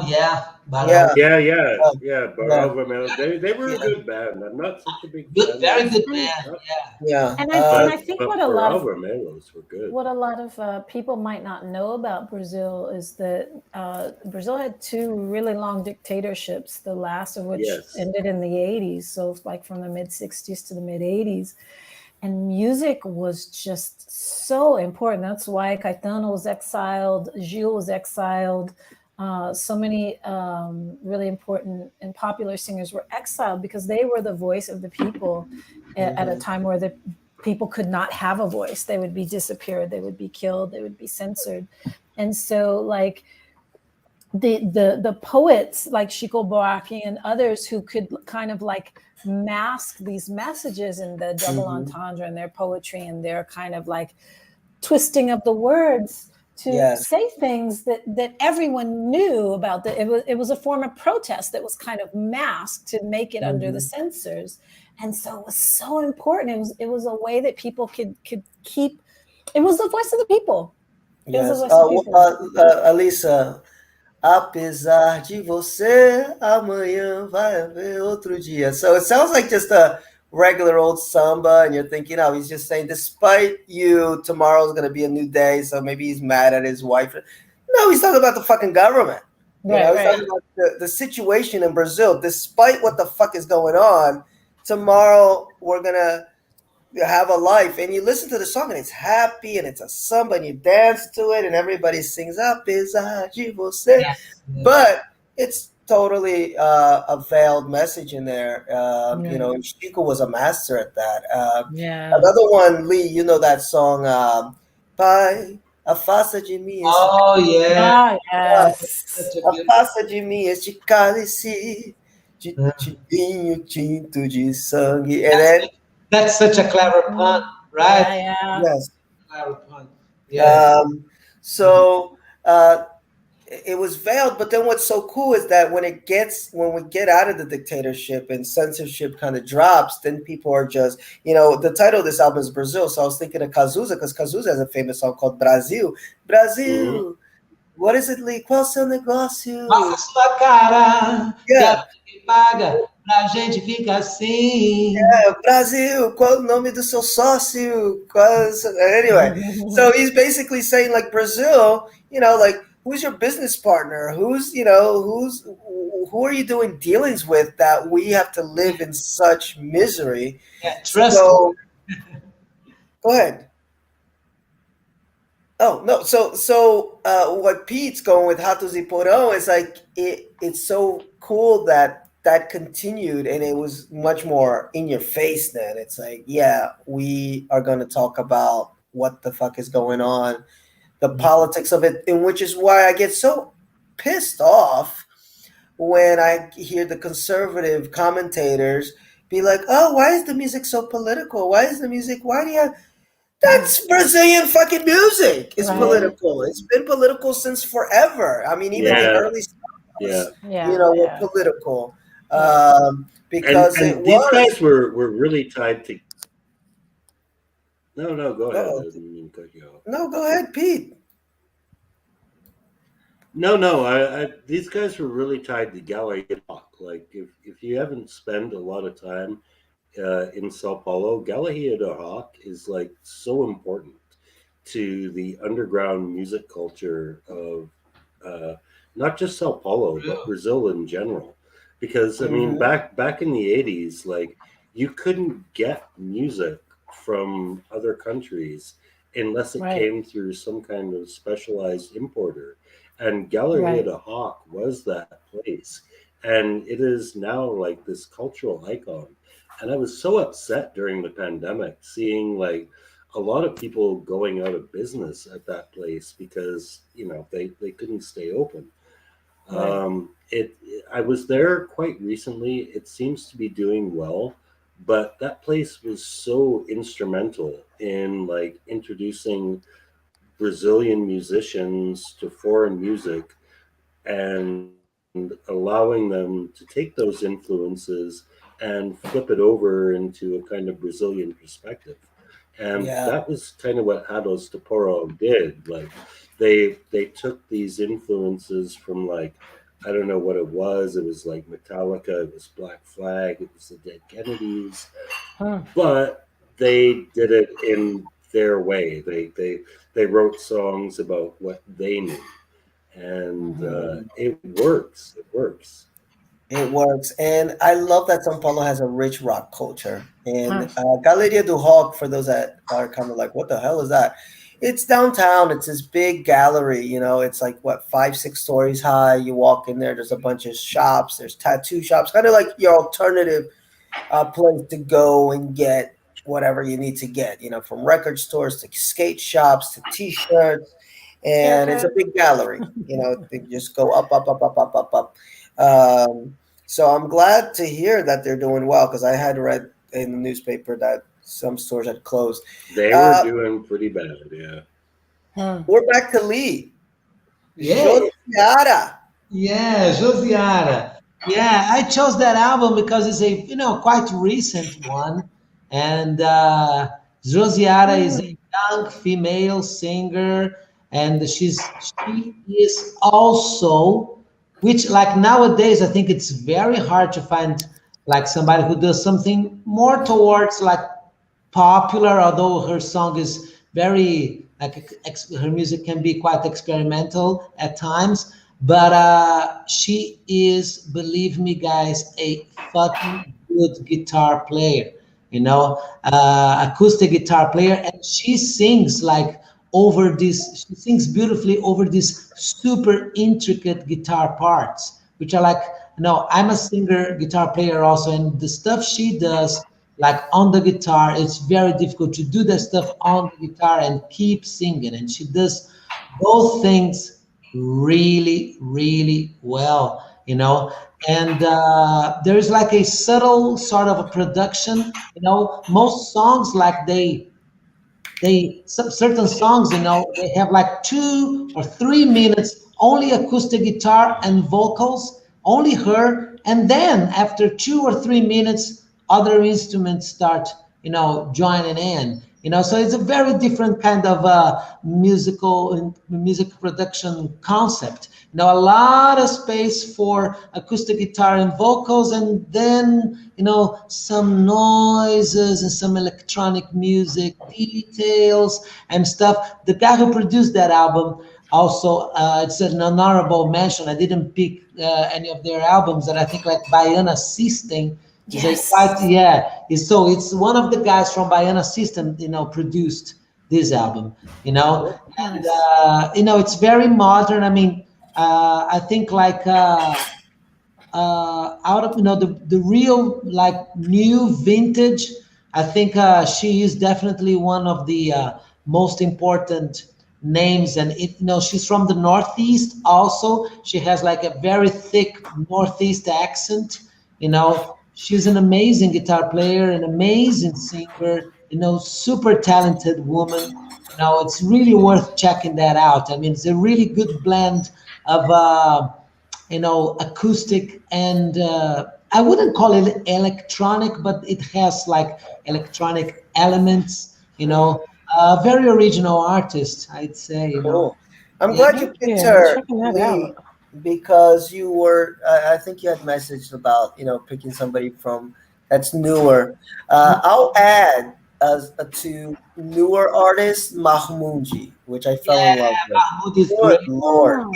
yeah, Yeah, Barão. uh, Yeah, yeah, Barova Mel. They were a yeah, good band. I'm not such a big Good, fan very of, good And band. not, Yeah. yeah. and I think but Barova Melos were good. what a lot of people might not know about Brazil is that Brazil had 2 really long dictatorships, the last of which Yes. ended in the 80s. So, like from the mid 60s to the mid 80s. And music was just so important. That's why Caetano was exiled, Gil was exiled. So many really important and popular singers were exiled because they were the voice of the people at a Mhm. time where the people could not have a voice. They would be disappeared, they would be killed, they would be censored. And so, like, the poets like Chico Buarque and others who could kind of like mask these messages in the double Mhm. entendre in their poetry and their kind of like twisting of the words to Yes. say things that everyone knew about. That it was a form of protest that was kind of masked to make it under the Mhm. censors. And so it was so important. It was a way that people could keep. It was the voice of the people. It was the Yes. voice of the people. Alissa, apesar de você, amanhã vai haver outro dia. So it sounds like just regular old samba, and you're thinking, oh, he's just saying, despite you, tomorrow's gonna be a new day, so maybe he's mad at his wife. No, he's talking about the fucking government. Right, He's right. talking about the situation in Brazil. Despite what the fuck is going on, tomorrow we're gonna have a life. And you listen to the song and it's happy and it's a samba and you dance to it and everybody sings apesar de você. Yes, yes. But it's totally a veiled message in there. Yeah. And Chico was a master at that. Yeah. Another one, Lee, you know that song, Pai, afasta de mim esse Oh, yeah. Ah, Such yes. a beautiful. afasta de mim este cálice de vinho tinto de sangue. And That's, then, that's such a clever pun, right? Yeah, yeah. yes. Clever pun. Yes. So it was veiled, but then what's so cool is that when we get out of the dictatorship and censorship kind of drops, then people are just, the title of this album is Brazil. So I was thinking of Cazuza, because Cazuza has a famous song called Brasil. Mhm. Brasil. What is it, Lee? Qual seu negócio? Mostra sua cara, Yeah. que paga pra gente ficar assim. Brasil, qual o nome do seu sócio? Anyway, so he's basically saying, like, Brazil, like, who's your business partner? Who are you doing dealings with that we have to live in such misery? Yeah, trust me. So, go ahead. Oh no! What Pete's going with Ratos e Porão is like it's so cool that continued, and it was much more in your face then. It's like, yeah, we are going to talk about what the fuck is going on, the politics of it, and which is why I get so pissed off when I hear the conservative commentators be like, "Oh, why is the music so political? Why is the music? Why do you have?" That's Brazilian fucking music. It's Right. political. It's been political since forever. I mean, even the Yeah. early Yeah. stars, Yeah. were Yeah. political. And Because it and these was. guys were really tied to. No, go ahead. I Oh, didn't mean to cut you off. no, go ahead, Pete. No. These guys were really tied to Gallagher. Like, if you haven't spent a lot of time in Sao Paulo, Gallagher Hawk is like so important to the underground music culture of uh, not just Sao Paulo but Brazil in general. Because I mean, Mhm. back in the '80s, like you couldn't get music from other countries unless it Right. came through some kind of specialized importer. And Right. Galeria Hawk was that place. And it is now like this cultural icon. And I was so upset during the pandemic seeing like a lot of people going out of business at that place because, they couldn't stay open. Right. It I was there quite recently. It seems to be doing well, but that place was so instrumental in like introducing Brazilian musicians to foreign music and allowing them to take those influences and flip it over into a kind of Brazilian perspective. And Yeah. that was kind of what Hados de Porro did. Like they took these influences from like I don't know what it was. It was like Metallica, it was Black Flag, it was the Dead Kennedys, Huh. but they did it in their way. They wrote songs about what they knew, and it works. It works. It works. And I love that Sao Paulo has a rich rock culture. And Huh. Galeria do Rock, for those that are kind of like, what the hell is that? It's downtown. It's this big gallery. It's like, what, 5, 6 stories high. You walk in there, there's a bunch of shops, there's tattoo shops, kind of like your alternative place to go and get whatever you need to get, from record stores to skate shops to t-shirts. And it's a Haircut. big gallery. They just go up, up, up, up, up, up, up. So I'm glad to hear that they're doing well, because I had read in the newspaper that some stores had closed. They were doing pretty bad, yeah. Huh. We're back to Lee. Yeah. Josiara. Yeah, Josiara. Yeah, I chose that album because it's a quite recent one, and Josiara is a young female singer, and she is also, which like nowadays I think it's very hard to find like somebody who does something more towards like popular, although her song is very like her music can be quite experimental at times. But she is, believe me, guys, a fucking good guitar player. Acoustic guitar player, and she sings like over this. She sings beautifully over these super intricate guitar parts, which are like, I'm a singer, guitar player also, and the stuff she does like on the guitar, it's very difficult to do that stuff on the guitar and keep singing. And she does both things really, really well, And there's like a subtle sort of a production, most songs like some certain songs, they have like 2 or 3 minutes only acoustic guitar and vocals, only her, and then after 2 or 3 minutes other instruments start, joining in, so it's a very different kind of music production concept, a lot of space for acoustic guitar and vocals, and then some noises and some electronic music details and stuff. The guy who produced that album also, it's an honorable mention. I didn't pick any of their albums, and I think like Baiana System is a quite, Yes. yeah. It's one of the guys from Baiana System, produced this album, and Nice. it's very modern. I mean, I think like out of the real like new vintage, I think she is definitely one of the most important names, and she's from the Northeast also. She has like a very thick Northeast accent. She's an amazing guitar player, an amazing singer, super talented woman. It's really worth checking that out. I mean, it's a really good blend of acoustic and I wouldn't call it electronic, but it has like electronic elements. Very original artist, I'd say. Cool. I'm Yeah. glad you Thank picked you. I'm her, checking that Lee, out. because you were. I think you had messaged about picking somebody from that's newer. I'll add as to newer artist Mahmoudji, which I fell Yeah, in love with. Mahmoud is Good great. lord, Oh,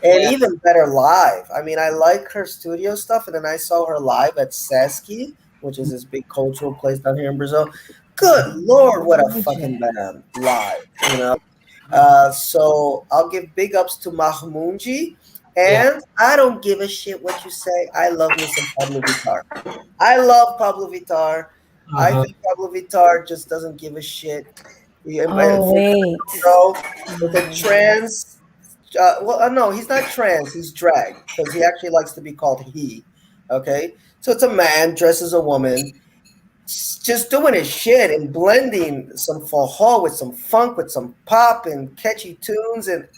and Yeah. even better live. I mean, I like her studio stuff, and then I saw her live at Sasky, which is this big cultural place down here in Brazil. Good lord, what a fucking BEJ. band live! So I'll give big ups to Mahmoudji, Yeah. and I don't give a shit what you say. I love me some Pablo Vittar. I love Pablo Vittar. I Uh-huh. think Pablo Vittar just doesn't give a shit. Oh, For wait. girl with a Mm. trans, well, no, he's not trans. He's drag because he actually likes to be called he. Okay, so it's a man dressed as a woman just doing his shit and blending some forró with some funk with some pop and catchy tunes. And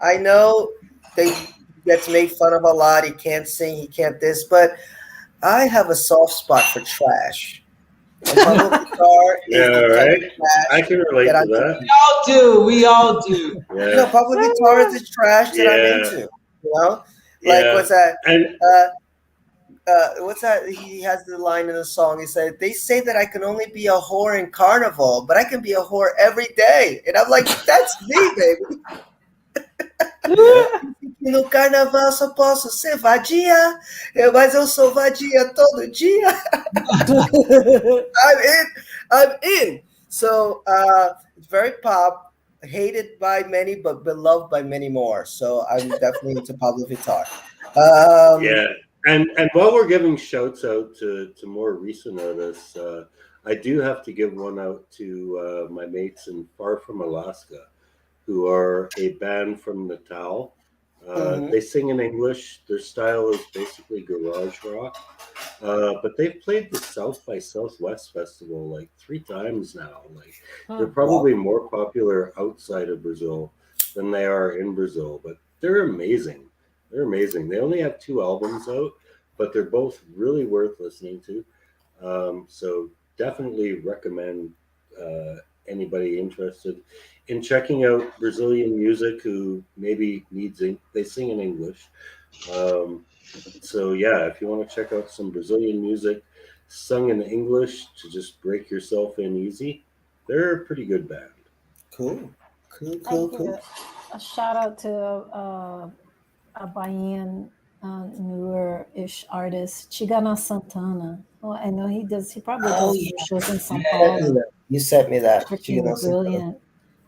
I know they gets made fun of a lot. He can't sing, he can't this, but I have a soft spot for trash. And Pablo Pitar Yeah, is the type of right. I trash can that relate to I'm that. into. All do. We all do. No, Yeah, Pablo Pitar is the trash that I'm yeah, into. You know, like yeah. what's that? And Uh, what's that? He has the line in the song. He said, "They say that I can only be a whore in carnival, but I can be a whore every day." And I'm like, "That's me, baby. yeah, No carnaval só posso ser vadia, mas eu sou vadia todo dia." I'm in. I'm in. So it's very pop, hated by many, but beloved by many more. So I'm definitely into Pablo Vittar. Um, yeah. And while we're giving shouts out to more recent artists, I do have to give one out to my mates in Far From Alaska, who are a band from Natal. mhm. They sing in English. Their style is basically garage rock. But they've played the South by Southwest Festival like 3 times now. Like they're Oh, Wow. probably more popular outside of Brazil than they are in Brazil. But they're amazing. They're amazing. They only have 2 albums out, but they're both really worth listening to. So definitely recommend uh, anybody interested in checking out Brazilian music who maybe they sing in English. Um, so yeah, if you want to check out some Brazilian music sung in English to just break yourself in easy, they're a pretty good band. Cool. Cool, I cool, give cool. a shout out to a Bahian newer-ish artist, Chigana Santana. Oh, I know he probably Oh does more yeah, shows in Sao Sent me yeah. Paulo. that. You sent me that. Freaking Santana. brilliant.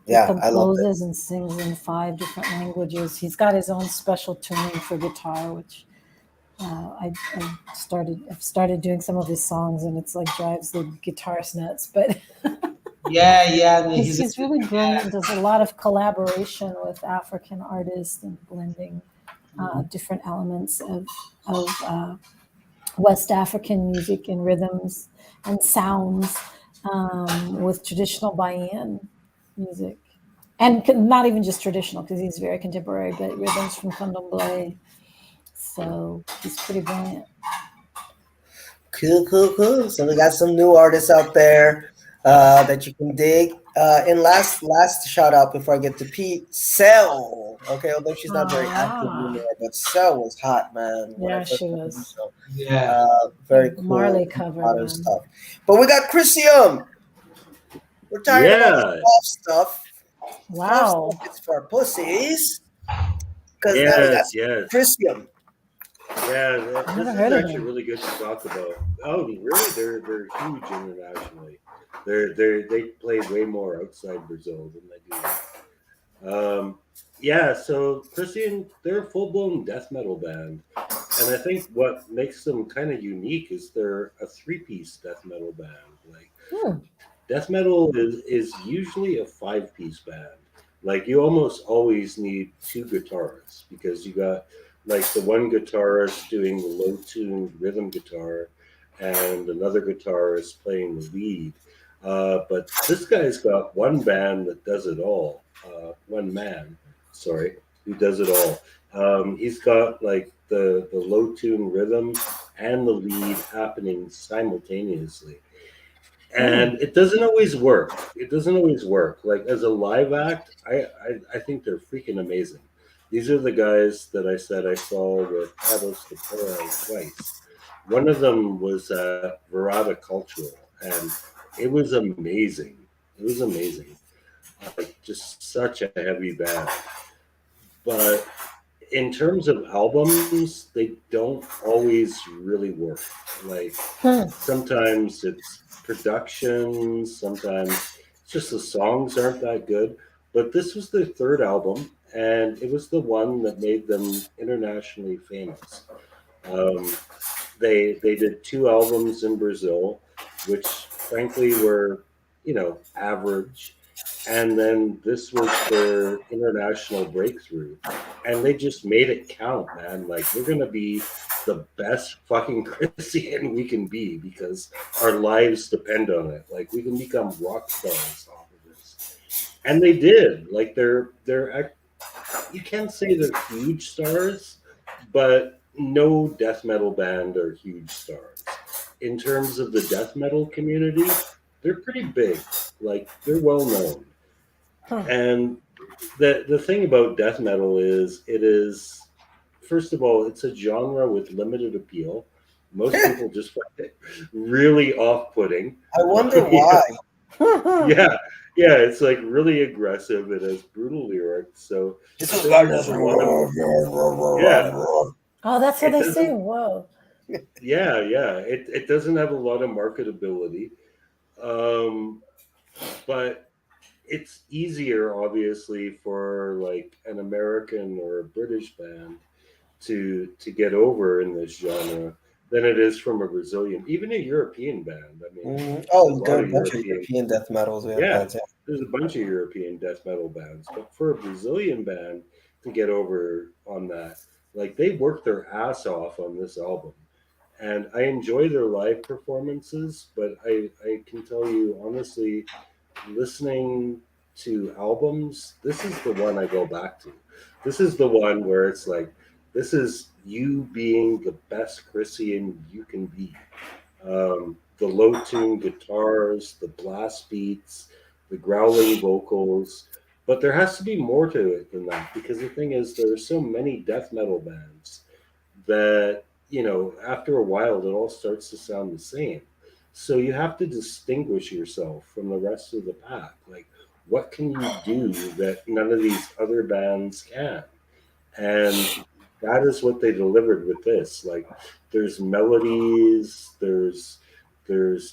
He Yeah, I love it. composes and sings in 5 different languages. He's got his own special tuning for guitar, which I've started doing some of his songs, and it's like drives the guitarist nuts. But Yeah, yeah, no, he's he's a he's good, really yeah. brilliant. Does a lot of collaboration with African artists and blending different elements of West African music and rhythms and sounds with traditional Bahian music. And not even just traditional, because he's very contemporary, but rhythms from candomblé. So he's pretty brilliant. Cool, cool, cool. So we got some new artists out there that you can dig. And last shout out before I get to Pete, Cell. Okay, although she's not very active Ah, anymore, but Cell was hot, man. When I yeah, first she met her, was. so Yeah. very Marley cool, cover, modern man. stuff. But we got Chrisium. We're tired of all the Yeah, soft stuff. Soft stuff Wow. is for pussies. Because now we got yes, yes. Chrisium. Yeah, I never this is heard of actually him. really good to talk about. Oh, really? They're huge internationally. They play way more outside Brazil than they do. Yeah, so Christian, they're a full blown death metal band, and I think what makes them kind of unique is they're a three-piece death metal band. Like Hmm. death metal is usually a five-piece band. Like you almost always need two guitarists because you got like the one guitarist doing the low-tuned rhythm guitar and another guitarist playing the lead. But this guy's got one band that does it all. One man, sorry, who does it all. He's got like the low tune rhythm and the lead happening simultaneously, Hmm. and it doesn't always work. It doesn't always work. Like as a live act, I think they're freaking amazing. These are the guys that I said I saw with Carlos de Pera twice. One of them was at Verada Cultural, and it was amazing. It was amazing. Like just such a heavy band. But in terms of albums, they don't always really work. Like Hmm. sometimes it's production, sometimes it's just the songs aren't that good. But this was their third album, and it was the one that made them internationally famous. Um, they did two albums in Brazil, which frankly were, average, and then this was their international breakthrough, and they just made it count, man. Like we're gonna be the best fucking Christian we can be because our lives depend on it. Like we can become rock stars off of this, and they did. Like you can't say they're huge stars, but no death metal band are huge stars. In terms of the death metal community, they're pretty big. Like they're well known. Huh. And the thing about death metal is it is first of all, it's a genre with limited appeal. Most people just find it really off-putting. I wonder why. Yeah, yeah, it's like really aggressive. It has brutal lyrics, so It's it just got doesn't this. have a lot of yeah. Oh, that's what It they say. doesn't. Whoa. Yeah. It doesn't have a lot of marketability, um, but it's easier, obviously, for like an American or a British band to get over in this genre than it is from a Brazilian, even a European band. I mean, there's a Oh, there lot are a of bunch of European. European death metals. Yeah, Yeah, bands. Yeah. there's a bunch of European death metal bands, but for a Brazilian band to get over on that, like they worked their ass off on this album, and I enjoy their live performances. But I can tell you honestly, listening to albums, this is the one I go back to. This is the one where it's like, this is you being the best Christian you can be. The low tune guitars, the blast beats, the growling vocals. But there has to be more to it than that, because the thing is, there are so many death metal bands that, after a while, it all starts to sound the same. So you have to distinguish yourself from the rest of the pack. Like, what can you do that none of these other bands can? And that is what they delivered with this. Like, there's melodies, there's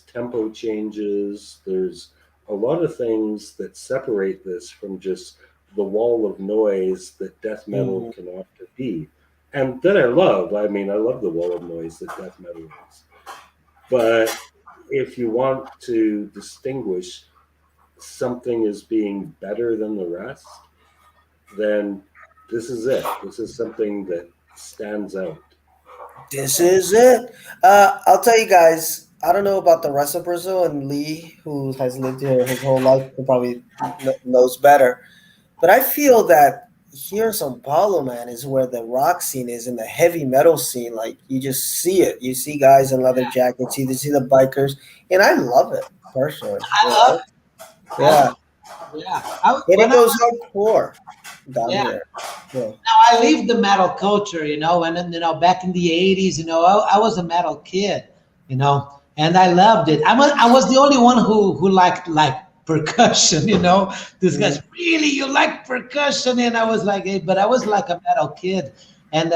tempo changes, there's a lot of things that separate this from just the wall of noise that death metal Mhm. can often be, and that I love. I mean, I love the wall of noise that death metal is. But if you want to distinguish something as being better than the rest, then this is it. This is something that stands out. This is it. I'll tell you guys. I don't know about the rest of Brazil, and Lee, who has lived here his whole life, who probably knows better. But I feel that here in São Paulo, man, is where the rock scene is and the heavy metal scene. Like you just see it. You see guys in leather jackets. You see the bikers, and I love it personally. I love it. I Yeah, love it. Yeah. and When it I goes hardcore down yeah. here. Yeah. I lived the metal culture, and then, back in the '80s, I was a metal kid, and I loved it. I was the only one who liked like percussion, This Mhm. guy's really you like percussion, and I was like, hey, but I was like a metal kid, and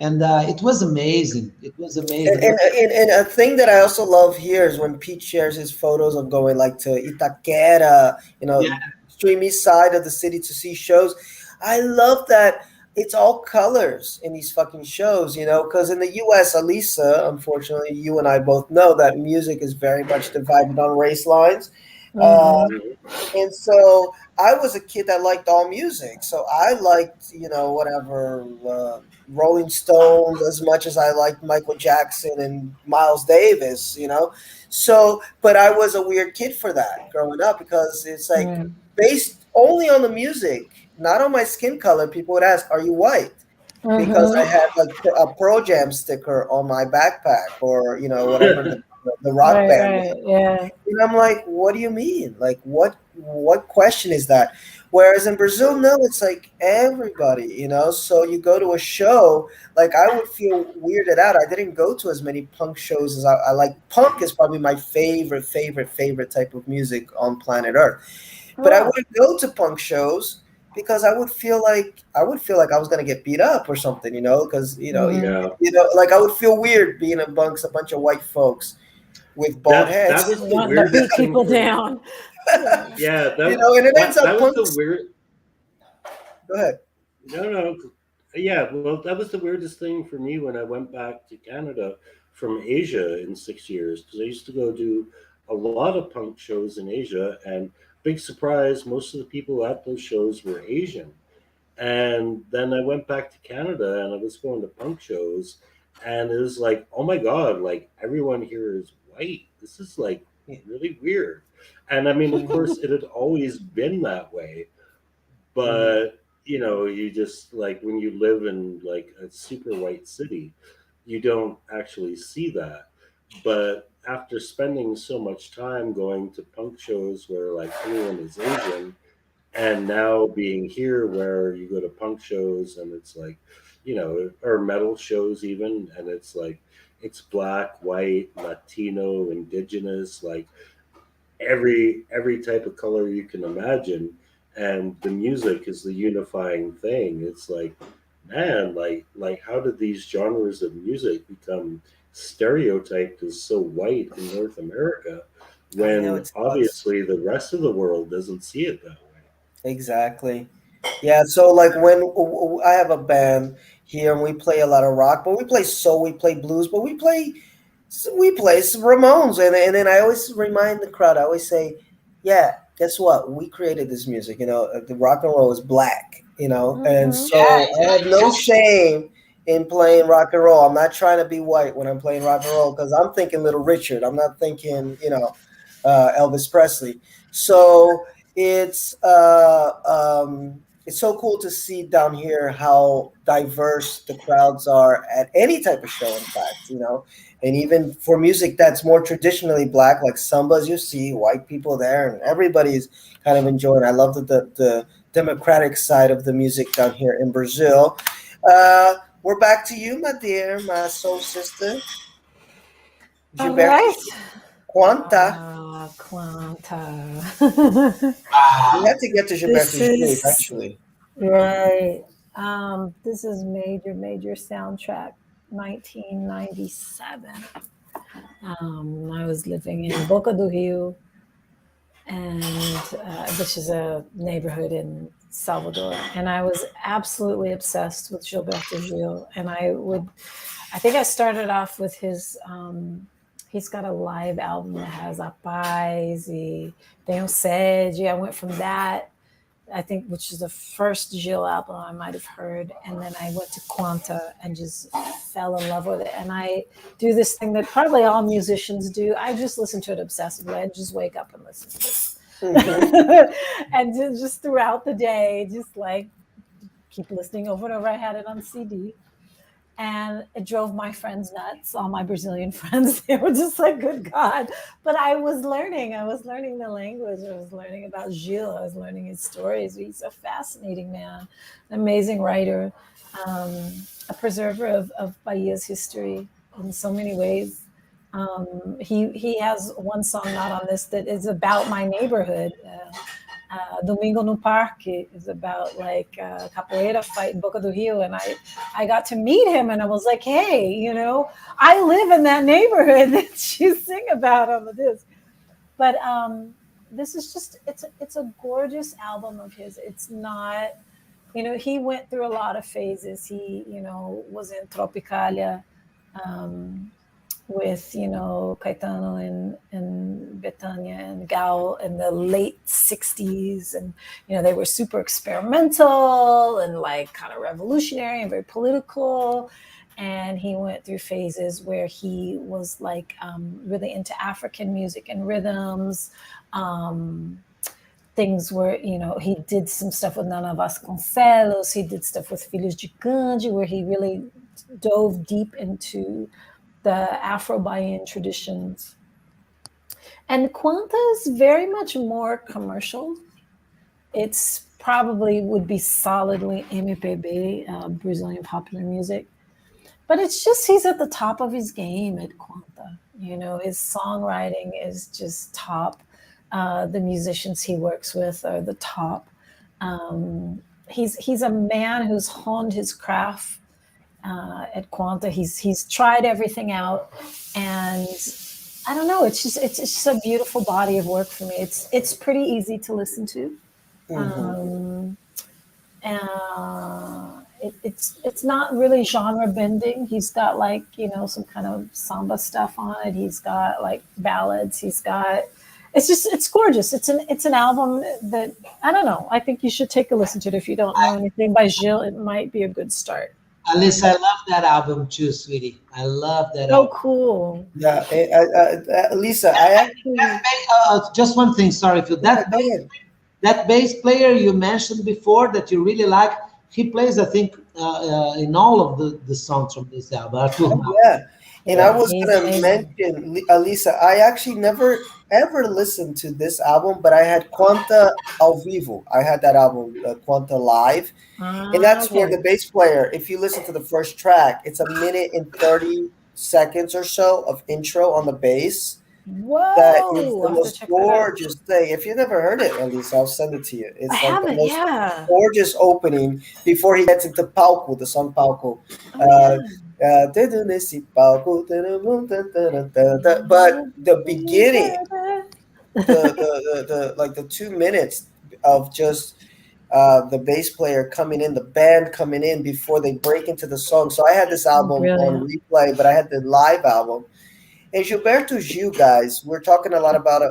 it was amazing. It was And, amazing. and, and a thing that I also love here is when Pete shares his photos of going like to Itaquera, Yeah, extreme east side of the city to see shows. I love that it's all colors in these fucking shows, because in the US, Alisa, unfortunately, you and I both know that music is very much divided on race lines. Uh, Mm-hmm. Mhm. and so I was a kid that liked all music. So I liked, whatever, Rolling Stones as much as I liked Michael Jackson and Miles Davis. So, but I was a weird kid for that growing up because it's like based only on the music, not on my skin color. People would ask, "Are you white?" Because I Mm-hmm. had like a Pearl Jam sticker on my backpack or, whatever the rock Right, band. right, yeah. And I'm like, what do you mean? Like, what question is that? Whereas in Brazil, no, it's like everybody. So you go to a show, like I would feel weirded out. I didn't go to as many punk shows as I like. Punk is probably my favorite type of music on planet Earth. But I Oh. wouldn't go to punk shows because I would feel like I was gonna get beat up or something, because Mm-hmm. Yeah, like I would feel weird being amongst a bunch of white folks with bald that heads. was the Wanting to beat weirdest thing people for me. down. Yeah. Yeah, And it ends that up was the punks. weird. Go ahead. No, no. Yeah, well, that was the weirdest thing for me when I went back to Canada from Asia in 6 years, because I used to go do a lot of punk shows in Asia, and big surprise, most of the people at those shows were Asian. And then I went back to Canada and I was going to punk shows, and it was like, oh my God, like everyone here is white. This is like really weird. And I mean, of Mhm, course, it had always been that way, mhm. but you just like when you live in like a super white city, you don't actually see that. But after spending so much time going to punk shows where like everyone is Asian, and now being here where you go to punk shows and it's like, or metal shows even, and it's like it's black, white, Latino, indigenous, like every type of color you can imagine, and the music is the unifying thing. It's like, man, like how did these genres of music become stereotyped as so white in North America, I know when it's nuts. obviously the rest of the world doesn't see it that way? Exactly. Yeah. So like when I have a band here and we play a lot of rock, but we play soul, we play blues, but we play some Ramones, and then I always remind the crowd. I always say, yeah, guess what? We created this music. The rock and roll is black. And Mm-hmm. so I have no shame in playing rock and roll. I'm not trying to be white when I'm playing rock and roll because I'm thinking Little Richard. I'm not thinking Elvis Presley. So it's it's so cool to see down here how diverse the crowds are at any type of show, in fact, and even for music that's more traditionally black, like sambas, you see white people there and everybody's kind of enjoying. I love the democratic side of the music down here in Brazil. We're back to you, my dear, my soul sister, All Gilberto. right. Quanta. Quanta. We Wow. had to get to Gilberto This Gil is eventually. right. This is major soundtrack, 1997. I was living in Boca do Rio, and which is a neighborhood in Salvador, and I was absolutely obsessed with Gilberto Gil. And I think I started off with his. He's got a live album that has A Paz, e Tem Sede. I went from that, I think, which is the first Gil album I might have heard. And then I went to Quanta and just fell in love with it. And I do this thing that probably all musicians do. I just listen to it obsessively. I just wake up and listen to Mhm. it. And just throughout the day, just like keep listening over and over. I had it on CD. And it drove my friends nuts, all my Brazilian friends. They were just like, good God. But I was learning the language. I was learning about Gilles. I was learning his stories. He's a fascinating man, an amazing writer, um, a preserver of Bahia's history in so many ways. He has one song not on this that is about my neighborhood. Domingo no Parque is about like capoeira fight in Boca do Rio, and I got to meet him, and I was like, hey, I live in that neighborhood that you sing about on the disc. But this is just it's a gorgeous album of his. It's not, he went through a lot of phases. He was in Tropicalia. Um, with Caetano and Betania and Gal in the late 60s, and they were super experimental and like kind of revolutionary and very political. And he went through phases where he was like really into African music and rhythms. Things where he did some stuff with Nana Vasconcelos, he did stuff with Filhos de Gandhi, where he really dove deep into the Afro-Bahian traditions. And Quanta is very much more commercial. It's probably would be solidly MPB, Brazilian popular music. But it's just he's at the top of his game at Quanta. His songwriting is just top. The musicians he works with are the top. He's a man who's honed his craft at Quanta. He's tried everything out, and I don't know. It's just a beautiful body of work for me. It's pretty easy to listen to. Mhm. It's not really genre bending. He's got like some kind of samba stuff on it. He's got like ballads. It's gorgeous. It's an album that I don't know. I think you should take a listen to it. If you don't know anything by Gilles, it might be a good start. Alissa, I love that album too, sweetie. I love that Oh, album. cool. Yeah, Lisa, I actually. Just one thing, sorry, Phil. Yeah, go ahead. That bass player you mentioned before that you really like, he plays, I think, in all of the songs from this album. Arthur Mal. Yeah, and I Yeah, was he's gonna amazing. mention, Lisa, I actually never ever listened to this album, but I had Quanta Ao Vivo. I had that album, Quanta Live, and that's where Okay. the bass player, if you listen to the first track, it's a minute and 30 seconds or so of intro on the bass. That is Whoa, the I have to most check that out. gorgeous thing. If you never heard it, at least I'll send it to you. I It's like the haven't, most yeah. gorgeous opening before he gets into palco, the song palco. Oh, yeah. Dedo nesse palco, but the beginning, the like the 2 minutes of just the bass player coming in, the band coming in before they break into the song. So I had this album on Brilliant. replay, but I had the live album. And Gilberto Gil, guys, we're talking a lot about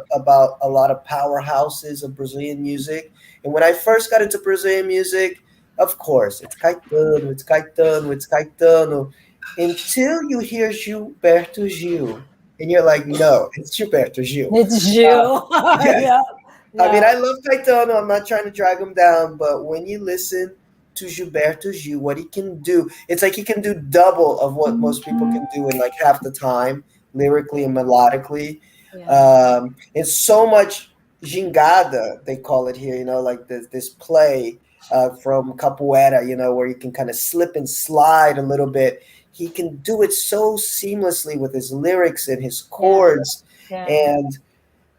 a lot of powerhouses of Brazilian music. And when I first got into Brazilian music, of course, it's Caetano, it's Caetano, it's Caetano. Until you hear Gilberto Gil, and you're like, no, it's Gilberto Gil. It's Gilles. Yeah, Yeah, I mean, Yeah. I love Caetano. I'm not trying to drag him down, but when you listen to Gilberto Gil, what he can do, it's like he can do double of what most people can do in like half the time, lyrically and melodically. Yeah. It's so much gingada, they call it here, like this play from capoeira, where you can kind of slip and slide a little bit. He can do it so seamlessly with his lyrics and his Yeah. chords. Yeah.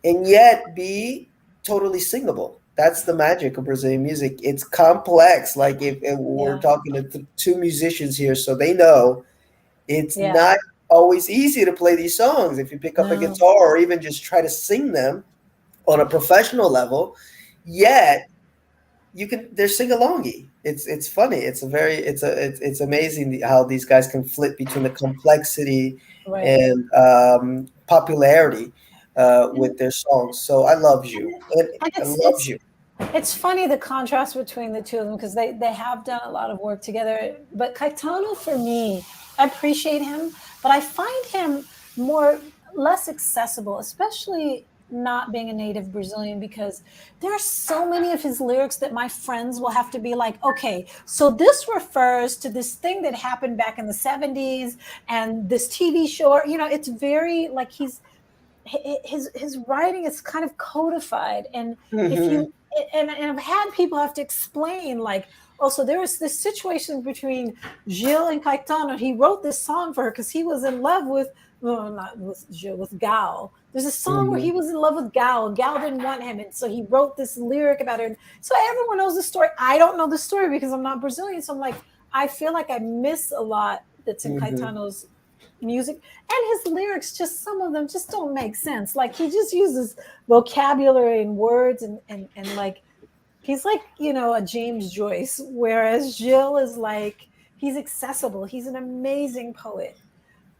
And yet be totally singable. That's the magic of Brazilian music. It's complex. Like if we're Yeah. talking to two musicians here, so they know it's Yeah. not always easy to play these songs. If you pick up a No. guitar or even just try to sing them on a professional level, yet you can they're sing-alongy. It's funny. It's amazing how these guys can flip between the complexity Right. and popularity And, with their songs. So I love and, you, and and I love you. it's funny the contrast between the two of them because they have done a lot of work together. But Caetano, for me, I appreciate him, but I find him more less accessible, especially not being a native Brazilian, because there are so many of his lyrics that my friends will have to be like, okay, so this refers to this thing that happened back in the 70s and this TV show. It's very like his writing is kind of codified, and if Hmm. you and I've had people have to explain like, oh, so there was this situation between Gil and Caetano. He wrote this song for her because he was in love with, well, not with Gil, with Gal. There's a song where Hmm. he was in love with Gal. Gal didn't want him, and so he wrote this lyric about her. And so everyone knows the story. I don't know the story because I'm not Brazilian, so I'm like, I feel like I miss a lot that's in Hmm. Caetano's music, and his lyrics, just some of them just don't make sense. Like he just uses vocabulary and words, and like he's like, a James Joyce, whereas Jill is like, he's accessible, he's an amazing poet,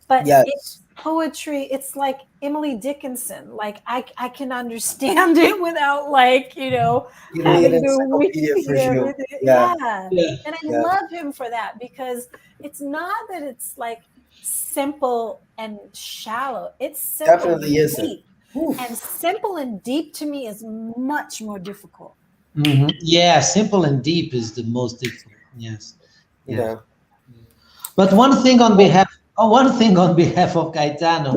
but Yes, it's poetry, it's like Emily Dickinson, like I can understand it without like, you need an having to encyclopedia for read you. everything. Yeah, Yeah. Yeah. And I yeah, love him for that, because it's not that it's like simple and shallow, it's simple and definitely isn't. deep, and Oof. simple and deep to me is much more difficult. Yeah, simple and deep is the most difficult. Yes. Yeah. Yeah. But one thing on Well, behalf, one thing on behalf of Caetano,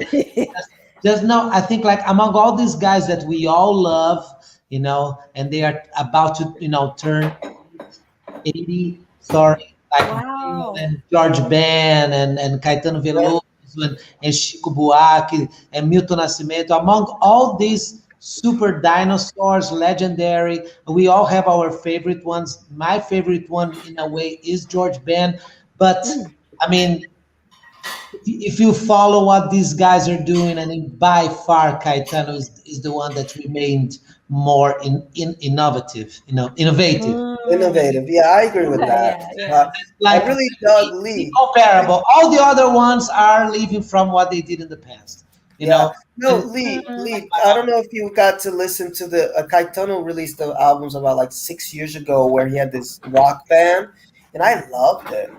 just now, I think like among all these guys that we all love, and they are about to, turn 80, sorry, like Gil Wow. and George Ben and Caetano yeah. Veloso and Chico Buarque and Milton Nascimento, among all these super dinosaurs, legendary, we all have our favorite ones. My favorite one, in a way, is George Ben. But Mm. I mean, if you follow what these guys are doing, I mean, by far, Caetano is the one that remained more innovative, innovative. Mm. Innovative. Yeah, I agree with Okay, that. yeah, Uh, yeah. I Like really dug Lee. incomparable. All the other ones are living from what they did in the past. You Yeah. know, No, and Mm. Lee. I don't know if you got to listen to the Caetano released the albums about like 6 years ago, where he had this rock band, and I loved it.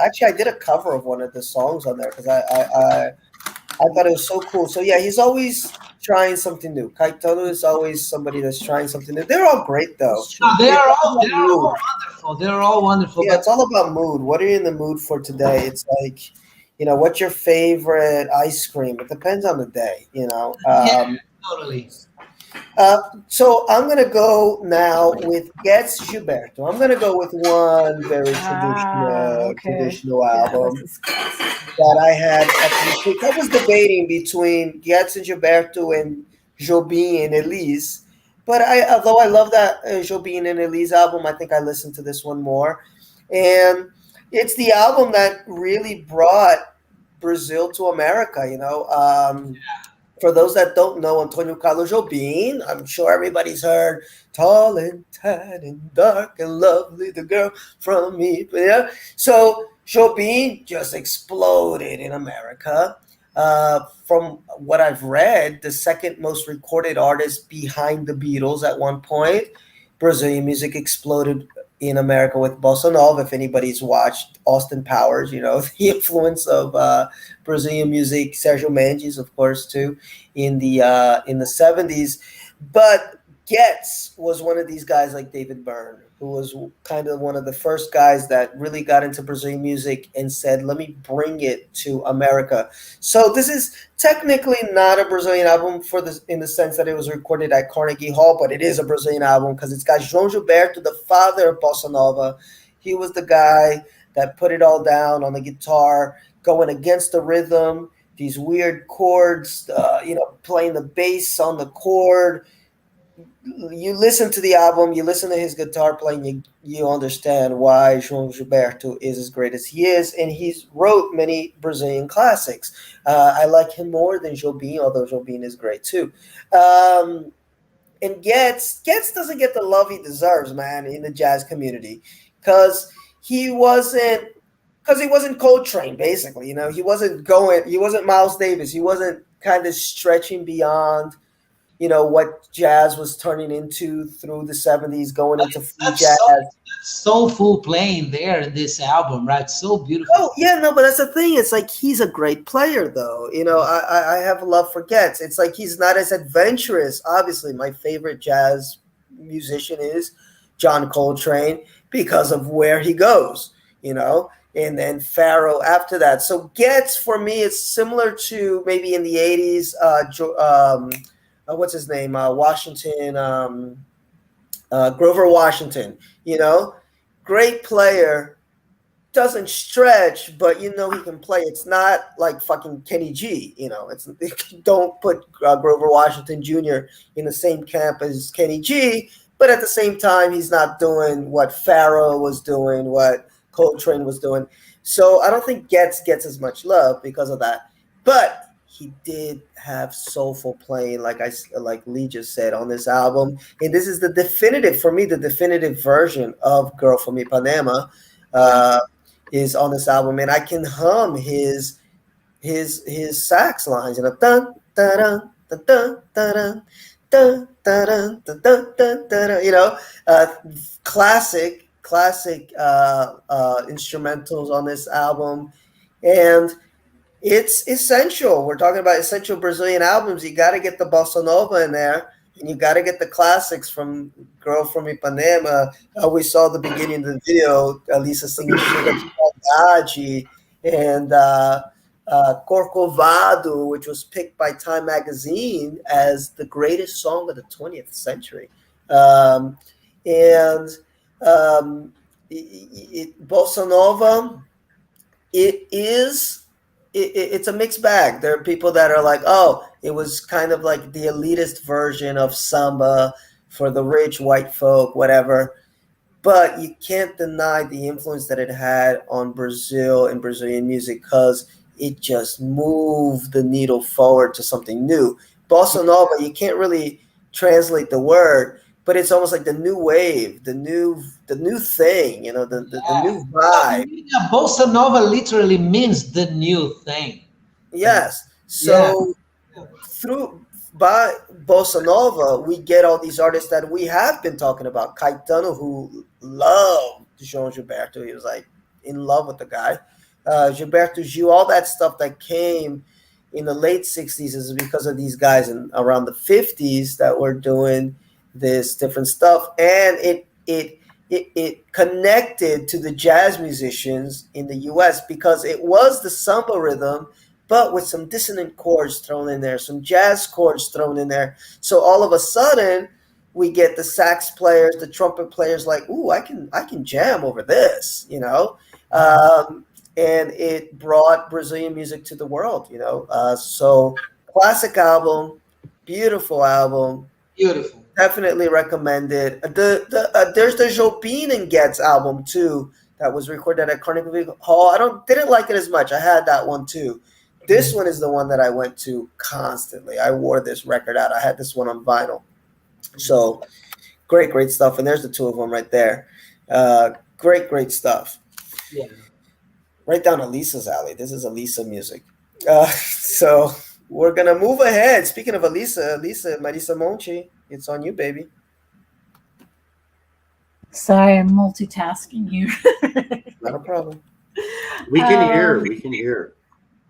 Actually, I did a cover of one of the songs on there because I thought it was so cool. So yeah, he's always trying something new. Caetano is always somebody that's trying something new. They're all great though. It's no, true. It's all they about are all mood. wonderful. They're all wonderful. Yeah, But it's all about mood. What are you in the mood for today? It's like, what's your favorite ice cream? It depends on the day. yeah, totally. Uh, so I'm gonna go now with Gets Gilberto. I'm gonna go with one very Okay. traditional Yeah, this album is classic. that I had up this week. I was debating between Gets and Gilberto and Jobim and Elise, but although I love that Jobim and Elise album, I think I listened to this one more, and it's the album that really brought Brazil to America. For those that don't know, Antonio Carlos Jobim, I'm sure everybody's heard "Tall and Tan and Dark and Lovely, the Girl from Me." Yeah, so Jobim just exploded in America. From what I've read, the second most recorded artist behind the Beatles at one point. Brazilian music exploded in America with bossa nova. If anybody's watched Austin Powers, the influence of Brazilian music. Sergio Mendes, of course, too, in the '70s. But Getz was one of these guys like David Byrne, who was kind of one of the first guys that really got into Brazilian music and said, "Let me bring it to America." So this is technically not a Brazilian album for this in the sense that it was recorded at Carnegie Hall, but it is a Brazilian album because it's got João Gilberto, the father of bossa nova. He was the guy that put it all down on the guitar, going against the rhythm. These weird chords, playing the bass on the chord. You listen to the album, you listen to his guitar playing, you understand why João Gilberto is as great as he is, and he's wrote many Brazilian classics. I like him more than Jobim, although Jobim is great too. And Getz doesn't get the love he deserves, man, in the jazz community, because he wasn't Coltrane, basically. He wasn't Miles Davis. He wasn't kind of stretching beyond what jazz was turning into through the 70s, going into free That's jazz. soulful playing there in this album, right? So beautiful. Oh yeah, no, but that's the thing. It's like he's a great player, though. I have a love for Getz. It's like he's not as adventurous. Obviously, my favorite jazz musician is John Coltrane because of where he goes, and then Pharaoh after that. So Getz for me is similar to maybe in the 80s, what's his name? Washington, Grover Washington. Great player, doesn't stretch, but he can play. It's not like fucking Kenny G. It's don't put Grover Washington Jr. in the same camp as Kenny G. But at the same time, he's not doing what Pharaoh was doing, what Coltrane was doing. So I don't think Getz gets as much love because of that. But he did have soulful playing, like Lee just said, on this album. And this is the definitive version of Girl from Ipanema is on this album. And I can hum his sax lines, dun dun dun dun dun dun dun dun dun dun dun, classic instrumentals on this album. And it's essential. We're talking about essential Brazilian albums. You got to get the bossa nova in there, and you got to get the classics from Girl from Ipanema. We saw the beginning of the video, Alissa singing Saudade, and Corcovado, which was picked by Time Magazine as the greatest song of the 20th century. Bossa nova, it's a mixed bag. There are people that are like, oh, it was kind of like the elitist version of samba for the rich white folk, whatever. But you can't deny the influence that it had on Brazil and Brazilian music, because it just moved the needle forward to something new. Bossa nova, you can't really translate the word, but it's almost like the new wave, the new thing, the new vibe. Bossa nova literally means the new thing. Yes. So by Bossa Nova, we get all these artists that we have been talking about. Caetano, who loved João Gilberto. He was like in love with the guy. Gilberto Gil, all that stuff that came in the late 60s is because of these guys in around the 50s that were doing this different stuff. And it connected to the jazz musicians in the US because it was the samba rhythm, but with some dissonant chords thrown in there, some jazz chords thrown in there. So all of a sudden, we get the sax players, the trumpet players like, ooh, I can jam over this, and it brought Brazilian music to the world, So classic album, beautiful album. Beautiful. Definitely recommend it. There's the Jobim and Getz album too that was recorded at Carnegie Hall. Didn't like it as much. I had that one too. This one is the one that I went to constantly. I wore this record out. I had this one on vinyl. So great stuff. And there's the two of them right there. Great stuff. Yeah. Right down Alissa's alley. This is Alissa music. So we're gonna move ahead. Speaking of Alissa, Marisa Monte, it's on you, baby. Sorry, I'm multitasking here. Not a problem. We can hear. We can hear.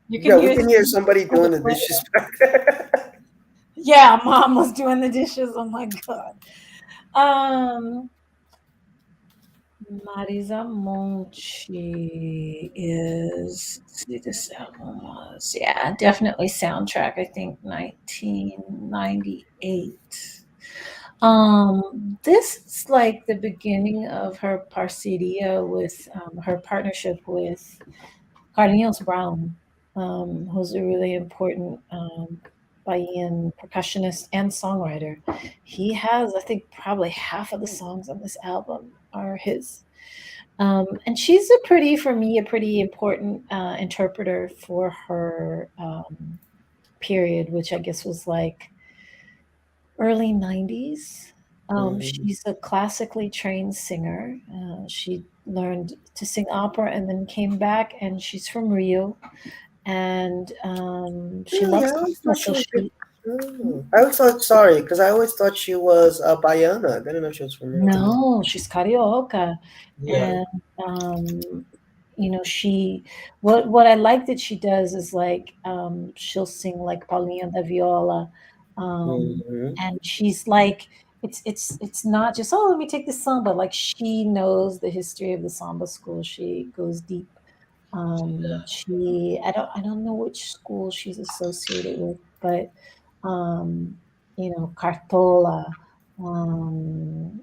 You can we can hear somebody doing the dishes back there. Yeah, mom was doing the dishes. Oh my god. Um, Marisa Monte is, let's see, this album was, yeah, definitely soundtrack. I think 1998. This is like the beginning of her parceria with her partnership with Carlinhos Brown, who's a really important Bahian percussionist and songwriter. He has, I think, probably half of the songs on this album are his. And she's a pretty, for me, a pretty important interpreter for her period, which I guess was like early 90s. Mhm. She's a classically trained singer. She learned to sing opera and then came back, and she's from Rio. And she Really, I loves always opera, thought she so was. she, Oh. I always thought, sorry, because I always thought she was a Baiana. I didn't know she was from Rio. no, she's carioca. Yeah. And she, what I like that she does is like she'll sing like Paulinha da Viola, Hmm. and she's like it's not just, oh, let me take the samba. Like, she knows the history of the samba school. She goes deep. She I don't know which school she's associated with, but um, Cartola.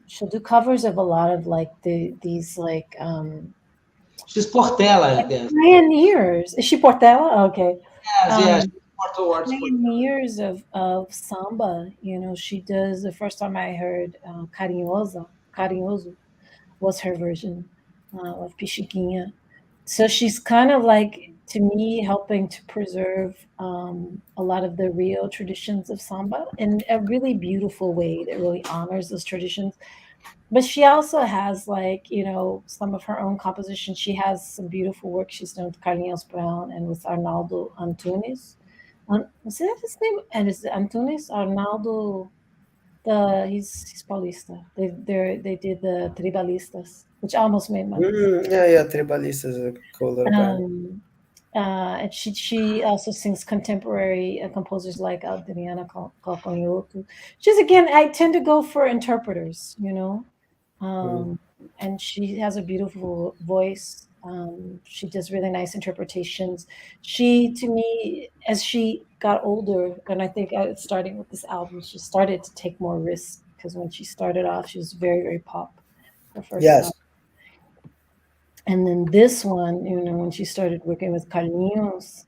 She'll do covers of a lot of like these She's Portela, I like guess. pioneers. Is she Portela? Okay. Yes, yeah, she's Um, more towards Portela. Pioneers of samba. She does. The first time I heard Carinhoso was her version of Pichiquinha. So she's kind of like, to me, helping to preserve a lot of the Rio traditions of samba in a really beautiful way that really honors those traditions. But she also has, like, some of her own compositions. She has some beautiful work she's done with Carlinhos Brown and with Arnaldo Antunes. Is that his name? And is it Antunes? Arnaldo, he's Paulista. They did the Tribalistas, which almost made my list. Yeah, yeah, Tribalista is a cool little band. Um, and she also sings contemporary composers like Adriana Calcanhoto. She's, again, I tend to go for interpreters. Mm. Um, and she has a beautiful voice. She does really nice interpretations. She, to me, as she got older, and I think starting with this album, she started to take more risks, because when she started off, she was very, very pop. Her first Yes. album. And then this one, when she started working with Carlinhos,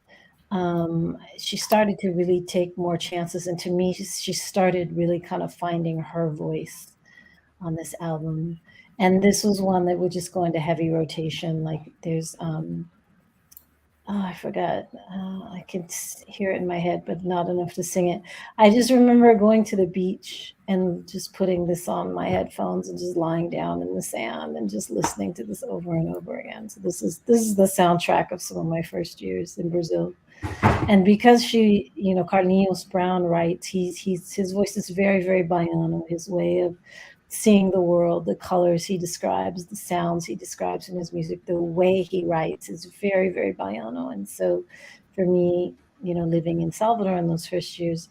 she started to really take more chances. And to me, she started really kind of finding her voice on this album. And this was one that would just go into heavy rotation. Like, there's oh, I forgot. I can hear it in my head, but not enough to sing it. I just remember going to the beach and just putting this on my headphones and just lying down in the sand and just listening to this over and over again. So this is the soundtrack of some of my first years in Brazil. And because Carlinhos Brown writes, his voice is very, very baiano. His way of seeing the world, the colors he describes, the sounds he describes in his music, the way he writes is very, very baiano. And so, for me, living in Salvador in those first years,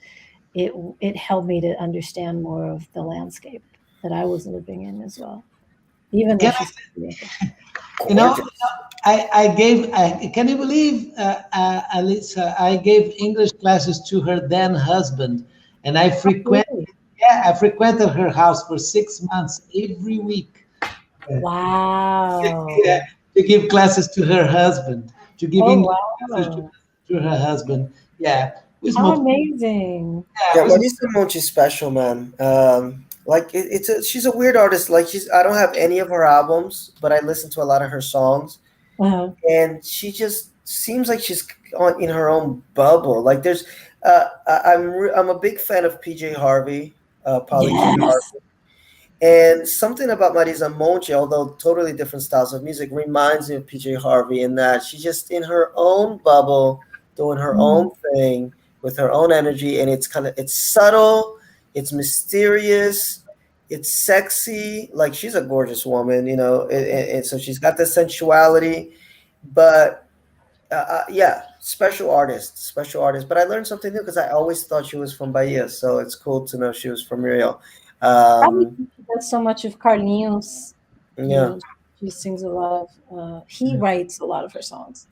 it helped me to understand more of the landscape that I was living in as well, even though Can she's. You know, Gorgeous. can you believe, Alissa, I gave English classes to her then husband, and Really? I frequented her house for 6 months every week. Yeah, Wow. to give classes to her husband, to give Oh, English classes wow. to her husband. Yeah, we How smoked. amazing. Yeah, Yeah, we smoked. Marisa Monchi's special, man. Like she's a weird artist. Like I don't have any of her albums, but I listen to a lot of her songs, Uh-huh. and she just seems like she's in her own bubble. Like I'm a big fan of PJ Harvey, Polly J Yes. Harvey, and something about Marisa Monte, although totally different styles of music, reminds me of PJ Harvey in that she's just in her own bubble, doing her Mhm. own thing with her own energy, and it's subtle, it's mysterious, it's sexy. Like, she's a gorgeous woman, and so she's got the sensuality, but Yeah, special artist. But I learned something new because I always thought she was from Bahia, so it's cool to know she was from Rio. Probably Um, she does so much of Carlinhos. yeah, She sings a lot of. He writes a lot of her songs.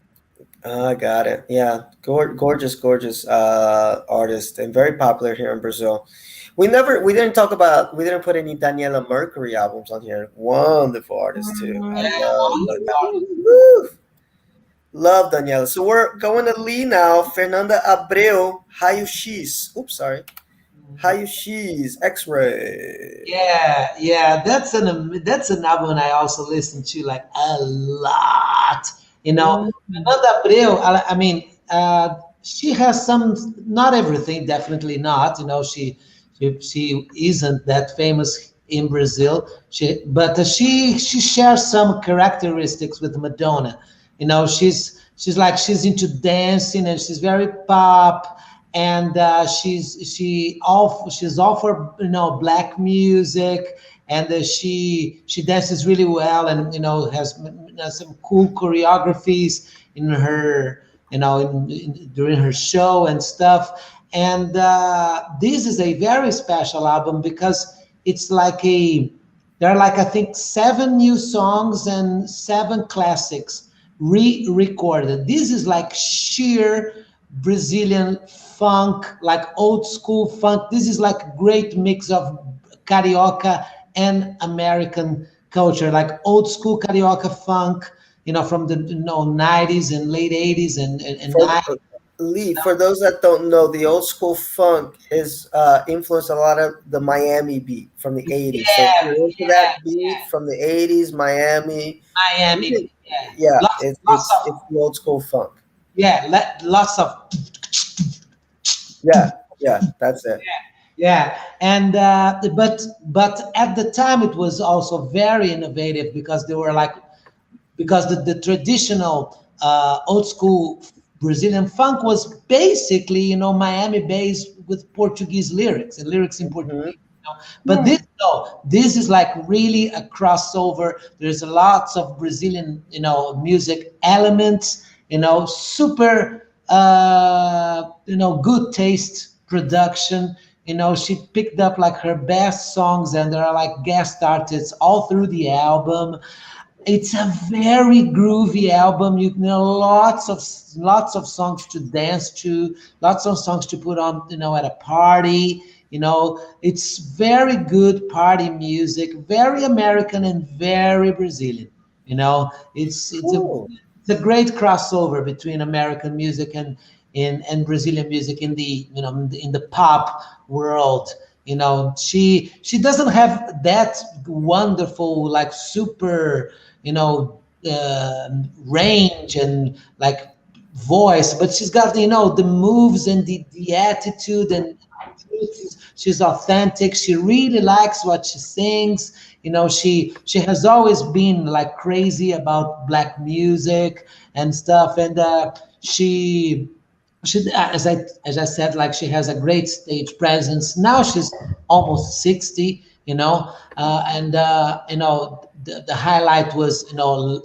I got it. Yeah, gorgeous, gorgeous artist, and very popular here in Brazil. We didn't put any Daniela Mercury albums on here. Wonderful artist too. I Yeah, love wonderful. Daniela. Woo! Love Daniela. So we're going to Lee now. Fernanda Abreu, Raio X. Oops, sorry. Raio X, X-Ray. Yeah, that's an album I also listen to like a lot. You know, Mm. Amanda Abreu. I mean, she has some, not everything, definitely not. You know, she isn't that famous in Brazil. But she shares some characteristics with Madonna. You know, she's into dancing and she's very pop, and she's all for, you know, black music, and she dances really well, and you know, has, you know, some cool choreographies in her, you know, during her show and stuff. And this is a very special album because it's like a there are like, I think, seven new songs and seven classics re-recorded. This is like sheer Brazilian funk, like old school funk. This is like a great mix of carioca and American culture, like old school carioca funk, you know, from the, you know, 90s and late 80s and For 90s. Lee, for those that don't know, the old school funk is influenced a lot of the Miami beat from the '80s. So if Yeah, you're into yeah, that beat from the '80s, Miami, Miami. Yeah, yeah, lots of, it's the old school funk. yeah, lots of, Yeah, yeah, that's it. yeah. And but at the time it was also very innovative because they were like, because the traditional old school Brazilian funk was basically, you know, Miami based with Portuguese lyrics and lyrics in Portuguese. Hmm. You know? But this, no, this is like really a crossover. There's lots of Brazilian, you know, music elements. You know, super, you know, good taste production. You know, she picked up like her best songs, and there are like guest artists all through the album. It's a very groovy album. You know, lots of songs to dance to, lots of songs to put on, you know, at a party. You know, it's very good party music, very American and very Brazilian. You know, Cool. it's a great crossover between American music and Brazilian music in the, you know, in the pop world. You know, she doesn't have that wonderful, like, super, you know, range and like voice, but she's got, you know, the moves and the attitude, and she's authentic. She really likes what she sings. You know, she has always been like crazy about black music and stuff, and she, as I said, like, she has a great stage presence. Now she's almost 60, you know, and you know, the highlight was, you know,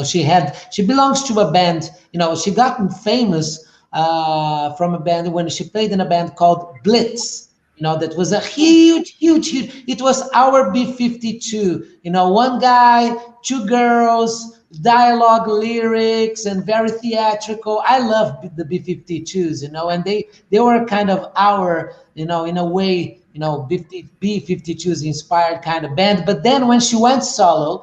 she belongs to a band. You know, she gotten famous from a band when she played in a band called Blitz. You know, that was a huge. It was our B-52. You know, one guy, two girls, dialogue, lyrics, and very theatrical. I love the B-52s, you know, and they were kind of our, you know, in a way, you know, B-52s inspired kind of band. But then when she went solo,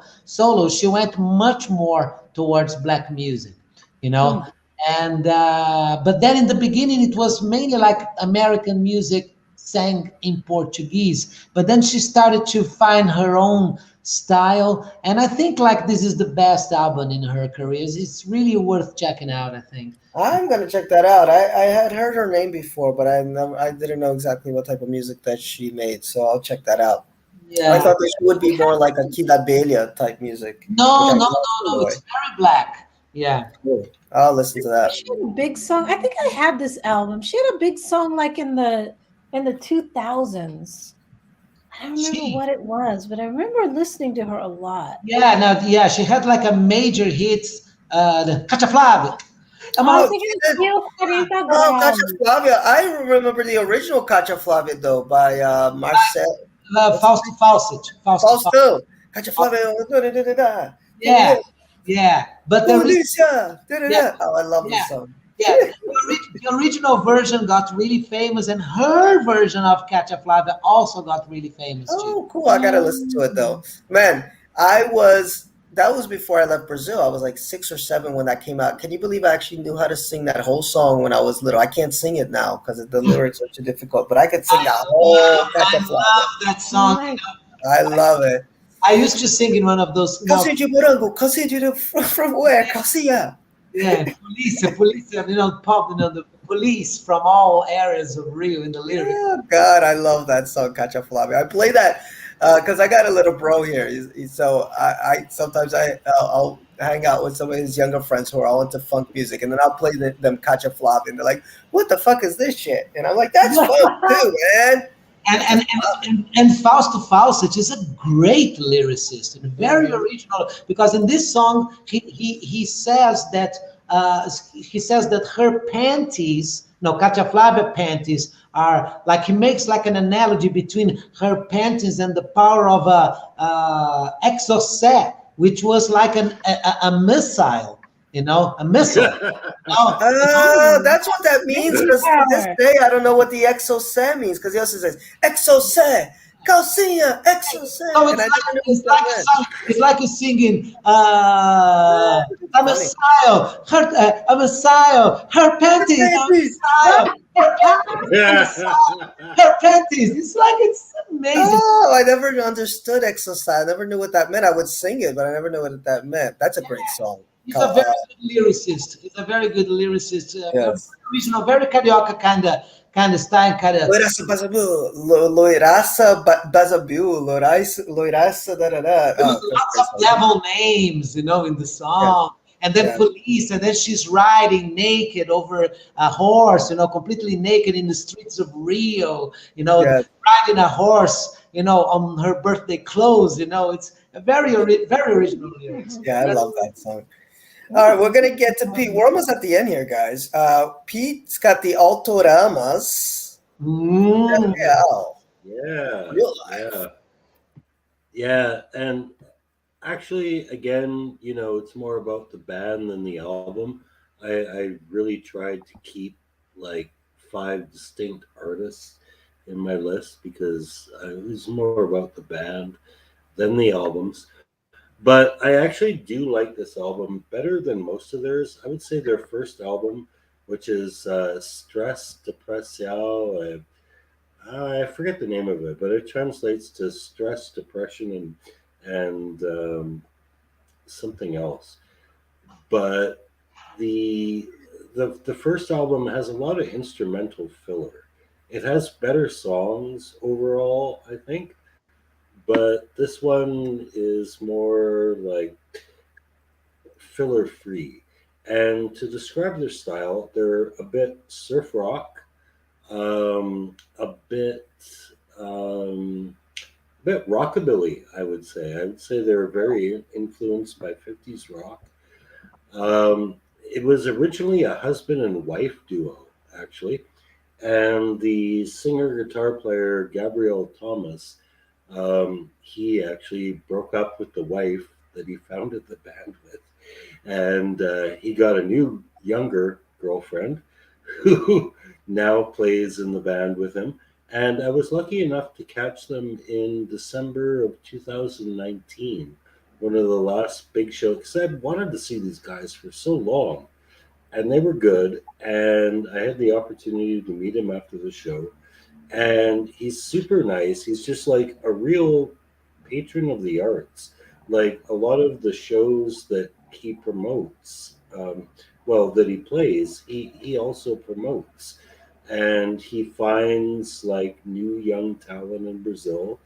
she went much more towards black music, you know. And but then in the beginning it was mainly like American music sang in Portuguese, but then she started to find her own style, and I think like this is the best album in her career. It's really worth checking out, I think. I'm gonna check that out. I had heard her name before, but I didn't know exactly what type of music that she made, so I'll check that out. I Yeah. thought this would be more like a Kida Belia type music, which No, I no, love, no, by no, the way. it's very black. Yeah. Cool. I'll listen to that. She had a big song. I think I had this album. She had a big song like in the 2000s. I don't remember She what it was, but I remember listening to her a lot. Yeah, no, yeah, she had like a major hit, the Catch a Flag. É uma Oh, Oh, tem she aqui did. o 40 Oh, Cacha graus. Flavia. I remember the original Cacha Flavia though by Marcel. What's his Fausto name? Fawcett. Fausto Fawcett. Fausto. Cacha Flavia. Da-da-da-da-da. Yeah, yeah. But the Polícia. yeah, Da-da-da. Oh, I love yeah, this song. yeah. The original version got really famous, and her version of Katia Flávia also got really famous too. Oh, cool. I gotta listen to it though. Man, that was before I left Brazil. I was like 6 or 7 when that came out. Can you believe I actually knew how to sing that whole song when I was little? I can't sing it now because the lyrics are too difficult, but I could sing that whole I Cacha Flávia. love that Oh song. my I love it. I used to sing in one of those, Calcinha de morango, calcinha de from where? Calcinha. yeah, police, pop, the police from all areas of Rio in the lyrics. Oh God, I love that song, Cacha Flavia. I play that because I got a little bro here. So I sometimes I'll hang out with some of his younger friends who are all into funk music, and then I'll play them Cacha Flavia, and they're like, "What the fuck is this shit?" And I'm like, "That's funk too, man." And Cacha and Flavia. and Fausto Fawcett is a great lyricist and very Mhm. original, because in this song he says that her panties, no, Katia Flávia panties are like, he makes like an analogy between her panties and the power of a exocet, which was like a missile, a missile. Oh, That's what that means. Baby Because to this power. day, I don't know what the exocet means. Because he also says exocet, calcinha, so exocet, and I never knew what it's that like meant. it's like you're singing It's a funny. messiah, a messiah, her panties, a Baby. messiah, her panties, a messiah, her panties. It's like, it's amazing. Oh, I never understood exocet. I never knew what that meant. I would sing it, but I never knew what that meant. That's a great song. He's a very good lyricist. He's a very good lyricist. Very Yes. original, very carioca kind of style, kind of. Loiraça Bazabu, Loiraça Bazabu, Loiraça da da da. There was Oh, that's a lots great of song. devil names, in the Yes, song. And then yes, police, and then she's riding naked over a horse, completely naked in the streets of Rio, yes. riding a horse, on her birthday clothes. It's a very original lyrics. Yeah, I love that song. All right, we're gonna get to Pete. We're almost at the end here, guys. Pete's got the Autoramas. Mm. Yeah, Yeah, real life. yeah, yeah. And actually, again, it's more about the band than the album. I really tried to keep like 5 distinct artists in my list because it was more about the band than the albums. But I actually do like this album better than most of theirs. I would say their first album, which is Stress Depressão. I forget the name of it, but it translates to stress, depression, and something else. But the the first album has a lot of instrumental filler. It has better songs overall, I think, but this one is more like filler free. And to describe their style, they're a bit surf rock, a um, bit rockabilly. I would say they're very influenced by 50s rock. It was originally a husband and wife duo, actually, and the singer guitar player Gabriel Thomas, he actually broke up with the wife that he founded the band with, and he got a new younger girlfriend who now plays in the band with him. And I was lucky enough to catch them in December of 2019, one of the last big shows, because I'd wanted to see these guys for so long. And they were good. And I had the opportunity to meet him after the show. And he's super nice. He's just like a real patron of the arts. Like a lot of the shows that he promotes, that he plays, he also promotes. And he finds like new young talent in Brazil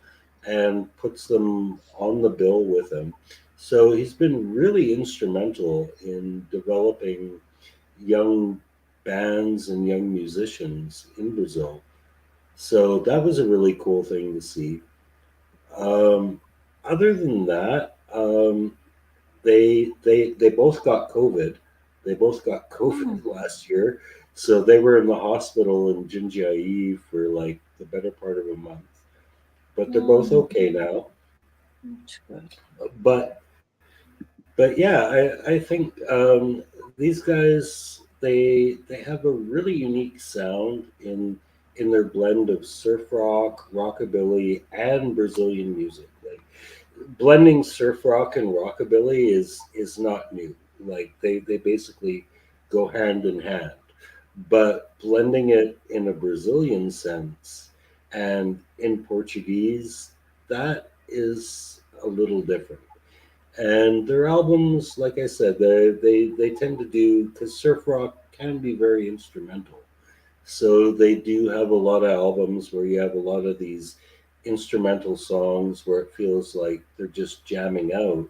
and puts them on the bill with him. So he's been really instrumental in developing young bands and young musicians in Brazil. So that was a really cool thing to see. Um, Other than that, they both got COVID They both got Mm. COVID last year, so they were in the hospital in Jinjiai for like the better part of a month. But they're both Mm. okay now. That's good. But but yeah, I think these guys they have a really unique sound in their blend of surf rock, rockabilly, and Brazilian music. Like blending surf rock and rockabilly is not new. Like they basically go hand in hand. But blending it in a Brazilian sense and in Portuguese, that is a little different. And their albums, like I said, they tend to do because surf rock can be very instrumental. So they do have a lot of albums where you have a lot of these instrumental songs where it feels like they're just jamming out.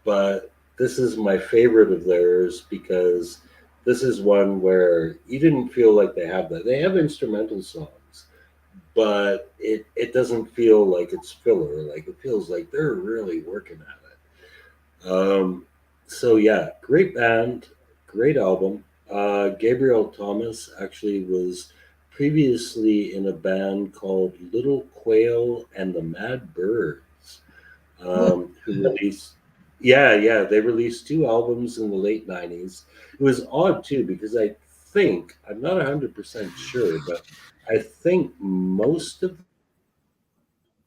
But this is my favorite of theirs because this is one where you didn't feel like they have that. They have instrumental songs, but it doesn't feel like it's filler. Like it feels like they're really working at it. So yeah, great band, great album. Gabriel Thomas actually was previously in a band called Little Quail and the Mad Birds, who released. Yeah, they released two albums in the late '90s. It was odd too because I think I'm not 100% sure, but I think most of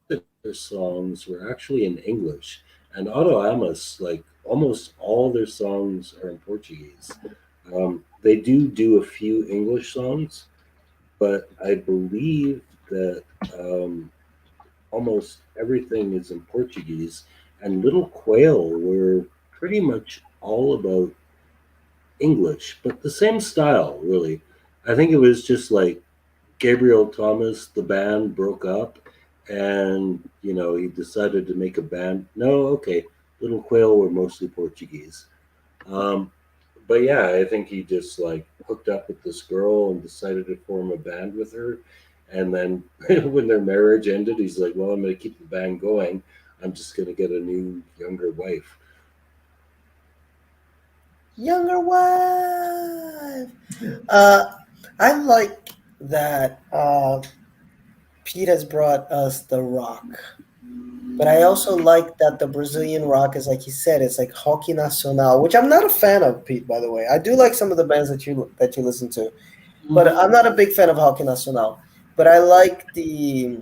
their songs were actually in English. And Otto Amos, like almost all their songs are in Portuguese. They do a few English songs, but I believe that almost everything is in Portuguese. And Little Quail were pretty much all about English, but the same style, really. I think it was just like Gabriel Thomas, the band broke up, and he decided to make a band. No, okay, Little Quail were mostly Portuguese. Um, but yeah, I think he just like hooked up with this girl and decided to form a band with her. And then when their marriage ended, he's like, "Well, I'm going to keep the band going. I'm just going to get a new, younger wife." Younger wife. Uh, I like that Pete has brought us the rock, but I also like that the Brazilian rock is like he said, it's like hockey nacional, which I'm not a fan of, Pete. By the way, I do like some of the bands that you listen to, but Mhm. I'm not a big fan of hockey nacional. But I like the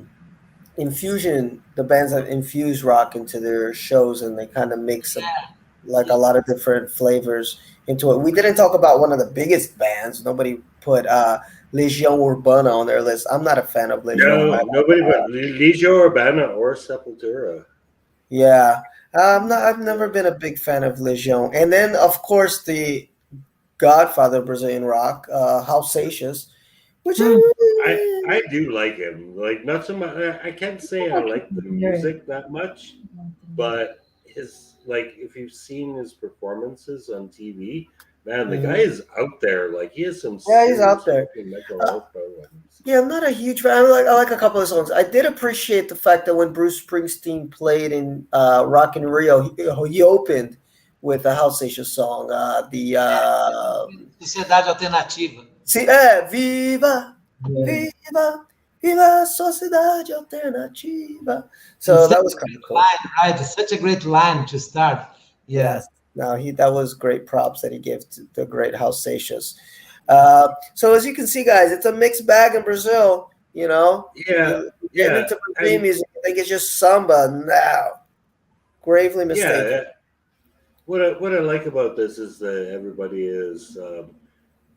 infusion, the bands that infuse rock into their shows, and they kind of mix like a Yeah. lot of different flavors into it. We didn't talk about one of the biggest bands. Nobody put Legião Urbana on their list. I'm not a fan of Legião No, Urbana. nobody but Ligio Urbana or Sepultura. Yeah, I'm not. I've never been a big fan of Legião. And then, of course, the Godfather of Brazilian rock, Halsatius, which Mm. I do like him. Like not so much. I can't say I like the music that much, but his like if you've seen his performances on TV, man, the guy Mhm. is out there. Like he has some Yeah, he's out serious there. fucking mental Uh, health problems. yeah, I'm not a huge fan. I like a couple of songs. I did appreciate the fact that when Bruce Springsteen played in Rock in Rio, he opened with a Halsatius song. The Sociedade Alternativa. Viva, Yeah. Viva, Viva a Sociedade Alternativa. It's So such that a was kind of great cool. line, right? It's such a great line to start. Yeah. Yes. No, that was great props that he gave to the great Halsatius. So as you can see, guys, it's a mixed bag in Brazil. Yeah, You get yeah, into Brazilian and music, you think it's just samba. No, gravely mistaken. yeah. What I like about this is that everybody has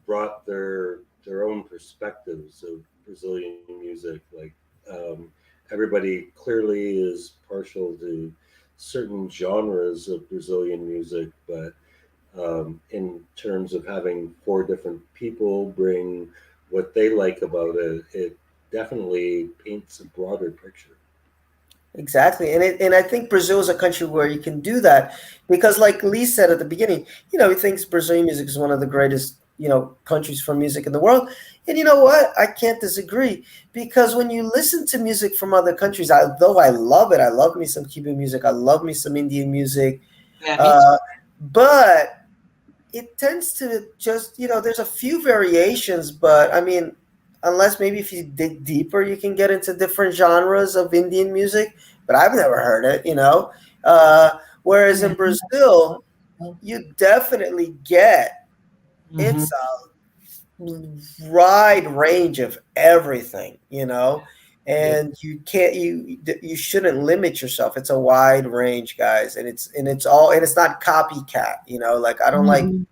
brought their own perspectives of Brazilian music. Like um, everybody clearly is partial to certain genres of Brazilian music, but in terms of having four different people bring what they like about it, it definitely paints a broader picture. Exactly, and I think Brazil is a country where you can do that because, like Lee said at the beginning, he thinks Brazilian music is one of the greatest countries for music in the world, and you know what? I can't disagree because when you listen to music from other countries, though I love it, I love me some Cuban music, I love me some Indian music, Yeah, me too. uh, but it tends to just, there's a few variations, but I mean, unless maybe if you dig deeper, you can get into different genres of Indian music. But I've never heard it. Whereas in Brazil, you definitely get Hmm. it's wide range of everything, Yeah. and you shouldn't limit yourself. It's a wide range, guys, and it's not copycat. Like I don't like Mhm.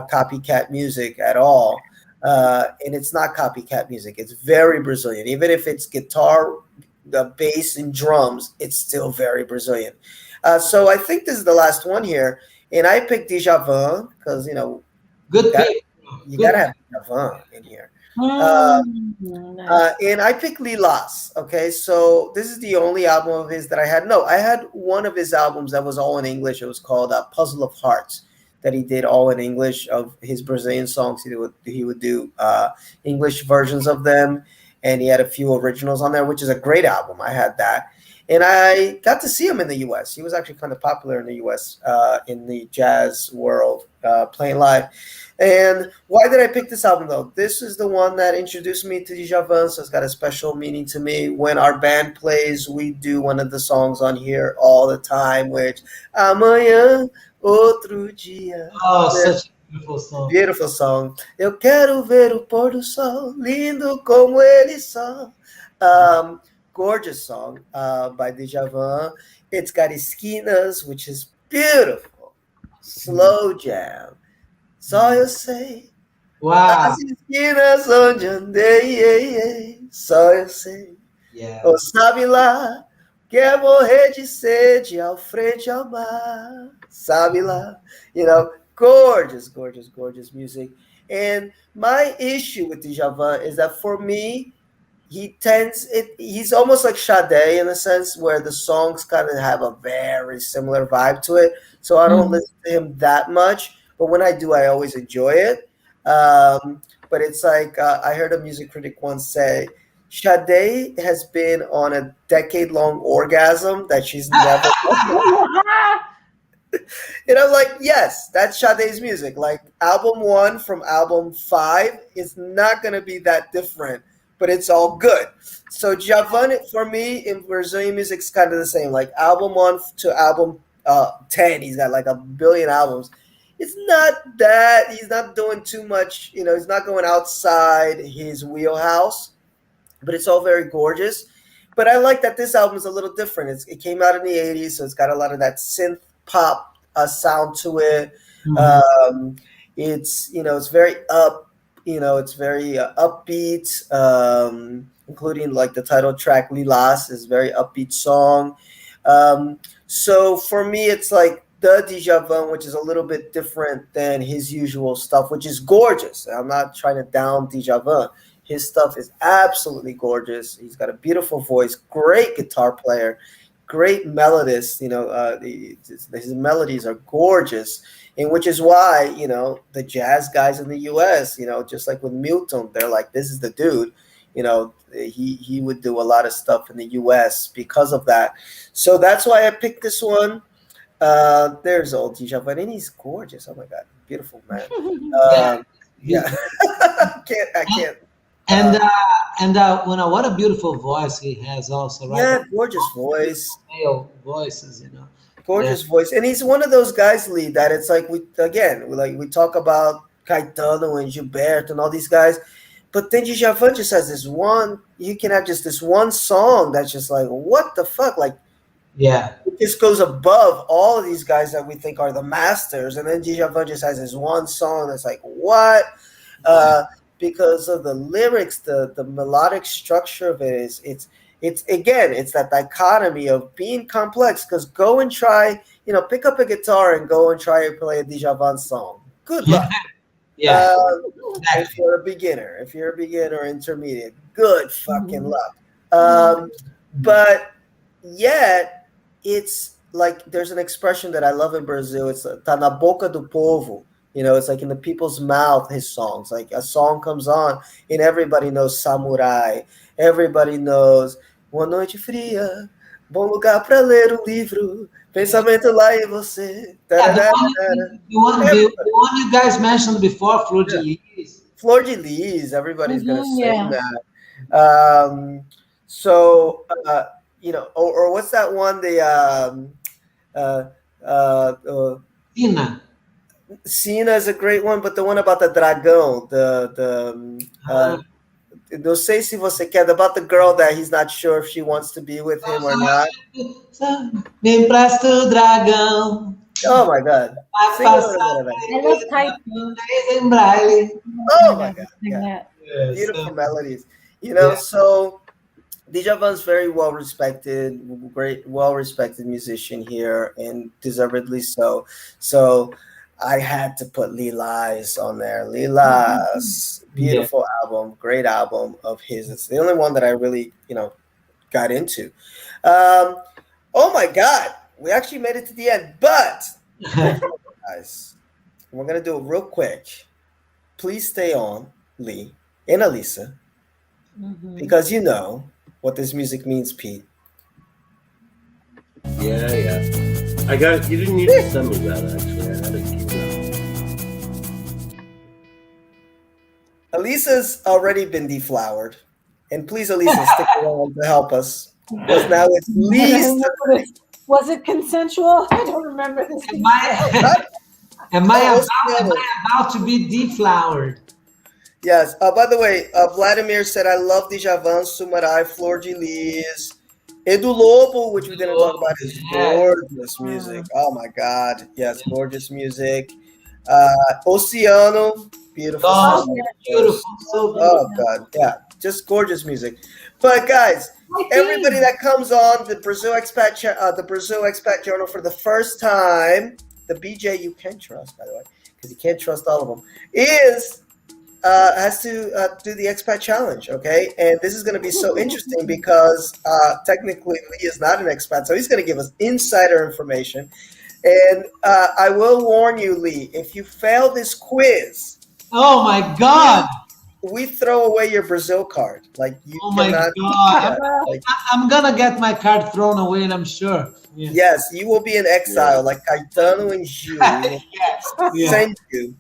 copycat music at all. And it's not copycat music. It's very Brazilian. Even if it's guitar, the bass, and drums, it's still very Brazilian. So I think this is the last one here, and I picked Djavan because you Good got pick. you got to Good. have Djavan in here. Uh, Nice. and I picked Lilas. Okay, so this is the only album of his that I had. No, I had one of his albums that was all in English. It was called Puzzle of Hearts, that he did all in English of his Brazilian songs. He would do English versions of them, and he had a few originals on there, which is a great album. I had that, and I got to see him in the U.S. He was actually kind of popular in the U.S. In the jazz world, playing live. And why did I pick this album though? This is the one that introduced me to Djavan, so it's got a special meaning to me. When our band plays, we do one of the songs on here all the time, which Amanhã, outro dia. Oh, such a beautiful song. Beautiful song. Eu quero ver o pôr do sol, lindo como eles são. Gorgeous song by Djavan. It's got Esquinas, which is beautiful. Mm. Slow jam. Só Mm. eu sei Wow. as esquinas onde andei, ei, ei. Só eu sei. Yeah. Ou sabe lá que é morrer de sede ao frente ao mar. Sabe lá. Gorgeous, gorgeous, gorgeous music. And my issue with Djavan is that for me, he's almost like Sade in a sense where the songs kind of have a very similar vibe to it. So I don't Mhm. listen to him that much, but when I do, I always enjoy it. But it's like I heard a music critic once say Sade has been on a decade-long orgasm that she's never. And I'm like, yes, that's Sade's music. Like album one from album five is not gonna be that different, but it's all good. So Javan for me in Brazilian music is kind of the same. Like album one to album 10, he's got like a billion albums. It's not that he's not doing too much. He's not going outside his wheelhouse, but it's all very gorgeous. But I like that this album is a little different. It came out in the '80s, so it's got a lot of that synth pop sound to it. Mhm. Um, it's very it's very upbeat, including like the title track "Lilas" is a very upbeat song. So for me, it's like the Djavan, which is a little bit different than his usual stuff, which is gorgeous. I'm not trying to down Djavan. His stuff is absolutely gorgeous. He's got a beautiful voice, great guitar player, great melodist. His melodies are gorgeous, and which is why the jazz guys in the U.S. Just like with Milton, they're like, this is the dude. He would do a lot of stuff in the U.S. because of that. So that's why I picked this one. There's old Djavan, and he's gorgeous. Oh my God, beautiful man. Yeah. Yeah, He's, I can't. and what a beautiful voice he has also, right? Yeah, gorgeous voice, Male voices, Yeah. gorgeous voice, and he's one of those guys, Lee, that it's like we talk about Caetano and Gilberto and all these guys, but then Djavan just has this one. You can have just this one song that's just like, what the fuck, like Yeah. this goes above all of these guys that we think are the masters, and then Djavan just has this one song that's like, what? Yeah. Uh, because of the lyrics, the melodic structure of it is it's again it's that dichotomy of being complex. Because go and try, pick up a guitar and go and try and play a Djavan song. Good luck. Yeah. Uh, if Exactly. you're a beginner, intermediate, good fucking Mhm. luck. Mhm. But yet it's like there's an expression that I love in Brazil. It's tá na boca do povo. It's like in the people's mouth. His songs, like a song comes on, and everybody knows Samurai. Everybody knows Uma Noite Fria, bom lugar para ler um livro. Pensamento lá em você. Yeah, the Tarará, one, tarará. the one, the, Everybody. the one you guys mentioned before, Flor de Yeah. Lis. Flor de Lis, everybody's gonna sing Yeah. that. So or what's that one? The uh, Tina. Cena is a great one, but the one about the dragão, Uh, não sei se você quer, about the girl that he's not sure if she wants to be with him or not. Me empresta o dragão. Oh my God, Vai sing a little passar bit of that. I love Caetano. em braille. Oh my God, Sing yeah, that. Yeah, beautiful so, melodies. yeah. So Djavan's very well respected, great, well respected musician here, and deservedly so. So I had to put Lila's on there. Lila's Yeah. beautiful album, great album of his. It's the only one that I really, got into. Oh my God, we actually made it to the end, but guys, we're gonna do it real quick. Please stay on, Lee and Alissa, because you know what this music means, Pete. Yeah. I got. You didn't need to send me that. Actually, I had it queued up. Alyssa's already been deflowered, and please, Alissa, stick around to help us. Because now it's I don't least. remember this. Was it consensual? I don't remember this. Am I, am I about to be deflowered? Yes. By the way, Vladimir said, I love Djavan, Sumarai, Flor de Lis, Edu Lobo, which we didn't talk about, is gorgeous music. Oh my God. Yes, gorgeous music. Oceano, beautiful. Oh, song. beautiful. So Oh God, yeah, just gorgeous music. But guys, everybody that comes on the Brazil Expat Journal for the first time, the BJ you can trust, by the way, because you can't trust all of them, has to do the expat challenge, okay? And this is going to be so interesting because technically Lee is not an expat, so he's going to give us insider information. And I will warn you, Lee, if you fail this quiz, oh my God! we throw away your Brazil card. Like you Oh my cannot. God! Yeah, like, I'm gonna get my card thrown away, and I'm sure. Yeah. yes, you will be in exile, like Caetano and Gil. Yes. Yeah. Send you.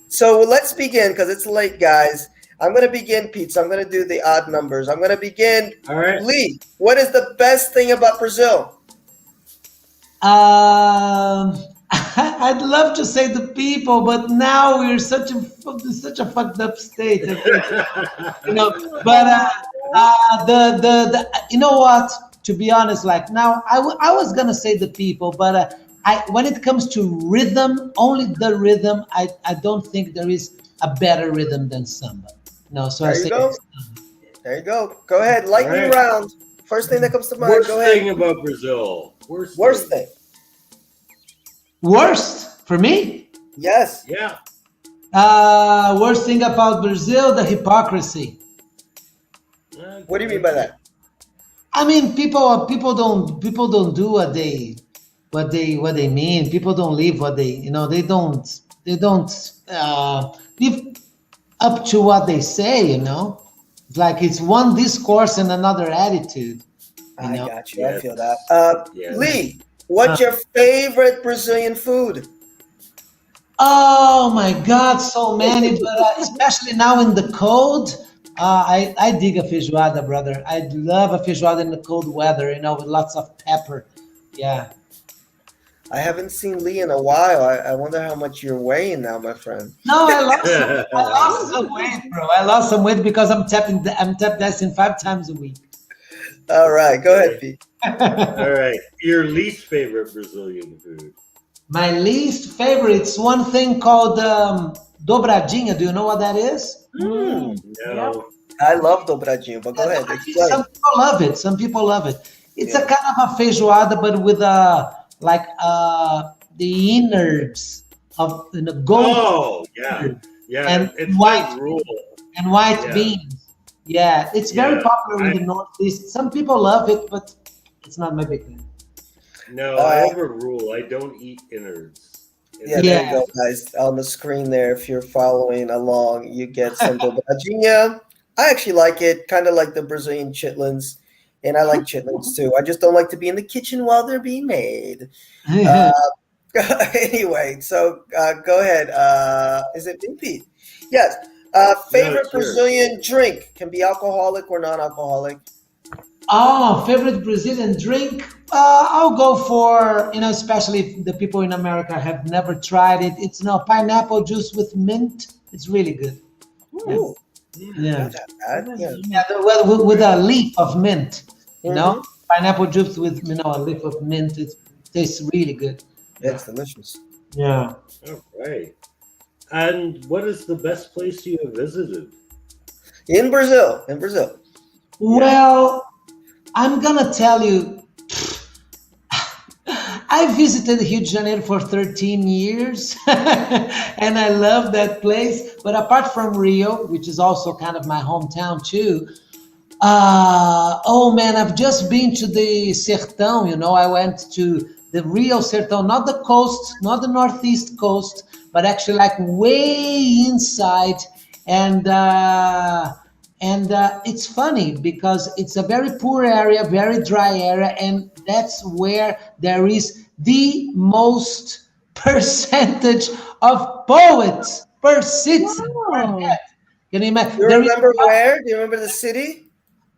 So let's begin because it's late, guys. I'm going to begin, Pete. So I'm going to do the odd numbers. I'm going to begin. All right. Lee, what is the best thing about Brazil? I'd love to say the people, but now we're such a fucked up state. You know, but the you know what? To be honest, like now, I was gonna say the people, but when it comes to rhythm, only the rhythm, I don't think there is a better rhythm than samba. No, so There I you say go. samba. There you go. Go ahead. Lightning All right. round. First thing that comes to mind. Worst Go ahead. thing about Brazil. Worst thing. Worst for me. Yes. Yeah. Worst thing about Brazil, the hypocrisy. What do you mean by that? I mean, people don't do what they mean. People don't live what they they don't live up to what they say. It's like it's one discourse and another attitude. I got you. Yes. I feel that. Yes. Lee, what's your favorite Brazilian food? Oh my God, so many, but especially now in the cold. I dig a feijoada, brother. I love a feijoada in the cold weather, with lots of pepper. Yeah. I haven't seen Lee in a while. I wonder how much you're weighing now, my friend. No, I lost some weight, bro. I lost some weight because I'm tap dancing 5 times a week. All right, go ahead, Pete. All right. Your least favorite Brazilian food? My least favorite is one thing called dobradinha. Do you know what that is? No. I love dobradinho, but go ahead. Explain. Some people love it. Some people love it. It's a kind of a feijoada, but with the innards of gold. Oh, yeah. Yeah. And it's white like rule. and white beans. Yeah, it's very Yeah, popular in the Northeast. Some people love it, but it's not my big thing. No, I have a rule. I don't eat innards. Yeah, there you go, guys. On the screen there, if you're following along, you get some dobradinha. I actually like it, kind of like the Brazilian chitlins. and I like chitlins too. I just don't like to be in the kitchen while they're being made. Uh, anyway, so go ahead. Is it me, Pete? Yes. No, Favorite it's yours. Brazilian drink can be alcoholic or non-alcoholic. Oh, favorite Brazilian drink? I'll go for, especially if the people in America have never tried it. It's, pineapple juice with mint. It's really good. Yeah. Ooh, Yeah. not that bad. Yeah. Yeah, well, with a leaf of mint, Mm-hmm. pineapple juice with, a leaf of mint. It tastes really good. Yeah, it's delicious. Yeah. All right. And what is the best place you have visited? In Brazil. In Brazil. Well, I'm gonna tell you, I visited Rio de Janeiro for 13 years and I love that place. But apart from Rio, which is also kind of my hometown too, oh man, I've just been to the Sertão, I went to the Rio Sertão, not the coast, not the northeast coast, but actually like way inside. And it's funny because it's a very poor area, very dry area, and that's where there is the most percentage of poets per citizen per Wow. head. Can you imagine? You remember where? Do you remember the city?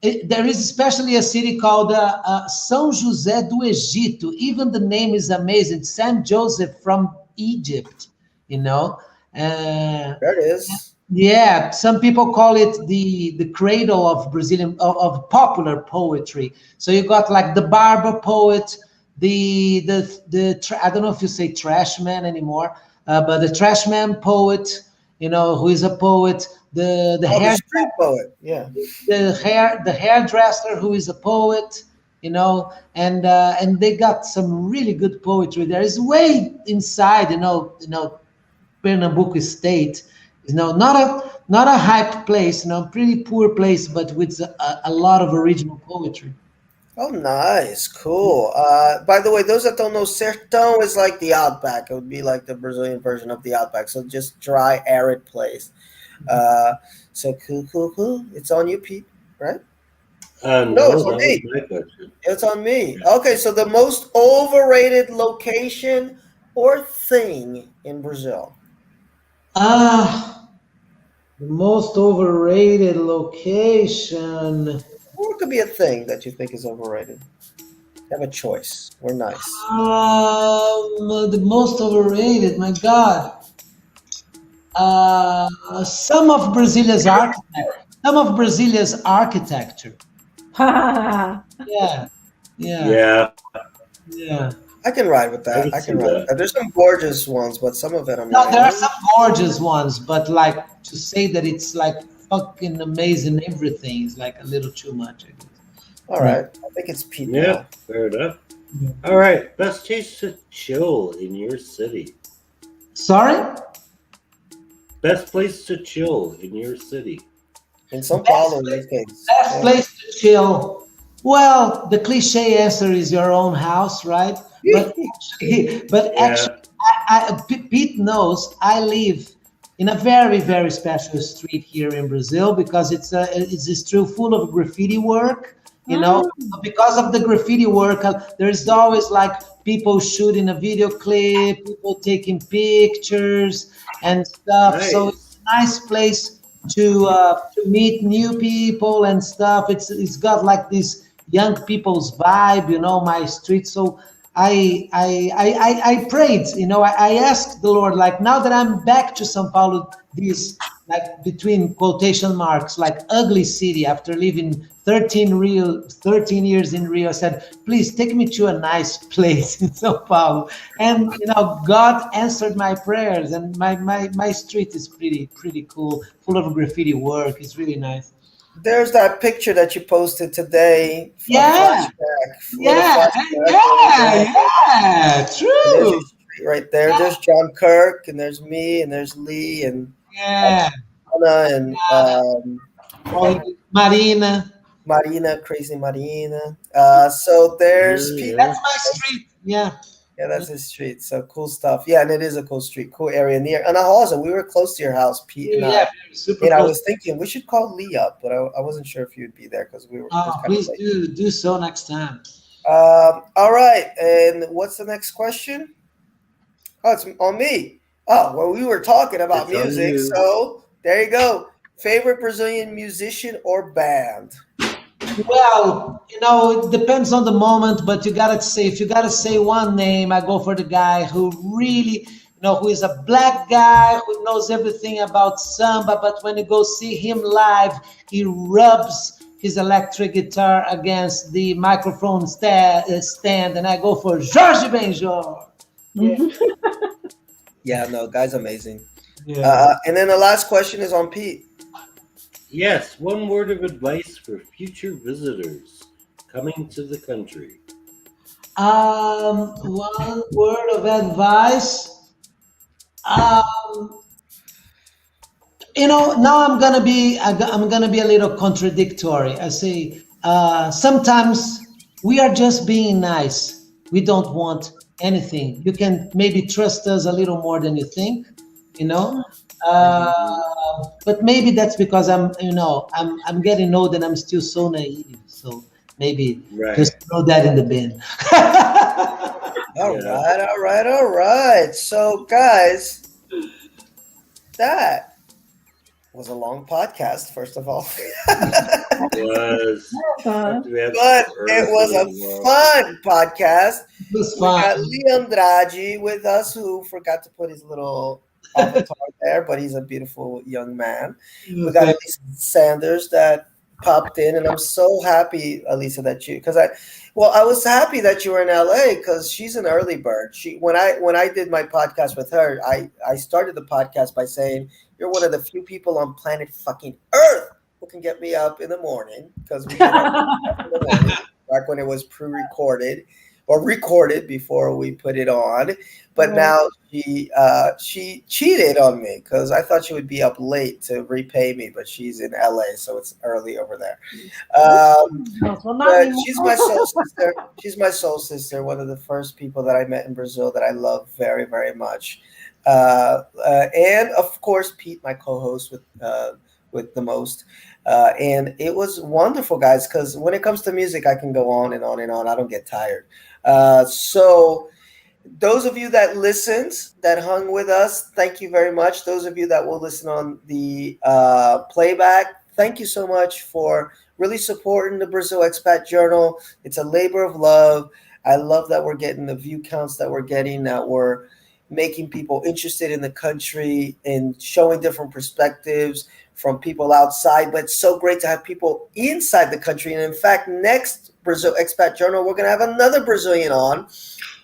There is especially a city called São José do Egito. Even the name is amazing. Saint Joseph from Egypt, you know. There it is. Yeah, some people call it the cradle of Brazilian of popular poetry. So you got like the barber poet, I don't know if you say trash man anymore, but the trash man poet, who is a poet. The Oh, the street poet. Yeah. the hairdresser who is a poet, and they got some really good poetry. There is way inside, Pernambuco State, not a hyped place, pretty poor place, but with a lot of original poetry. Oh, nice. Cool. By the way, those that don't know, Sertão is like the outback. It would be like the Brazilian version of the outback. So just dry, arid place. So cool. It's on you, Pete, right? No, No, it's that on was me. my question. It's on me. Okay, so the most overrated location or thing in Brazil. The most overrated location. Or it could be a thing that you think is overrated. Have a choice. We're nice. The most overrated, my God. Some of Brazilia's architecture. Yeah, Yeah, yeah. I can ride with that. I I can can see ride that. with that. There's some gorgeous ones, but some of it I'm No, like, there are some gorgeous ones, but like to say that it's like fucking amazing everything is like a little too much, I guess. all right. I think it's Pete yeah, now. fair enough. All right, best place to chill in your city. Sorry? Best place to chill in your city. In São Paulo, in this case. Best Yeah. place to chill. Well, the cliche answer is your own house, right? But actually, Pete knows I live in a very, very special street here in Brazil because it's a street full of graffiti work. Because of the graffiti work, there's always like people shooting a video clip, people taking pictures and stuff. So it's a nice place to meet new people and stuff. It's got like this young people's vibe, my street. So I prayed, I asked the Lord, like now that I'm back to São Paulo, this like between quotation marks, like ugly city after living 13 years in Rio, I said, please take me to a nice place in São Paulo. And God answered my prayers, and my street is pretty cool, full of graffiti work. It's really nice. There's that picture that you posted today. From Yeah. Flashback, Yeah, There's true. your street right there. There's John Kirk, and there's me, and there's Lee, and Yeah. Anna, and Marina. Marina, crazy Marina. So there's Pete. That's my street. Yeah. Yeah, that's his street. So cool stuff. Yeah, and it is a cool street, cool area near Anahalza. We were close to your house, Pete and I. Yeah, super And I close. was thinking we should call Lee up, but I wasn't sure if you'd be there because we were it was Oh, kind of please late. do so next time. All right, and what's the next question? Oh, it's on me. Oh, well, we were talking about It's on music, you. so there you go. Favorite Brazilian musician or band? Well, it depends on the moment, but you gotta say, if you gotta say one name, I go for the guy who really, who is a black guy who knows everything about samba, but when you go see him live, he rubs his electric guitar against the microphone stand, and I go for Jorge Benjor. Yeah, Yeah, no, guy's amazing. yeah. And then the last question is on Pete. Yes, one word of advice for future visitors coming to the country. One word of advice. Um, now I'm gonna be a little contradictory. I say sometimes we are just being nice. We don't want anything. You can maybe trust us a little more than you think, you know. Mhm. But maybe that's because I'm getting old and I'm still so naive. So maybe Right. just throw that in the bin. All Yeah. right, all right, all right. So, guys, that was a long podcast, first of all. It was. Fun. We had But some it was earthy a and fun podcast. It was We fun. got Leondragi with us, who forgot to put his little avatar there, but he's a beautiful young man. We got Thank Elisa Sanders that popped in, and I'm so happy, Elisa, that I was happy that you were in LA because she's an early bird. When I did my podcast with her, I started the podcast by saying you're one of the few people on planet fucking Earth who can get me up in the morning because we did our podcast in the morning back when it was pre-recorded or recorded before we put it on. But Right. now she cheated on me because I thought she would be up late to repay me, but she's in LA, so it's early over there. Um, Well, not but anymore. she's my soul sister. She's my soul sister. One of the first people that I met in Brazil that I love very, very much. And of course, Pete, my co-host with the most. And it was wonderful, guys, because when it comes to music, I can go on and on and on. I don't get tired. So those of you that listened, that hung with us, thank you very much. Those of you that will listen on the playback, thank you so much for really supporting the Brazil Expat Journal. It's a labor of love. I love that we're getting the view counts that we're getting, that we're making people interested in the country and showing different perspectives from people outside. But it's so great to have people inside the country. And in fact, next Brazil Expat Journal, we're going to have another Brazilian on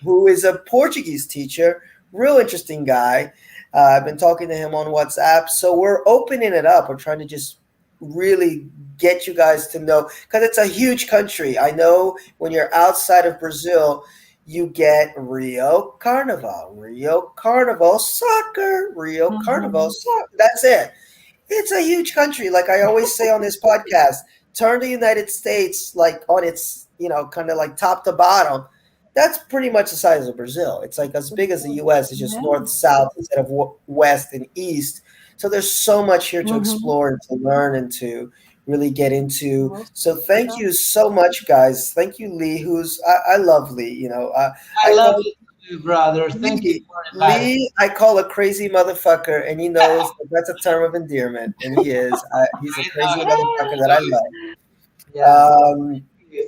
who is a Portuguese teacher, real interesting guy. I've been talking to him on WhatsApp. So we're opening it up. We're trying to just really get you guys to know, because it's a huge country. I know when you're outside of Brazil, you get Rio Carnival soccer, Rio Carnival soccer. That's it. It's a huge country. Like I always say on this podcast, turn the United States like on its, kind of like top to bottom. That's pretty much the size of Brazil. It's like as big as the U.S. It's just Yeah. north, south instead of west and east. So there's so much here to Mhm. explore and to learn and to really get into. Most So thank you so much, guys. Thank you, Lee. I love Lee. I I love call you, brother. Thank you Lee, for inviting me. Lee. I call a crazy motherfucker, and he knows that that's a term of endearment, and he is. He's a I crazy know. motherfucker that I love. Yeah.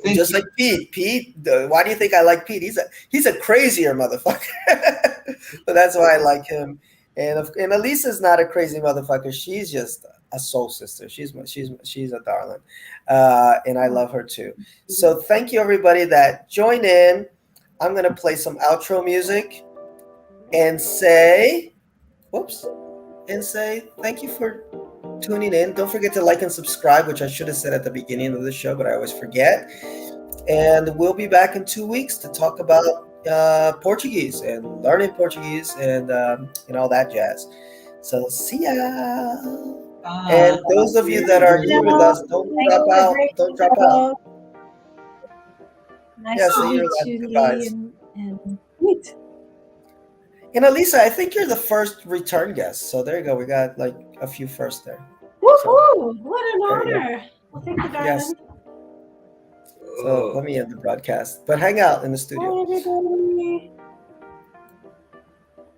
Thank Just you. like Pete. Why do you think I like Pete? He's a crazier motherfucker, but that's why I like him. And Elisa's not a crazy motherfucker. She's just a soul sister. She's a darling, and I love her too. So thank you everybody that joined in. I'm gonna play some outro music and say, whoops, and say thank you for tuning in. Don't forget to like and subscribe, which I should have said at the beginning of the show, but I always forget. And we'll be back in 2 weeks to talk about Portuguese and learning Portuguese and all that jazz. So see ya. And those of you that are here with us, don't Thanks drop for the out. great Don't drop out. show. Nice Yeah, to say your meet last you, Lee goodbyes. and Pete. And Alisa, I think you're the first return guest. So there you go. We got like a few first there. Woohoo! What an There you go. honor. Well, thank you, Yes. darling. So let me end the broadcast. But hang out in the Bye, studio. everybody.